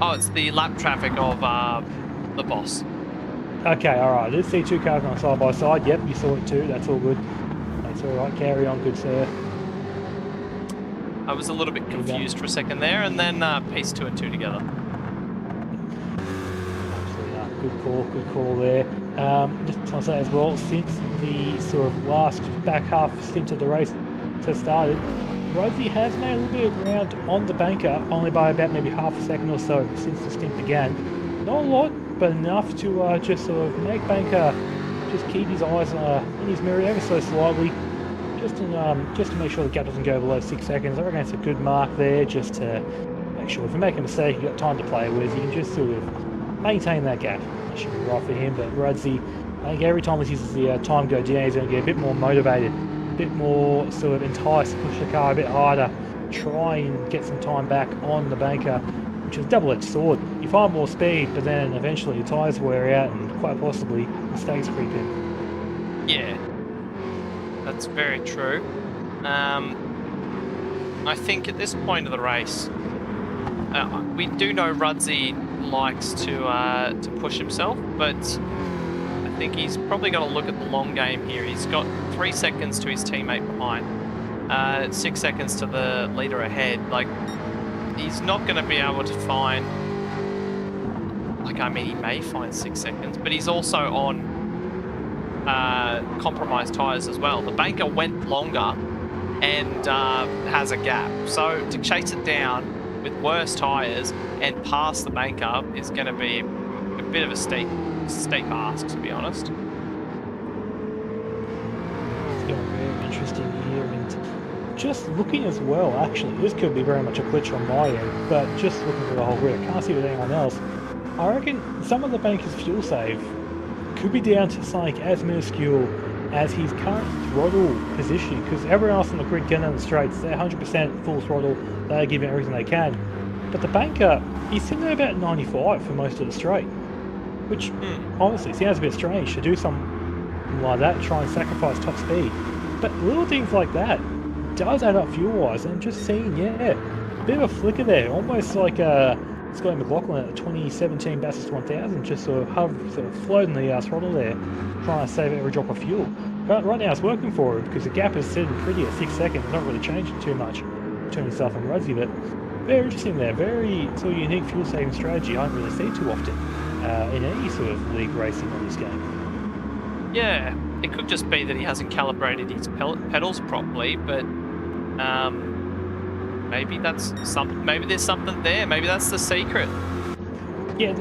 Speaker 1: it's the lap traffic of the boss.
Speaker 7: Okay, alright, I did see 2 cars on side by side. Yep, you saw it too, that's all good. That's alright, carry on, good sir.
Speaker 1: I was a little bit confused for a second there, and then pieced 2 and 2 together.
Speaker 7: Absolutely, good call there. Just want to say as well, since the sort of last back half stint of the race has started, Rosie has made a little bit of ground on the banker, only by about maybe half a second or so since the stint began. Not a lot, but enough to just sort of make banker just keep his eyes in his mirror ever so slightly, just to make sure the gap doesn't go below 6 seconds. I reckon it's a good mark there, just to make sure if you make a mistake, you've got time to play with. You can just sort of maintain that gap. That should be right for him. But Rudsey, I think every time he sees the time go down, he's going to get a bit more motivated, a bit more sort of enticed, push the car a bit harder, try and get some time back on the banker, which is a double-edged sword. You find more speed, but then eventually your tyres wear out and quite possibly mistakes creep in.
Speaker 1: Yeah, that's very true. I think at this point of the race, we do know Rudsey likes to push himself, but I think he's probably got to look at the long game here. He's got 3 seconds to his teammate behind, 6 seconds to the leader ahead. Like, he's not going to be able to find, like, I mean, he may find 6 seconds, but he's also on compromised tyres as well. The banker went longer and has a gap, so to chase it down with worse tyres and pass the banker is going to be a bit of a steep ask, to be honest.
Speaker 7: It's going to be very interesting here, and just looking as well, actually, this could be very much a glitch on my end, but just looking through the whole grid, I can't see with anyone else. I reckon some of the banker's fuel save could be down to something as minuscule as his current throttle position, because everyone else on the grid getting down the straights, they're 100% full throttle, they're giving everything they can. But the banker, he's sitting at about 95 for most of the straight, which honestly sounds a bit strange to do something like that, try and sacrifice top speed. But little things like that does add up fuel-wise, and just seeing, a bit of a flicker there, almost like Scott McLaughlin at the 2017 Bathurst 1000, just sort of floating the throttle there, trying to save every drop of fuel. But right now it's working for him because the gap is sitting pretty at 6 seconds, not really changing too much between himself and Rudsey, but very interesting there, very sort of unique fuel saving strategy I don't really see too often in any sort of league racing on this game.
Speaker 1: Yeah, it could just be that he hasn't calibrated his pedals properly, but maybe that's something. Maybe there's something there. Maybe that's the secret.
Speaker 7: Yeah,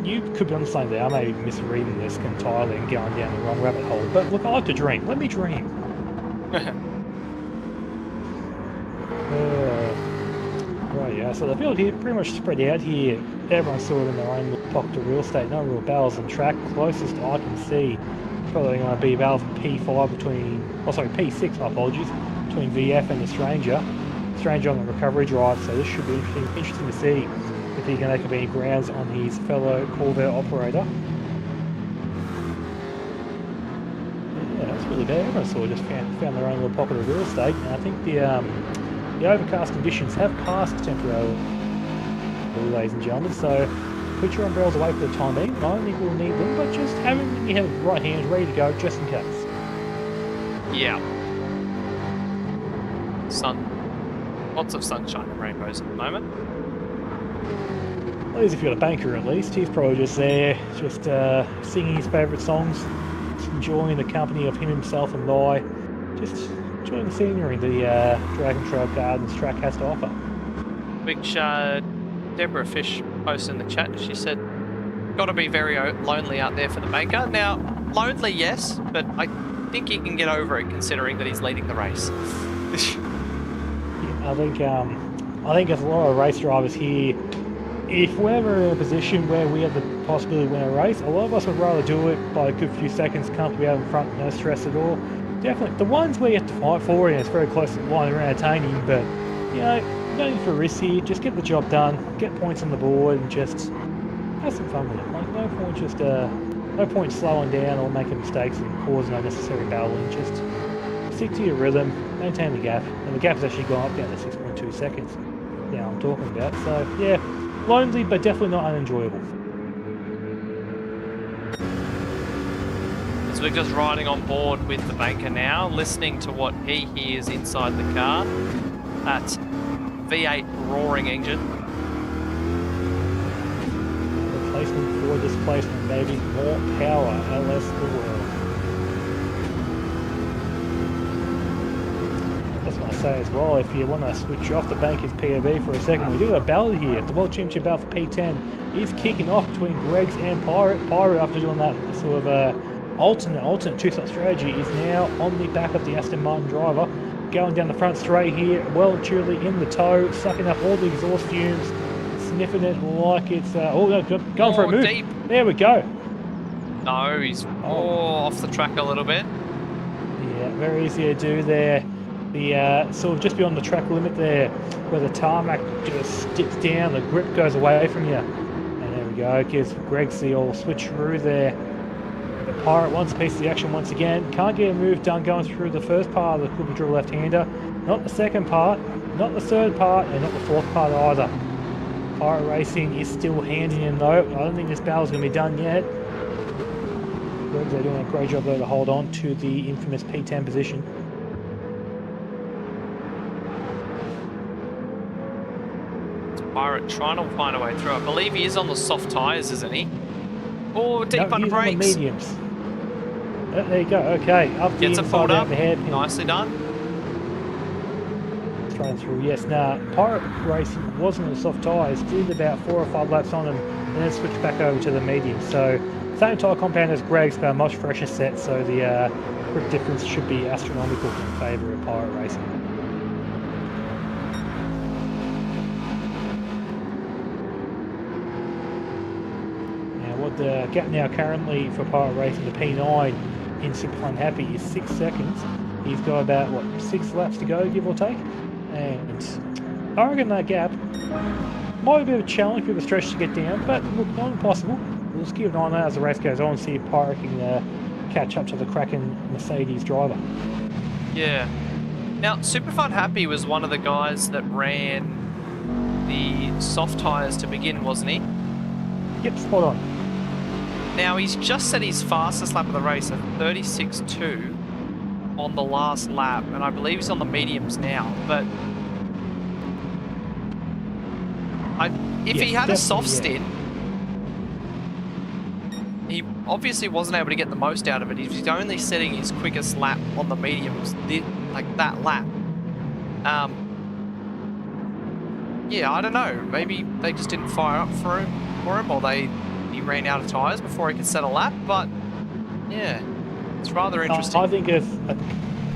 Speaker 7: you could be on the same there. I may be misreading this entirely and going down the wrong rabbit hole. But look, I like to dream. Let me dream. Right, yeah. So the field here pretty much spread out here. Everyone's sort of in their own little pocket of real estate. No real battles on track. Closest I can see, probably going to be battle for P5 P6. My apologies, between VF and the Stranger. Stranger on the recovery drive, so this should be interesting to see if he can make up any grounds on his fellow Corvette operator. Yeah, that's really bad. Everyone sort of just found their own little pocket of real estate, and I think the overcast conditions have passed temporarily, ladies and gentlemen, so put your umbrellas away for the time being. I don't think we'll need them, but just have them in your right hand ready to go just in case.
Speaker 1: Yeah. Lots of sunshine and rainbows at the moment.
Speaker 7: Well, if you've got a banker at least, he's probably just there, just singing his favourite songs, just enjoying the company of himself and I, just enjoying the scenery the Dragon Trail Gardens track has to offer.
Speaker 1: Which Deborah Fish posted in the chat, she said, got to be very lonely out there for the banker. Now, lonely, yes, but I think he can get over it considering that he's leading the race.
Speaker 7: I think there's a lot of race drivers here if we're ever in a position where we have the possibility to win a race, a lot of us would rather do it by a good few seconds, comfortably out in front, no stress at all. Definitely, the ones where you have to fight for it and it's very close to the line are entertaining, but, you know, no need for risk here, just get the job done, get points on the board, and just have some fun with it. Like, no point slowing down or making mistakes and causing unnecessary battling, just stick to your rhythm, maintain the gap, and the gap has actually gone up down to 6.2 seconds. Now I'm talking about, so yeah, lonely but definitely not unenjoyable.
Speaker 1: As we're just riding on board with the banker now, listening to what he hears inside the car. That V8 roaring engine.
Speaker 7: Replacement for displacement, baby. More power, LS the world. That's what I say as well. If you want to switch off the Bankers POV for a second, we do have a battle here. The World Championship battle for P10 is kicking off between Greggs and Pirate. Pirate, after doing that sort of alternate two-slot strategy, is now on the back of the Aston Martin driver, going down the front straight here, well and truly in the tow, sucking up all the exhaust fumes, sniffing it like it's going for a move.
Speaker 1: Deep.
Speaker 7: There we go.
Speaker 1: No, he's off the track a little bit.
Speaker 7: Yeah, very easy to do there. The sort of just beyond the track limit there, where the tarmac just sticks down, the grip goes away from you. And there we go, gives Greggs the old switcheroo there. The Pirate wants a piece of the action once again. Can't get a move done going through the first part of the Cooper Drill left-hander. Not the second part, not the third part, and not the fourth part either. Pirate Racing is still handing in though. I don't think this battle's going to be done yet. Greggs are doing a great job though to hold on to the infamous P10 position.
Speaker 1: Pirate trying to find a way through. I believe he is on the soft tyres, isn't he? Oh, deep on the brakes.
Speaker 7: On the mediums. There you go. Okay, up the
Speaker 1: Gets it
Speaker 7: inside
Speaker 1: pulled up.
Speaker 7: out the hairpin.
Speaker 1: Nicely done.
Speaker 7: Straight through. Yes. Now, Pirate Racing wasn't on the soft tyres. Did about 4 or 5 laps on them, and then switched back over to the mediums. So same tyre compound as Greggs, but a much fresher set. So the grip difference should be astronomical in favour of Pirate Racing. What the gap now currently for Pirate Racing, the P9 in Superfun Happy, is 6 seconds. He's got about, what, 6 laps to go, give or take? And I reckon that gap might be a bit of a challenge, a bit of a stretch to get down, but look, not impossible. We'll just keep an eye on that as the race goes on, see if Pirate can catch up to the cracking Mercedes driver.
Speaker 1: Yeah. Now, Superfun Happy was one of the guys that ran the soft tyres to begin, wasn't he?
Speaker 7: Yep, spot on.
Speaker 1: Now, he's just set his fastest lap of the race at 36.2 on the last lap, and I believe he's on the mediums now, but if he had a soft stint, he obviously wasn't able to get the most out of it. He's only setting his quickest lap on the mediums, like that lap. Yeah, I don't know. Maybe they just didn't fire up for him, or he ran out of tyres before he could set a lap. But yeah, it's rather interesting.
Speaker 7: I think there's a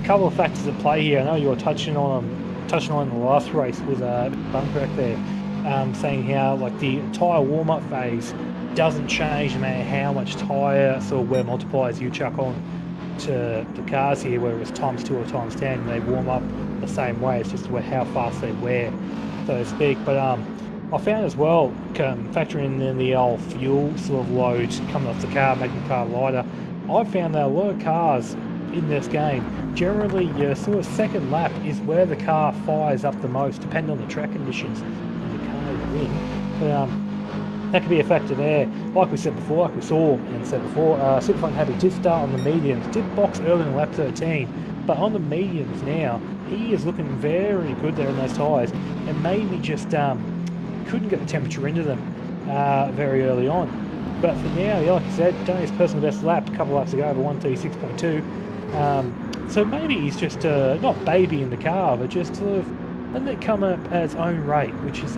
Speaker 7: couple of factors at play here. I know you were touching on in the last race with Bunker there, saying how like the tyre warm-up phase doesn't change no matter how much tyre sort of wear multipliers you chuck on to the cars here, whether it's ×2 or ×10, they warm up the same way. It's just how fast they wear, so to speak. But I found as well, factoring in the old fuel sort of load coming off the car, making the car lighter, I found that a lot of cars in this game, generally your sort of second lap is where the car fires up the most, depending on the track conditions and the car you're in. But that could be a factor there. Like we said before, Superfun Happy did start on the mediums, did box early in lap 13, but on the mediums now, he is looking very good there in those tyres, and maybe just couldn't get the temperature into them very early on. But for now, yeah, like I said, done his personal best lap a couple laps ago over 136.2. So maybe he's just not babying the car, but just sort of letting it come up at its own rate, which is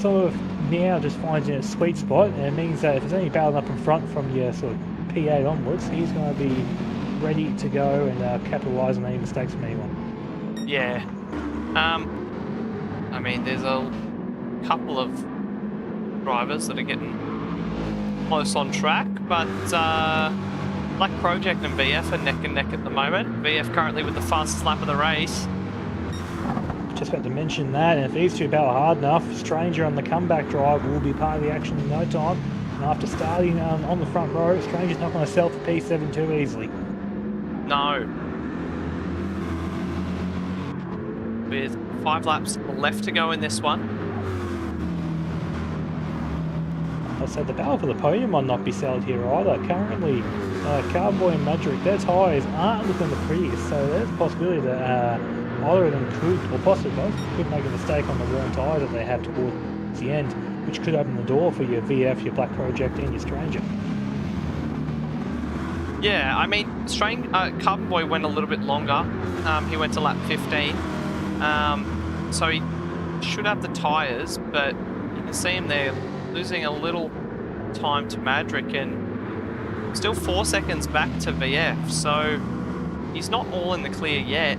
Speaker 7: sort of now just finding a sweet spot, and it means that if there's any battling up in front from your sort of P8 onwards, he's going to be ready to go and capitalise on any mistakes from anyone.
Speaker 1: Yeah. I mean, there's a couple of drivers that are getting close on track, but Black Project and VF are neck and neck at the moment. VF currently with the fastest lap of the race.
Speaker 7: Just about to mention that, and if these two battle hard enough, Stranger on the comeback drive will be part of the action in no time. And after starting on the front row, Stranger's not going to sell for P7 too easily.
Speaker 1: No. With 5 laps left to go in this one.
Speaker 7: I'd say the battle for the podium might not be settled here either. Currently, Cowboy and Madrick, their tyres aren't looking the prettiest, so there's a possibility that either of them could, or possibly both, could make a mistake on the wrong tyre that they have towards the end, which could open the door for your VF, your Black Project, and your Stranger.
Speaker 1: Yeah, I mean, Carbon Boy went a little bit longer. He went to lap 15. So he should have the tyres, but you can see him there losing a little time to Madrick and still 4 seconds back to VF. So he's not all in the clear yet.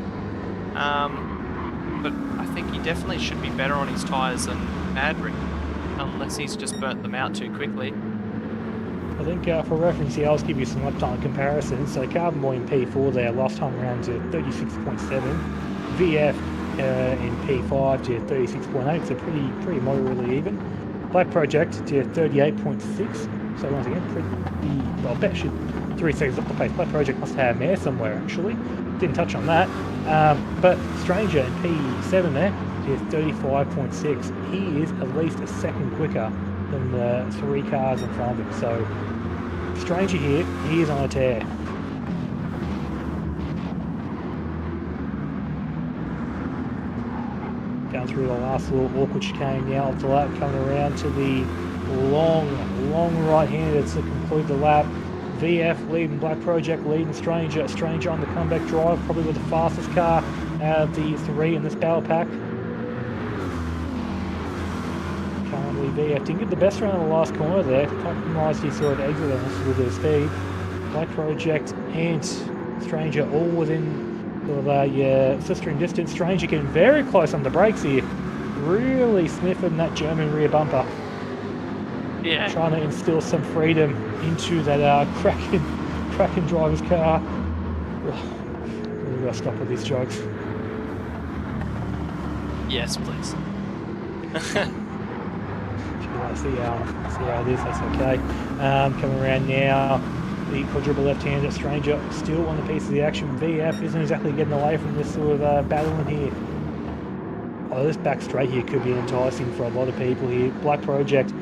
Speaker 1: But I think he definitely should be better on his tyres than Madrick, unless he's just burnt them out too quickly.
Speaker 7: I think for reference here, I'll just give you some lap time comparisons. So Carbon Boy in P4 there, last time around to 36.7. VF in P5 to 36.8, so pretty moderately even. Black Project to 38.6, so once again, pretty, well, bet should 3 seconds off the pace. Black Project must have air somewhere actually, didn't touch on that. But Stranger in P7 there to 35.6, he is at least a second quicker than the 3 cars in front of him, so Stranger here, he is on a tear. Going through the last little awkward chicane now of the lap, coming around to the long right-hander to conclude the lap. VF leading Black Project, leading Stranger. Stranger on the comeback drive, probably with the fastest car out of the 3 in this battle pack. Currently VF didn't get the best round in the last corner there, compromised his sort of exit on this little bit of speed. Black Project and Stranger all within sort of sister in distance. Stranger getting very close on the brakes here, really sniffing that German rear bumper.
Speaker 1: Yeah.
Speaker 7: Trying to instill some freedom into that Kraken driver's car. We've got to stop with these jokes.
Speaker 1: Yes, please.
Speaker 7: See how it is, that's okay. Coming around now, the quadruple left-hander Stranger still on the piece of the action. VF isn't exactly getting away from this sort of battling here. Oh, this back straight here could be enticing for a lot of people here. Black Project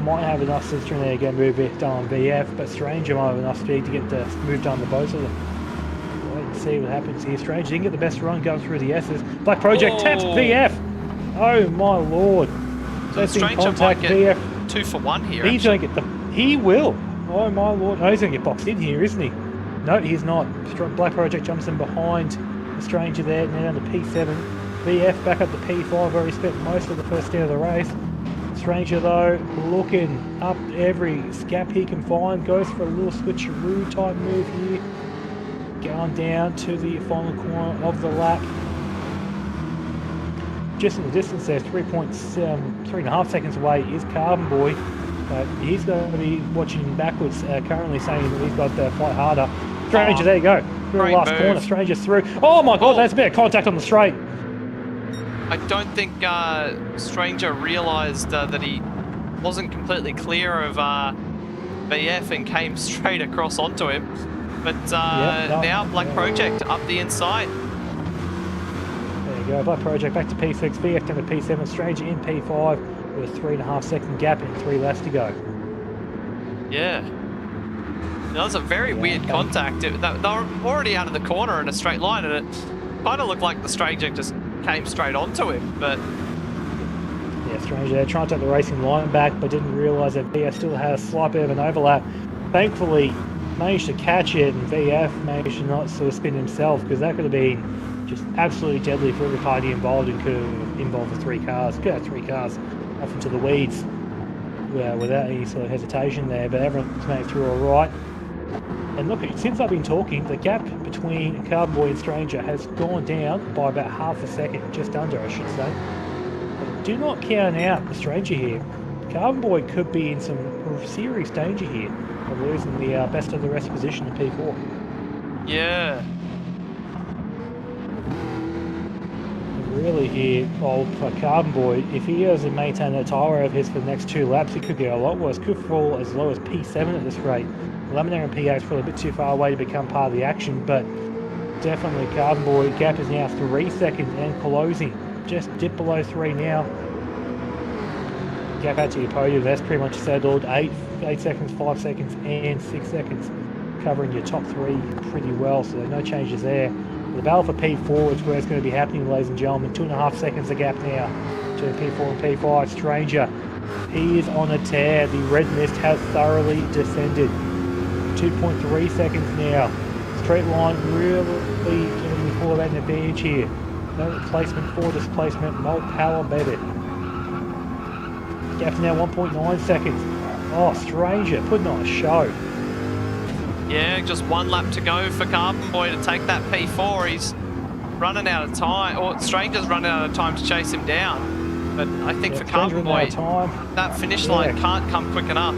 Speaker 7: might have enough sister in there to get move it done on VF, but Stranger might have enough speed to get the move done to both of them. Wait and see what happens here. Stranger didn't get the best run going through the S's. Black Project taps VF. Oh my lord.
Speaker 1: So Stranger might get VF. 2 for 1 here.
Speaker 7: He's going to get the. He will. Oh my lord. Oh, he's going to get boxed in here, isn't he? No, he's not. Black Project jumps in behind the Stranger there, now down to P7. VF back up to P5, where he spent most of the first stint of the race. Stranger though, looking up every gap he can find, goes for a little switcheroo type move here. Going down to the final corner of the lap. Just in the distance there, 3.5 seconds away is Carbon Boy. He's going to be watching backwards, currently saying that these guys better fight harder. Stranger, there you go. Through the last corner, Stranger's through. Oh my god, that's a bit of contact on the straight.
Speaker 1: I don't think Stranger realised that he wasn't completely clear of VF and came straight across onto him. But now Black Project up the inside.
Speaker 7: There you go, Black Project back to P6, VF down to P7, Stranger in P5 with a 3.5 second gap and 3 laps to go.
Speaker 1: Yeah. That was a very weird contact. They were already out of the corner in a straight line, and it kind of looked like the Stranger just came straight onto him, but...
Speaker 7: Yeah, Stranger trying to take the racing line back, but didn't realise that VF still had a slight bit of an overlap. Thankfully, managed to catch it, and VF managed to not sort of spin himself, because that could have been just absolutely deadly for every party involved, and could have involved the 3 cars. Could have 3 cars off into the weeds without any sort of hesitation there, but everyone's made it through all right. And look, since I've been talking, the gap between Carbon Boy and Stranger has gone down by about half a second, just under I should say. But do not count out the Stranger here. Carbon Boy could be in some serious danger here of losing the best of the rest position in P4.
Speaker 1: Yeah.
Speaker 7: Really here, for Carbon Boy, if he doesn't maintain that tire of his for the next 2 laps, it could get a lot worse. Could fall as low as P7 at this rate. Laminaire and P8 is probably a bit too far away to become part of the action, but definitely Carbon Boy gap is now 3 seconds and closing. Just dip below 3 now. Gap out to your podium, that's pretty much settled. 8 seconds, 5 seconds, and 6 seconds. Covering your top 3 pretty well, so no changes there. The battle for P4 is where it's going to be happening, ladies and gentlemen. 2.5 seconds the gap now between P4 and P5. Stranger, he is on a tear. The red mist has thoroughly descended. 2.3 seconds now. Straight line really giving the full of advantage here. No replacement for displacement, no power better. Gap now 1.9 seconds. Oh, Stranger putting on a show.
Speaker 1: Yeah, just 1 lap to go for Carbon Boy to take that P4. He's running out of time, or Stranger's running out of time to chase him down. But I think for Carbon Boy, that finish line can't come quick enough.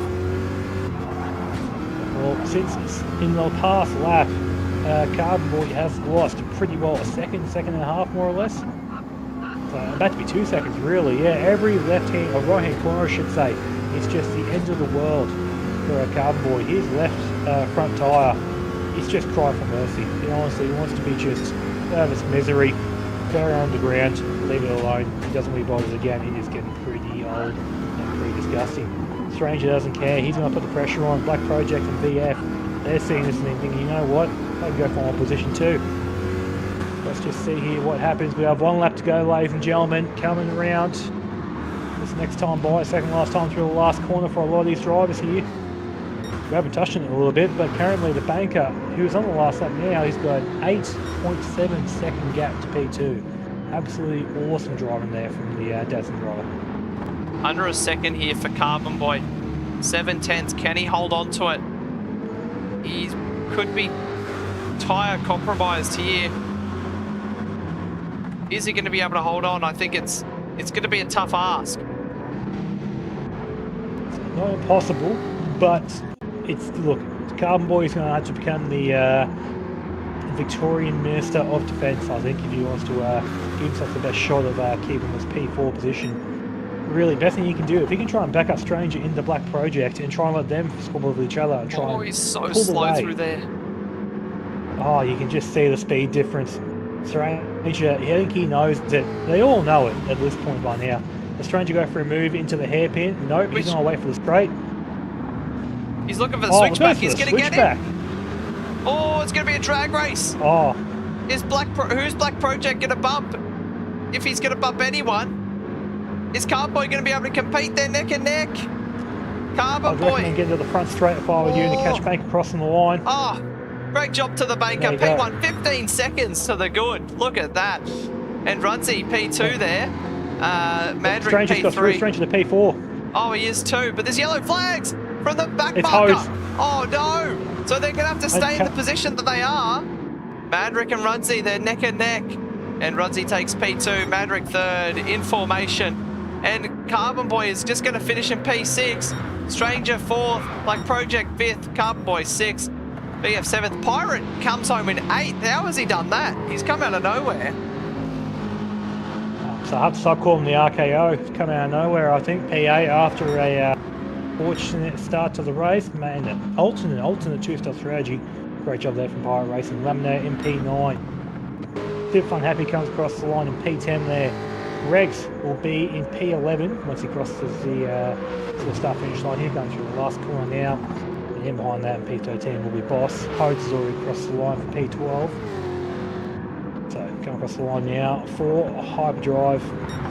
Speaker 7: Well, since in the past lap, Carbon Boy has lost pretty well a second and a half more or less. So about to be 2 seconds really. Yeah, every left hand or right hand corner I should say, it's just the end of the world for Carbon Boy. His left front tyre, he's just crying for mercy. He honestly wants to be just out of his misery, go underground, leave it alone. He doesn't really bother again. It is getting pretty old and pretty disgusting. Stranger doesn't care. He's going to put the pressure on. Black Project and VF, they're seeing this and thinking, you know what, I can go for my position too. Let's just see here what happens. We have 1 lap to go, ladies and gentlemen, coming around this next time by, second last time through the last corner for a lot of these drivers here. We haven't touched on it a little bit, but currently the banker, who's on the last lap now, he's got an 8.7 second gap to P2. Absolutely awesome driving there from the Datsun driver.
Speaker 1: Under a second here for Carbon Boy. 7/10. Can he hold on to it? He could be tyre compromised here. Is he going to be able to hold on? I think it's going to be a tough ask.
Speaker 7: It's not impossible, but look, Carbon Boy is going to have to become the Victorian Minister of Defence, I think, if he wants to give himself the best shot of keeping this P4 position. Really, best thing he can do, if he can try and back up Stranger in the Black Project and try and let them squabble with each other and try and
Speaker 1: he's so
Speaker 7: pull
Speaker 1: slow
Speaker 7: away.
Speaker 1: through there.
Speaker 7: Oh, you can just see the speed difference. Stranger, I think he knows that, they all know it at this point by now. The Stranger go for a move into the hairpin. Nope, he's going to wait for the straight.
Speaker 1: He's looking for the switchback. He's going to get it. Oh, it's going to be a drag race.
Speaker 7: Oh.
Speaker 1: Who's Black Project going to bump? If he's going to bump anyone, is Carbon Boy going to be able to compete there neck and neck? Carbon
Speaker 7: I'd
Speaker 1: Boy.
Speaker 7: recommend getting to the front straight if I were you to catch Bank crossing the line.
Speaker 1: Oh, great job to the banker. P1, 15 seconds to the good. Look at that. And Rudsey, P2 there. Madrick,
Speaker 7: Stranger's
Speaker 1: P3.
Speaker 7: got through Stranger to P4.
Speaker 1: Oh, he is too. But there's yellow flags from the back
Speaker 7: It's
Speaker 1: marker.
Speaker 7: hosed.
Speaker 1: Oh, no. So they're going to have to stay in the position that they are. Madrick and Rudsey, they're neck and neck. And Rudsey takes P2. Madrick third in formation. And Carbon Boy is just going to finish in P6. Stranger fourth. Black Project fifth. Carbon Boy sixth. BF seventh. Pirate comes home in eighth. How has he done that? He's come out of nowhere.
Speaker 7: So I have to start calling the RKO. It's come out of nowhere, I think. PA after a fortunate start to the race. Man, an alternate two-star strategy. Great job there from Pirate Racing. Laminaire in P9. Fifth Unhappy comes across the line in P10 there. Regs will be in P11 once he crosses the start-finish line. He's going through the last corner now. And in behind that in P13 will be Boss. Hodes has already crossed the line for P12. So coming across the line now for Hyperdrive.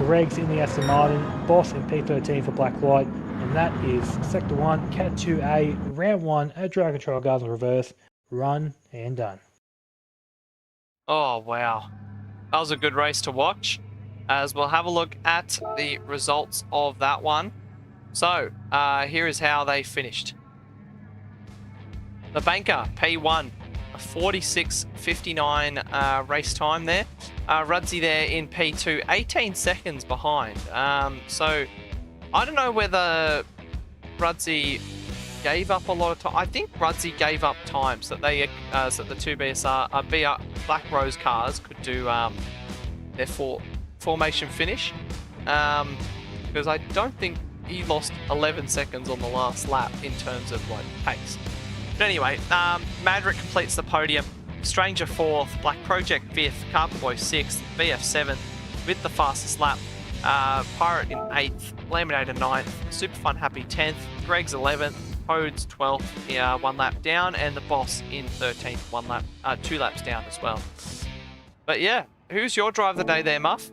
Speaker 7: Regs in the Aston Martin. Boss in P13 for Blacklight. And that is Sector 1, Cat 2A, Round 1 at Dragon Trail Gardens Reverse. Run and done.
Speaker 1: Oh, wow. That was a good race to watch. As we'll have a look at the results of that one. So, here is how they finished. The banker, P1, a 46.59 race time there. Rudsey there in P2, 18 seconds behind. So, I don't know whether Rudzy gave up a lot of time. I think Rudzy gave up time so that they, so that the two BR Black Rose cars could do their formation finish. Because I don't think he lost 11 seconds on the last lap in terms of like pace. But anyway, Madrick completes the podium. Stranger 4th, Black Project 5th, Carpenter Boy 6th, BF 7th with the fastest lap. Pirate in 8th, Laminator 9th, Super Fun Happy 10th, Greg's 11th, Hodes 12th, 1 lap down, and the Boss in 13th, 2 laps down as well. But yeah, who's your drive of the day there, Muff?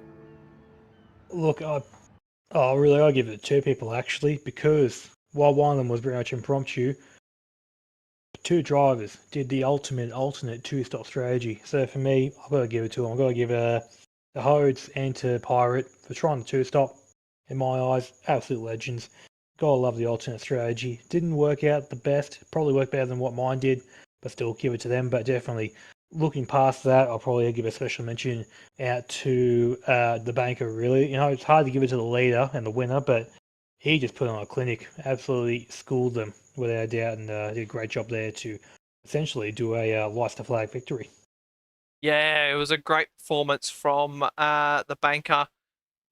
Speaker 7: Look, really, I'll give it to 2 people actually, because while one of them was very much impromptu, 2 drivers did the alternate 2-stop strategy. So for me, I've got to give it to them. I've got to give the Hodes and to Pirate for trying the 2-stop. In my eyes, absolute legends. Gotta love the alternate strategy. Didn't work out the best. Probably worked better than what mine did, but still give it to them. But definitely, looking past that, I'll probably give a special mention out to the banker, really. You know, it's hard to give it to the leader and the winner, but he just put on a clinic. Absolutely schooled them, without a doubt, and did a great job there to essentially do a lights to flag victory.
Speaker 1: Yeah, it was a great performance from the banker.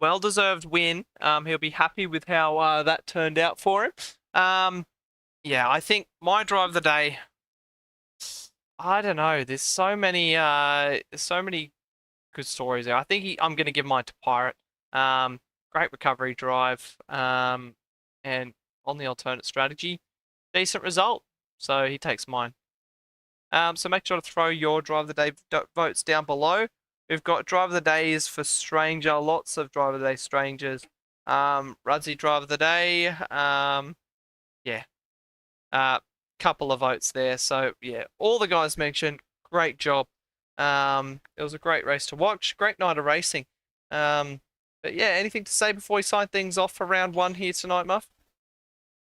Speaker 1: Well-deserved win. He'll be happy with how that turned out for him. Yeah, I think my drive of the day, I don't know. There's so many good stories there. I think I'm going to give mine to Pirate. Great recovery drive, and on the alternate strategy, decent result. So he takes mine. So make sure to throw your drive of the day votes down below. We've got drive of the days for Stranger, lots of drive of the day strangers. Rudzy drive of the day, yeah. Couple of votes there. So yeah, all the guys mentioned, great job. It was a great race to watch, great night of racing. But yeah, anything to say before we sign things off for round 1 here tonight, Muff?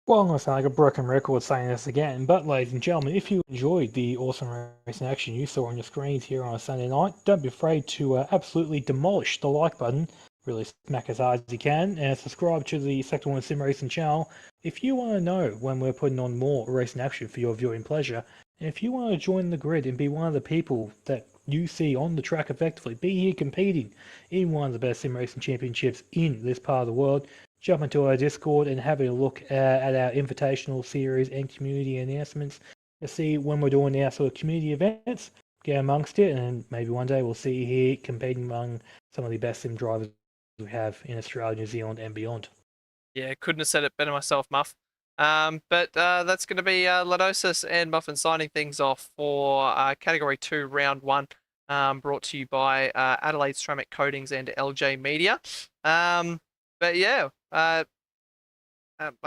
Speaker 7: Well, I'm going to sound like a broken record saying this again, but ladies and gentlemen, if you enjoyed the awesome racing action you saw on your screens here on a Sunday night, don't be afraid to absolutely demolish the like button, really smack as hard as you can, and subscribe to the Sector 1 Sim Racing channel if you want to know when we're putting on more racing action for your viewing pleasure. And if you want to join the grid and be one of the people that you see on the track effectively, be here competing in one of the best sim racing championships in this part of the world, jump into our Discord and have a look at our invitational series and community announcements to see when we're doing our sort of community events. Get amongst it, and maybe one day we'll see you here competing among some of the best sim drivers we have in Australia, New Zealand, and beyond. Yeah, couldn't have said it better myself, Muff. But that's going to be Ladosis and Muffin signing things off for Category 2, Round 1, brought to you by Adelaide Ceramic Coatings and LJ Media. But yeah, I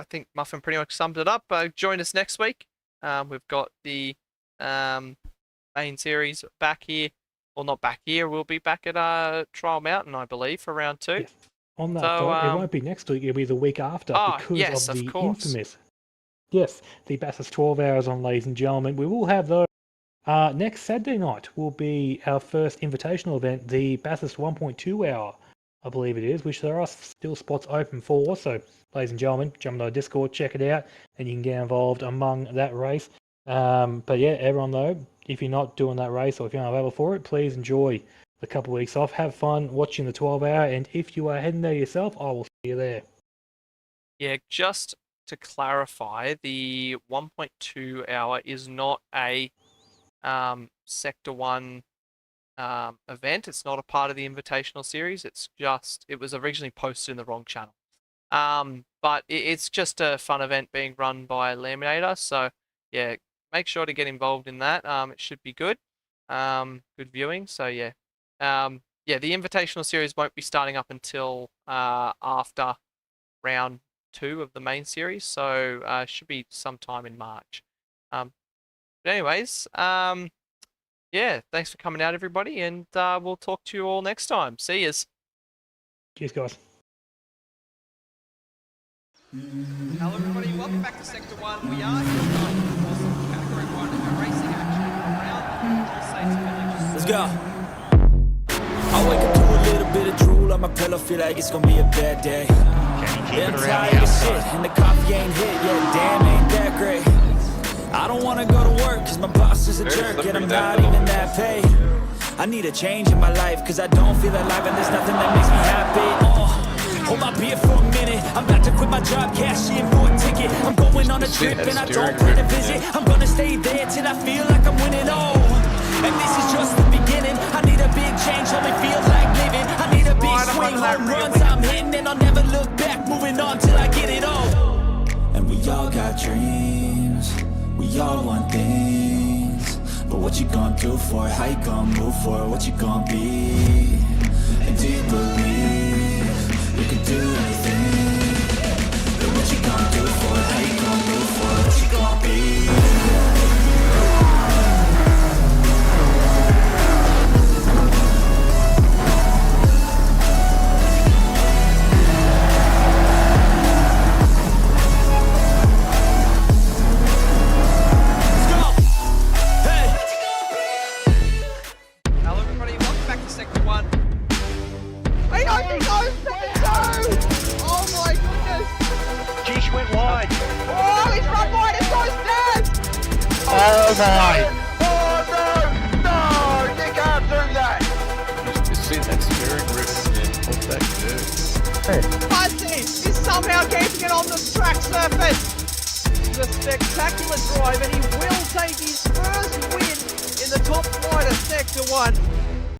Speaker 7: think Muffin pretty much summed it up. Join us next week. We've got the main series back here. Well, not back here. We'll be back at Trial Mountain, I believe, for round 2. Yes. On that thought, it won't be next week. It'll be the week after because of the infamous. Yes, the Bathurst 12 hours on, ladies and gentlemen. We will have those. Next Saturday night will be our first invitational event, the Bathurst 1.2 hour, I believe it is, which there are still spots open for. So, ladies and gentlemen, jump into our Discord, check it out, and you can get involved among that race. But yeah, everyone though, if you're not doing that race or if you're not available for it, please enjoy the couple of weeks off. Have fun watching the 12 hour, and if you are heading there yourself, I will see you there. Yeah, just to clarify, the 1.2 hour is not a Sector 1 event. It's not a part of the invitational series. It's just, it was originally posted in the wrong channel. But it's just a fun event being run by Laminator. So yeah, make sure to get involved in that. It should be good. Good viewing. So yeah. Yeah, the invitational series won't be starting up until after round 2 of the main series. So should be sometime in March. But anyways, yeah, thanks for coming out, everybody, and we'll talk to you all next time. See yas. Cheers, guys.
Speaker 3: Hello, everybody. Welcome back to Sector 1. We are here tonight for some Category 1 racing action around the Saints Villages.
Speaker 2: Let's go. I wake up to a little bit of drool on my pillow, feel like it's gonna be a bad day. Yeah, I'm tired of shit, and the coffee ain't hit yet. Damn, ain't that great. I don't wanna go to work, cause my boss is a jerk, and I'm not even that paid. I need a change in my life, cause I don't feel alive, and there's nothing that makes me happy. Hold my beer for a minute, I'm about to quit my job, cash in for a ticket. I'm going on a trip, and I don't plan to visit. I'm gonna stay there till I feel like I'm winning, oh. And this is just the beginning. I need a big change, only feels like living. I need a big swing, home runs I'm hitting, and I'll never look back, moving on till I get it all. And we all got dreams, we all want things, but what you gonna do for it? How you gonna move for it? What you gonna be? And do you believe you can do anything? But what you gonna do for it? How you gonna move for it? What you gonna be?
Speaker 3: Hello everybody, welcome back to Sector 1. He goes Sector 2! Oh my goodness!
Speaker 6: Jish went wide.
Speaker 3: Oh, he's run wide and goes down!
Speaker 6: Oh my.
Speaker 3: Oh no! No! You can't do that!
Speaker 5: You see that steering wrist off that curve.
Speaker 3: Fuzzy is somehow keeping it on the track surface! The spectacular drive, and he will take his first win in the top flight of Sector 1.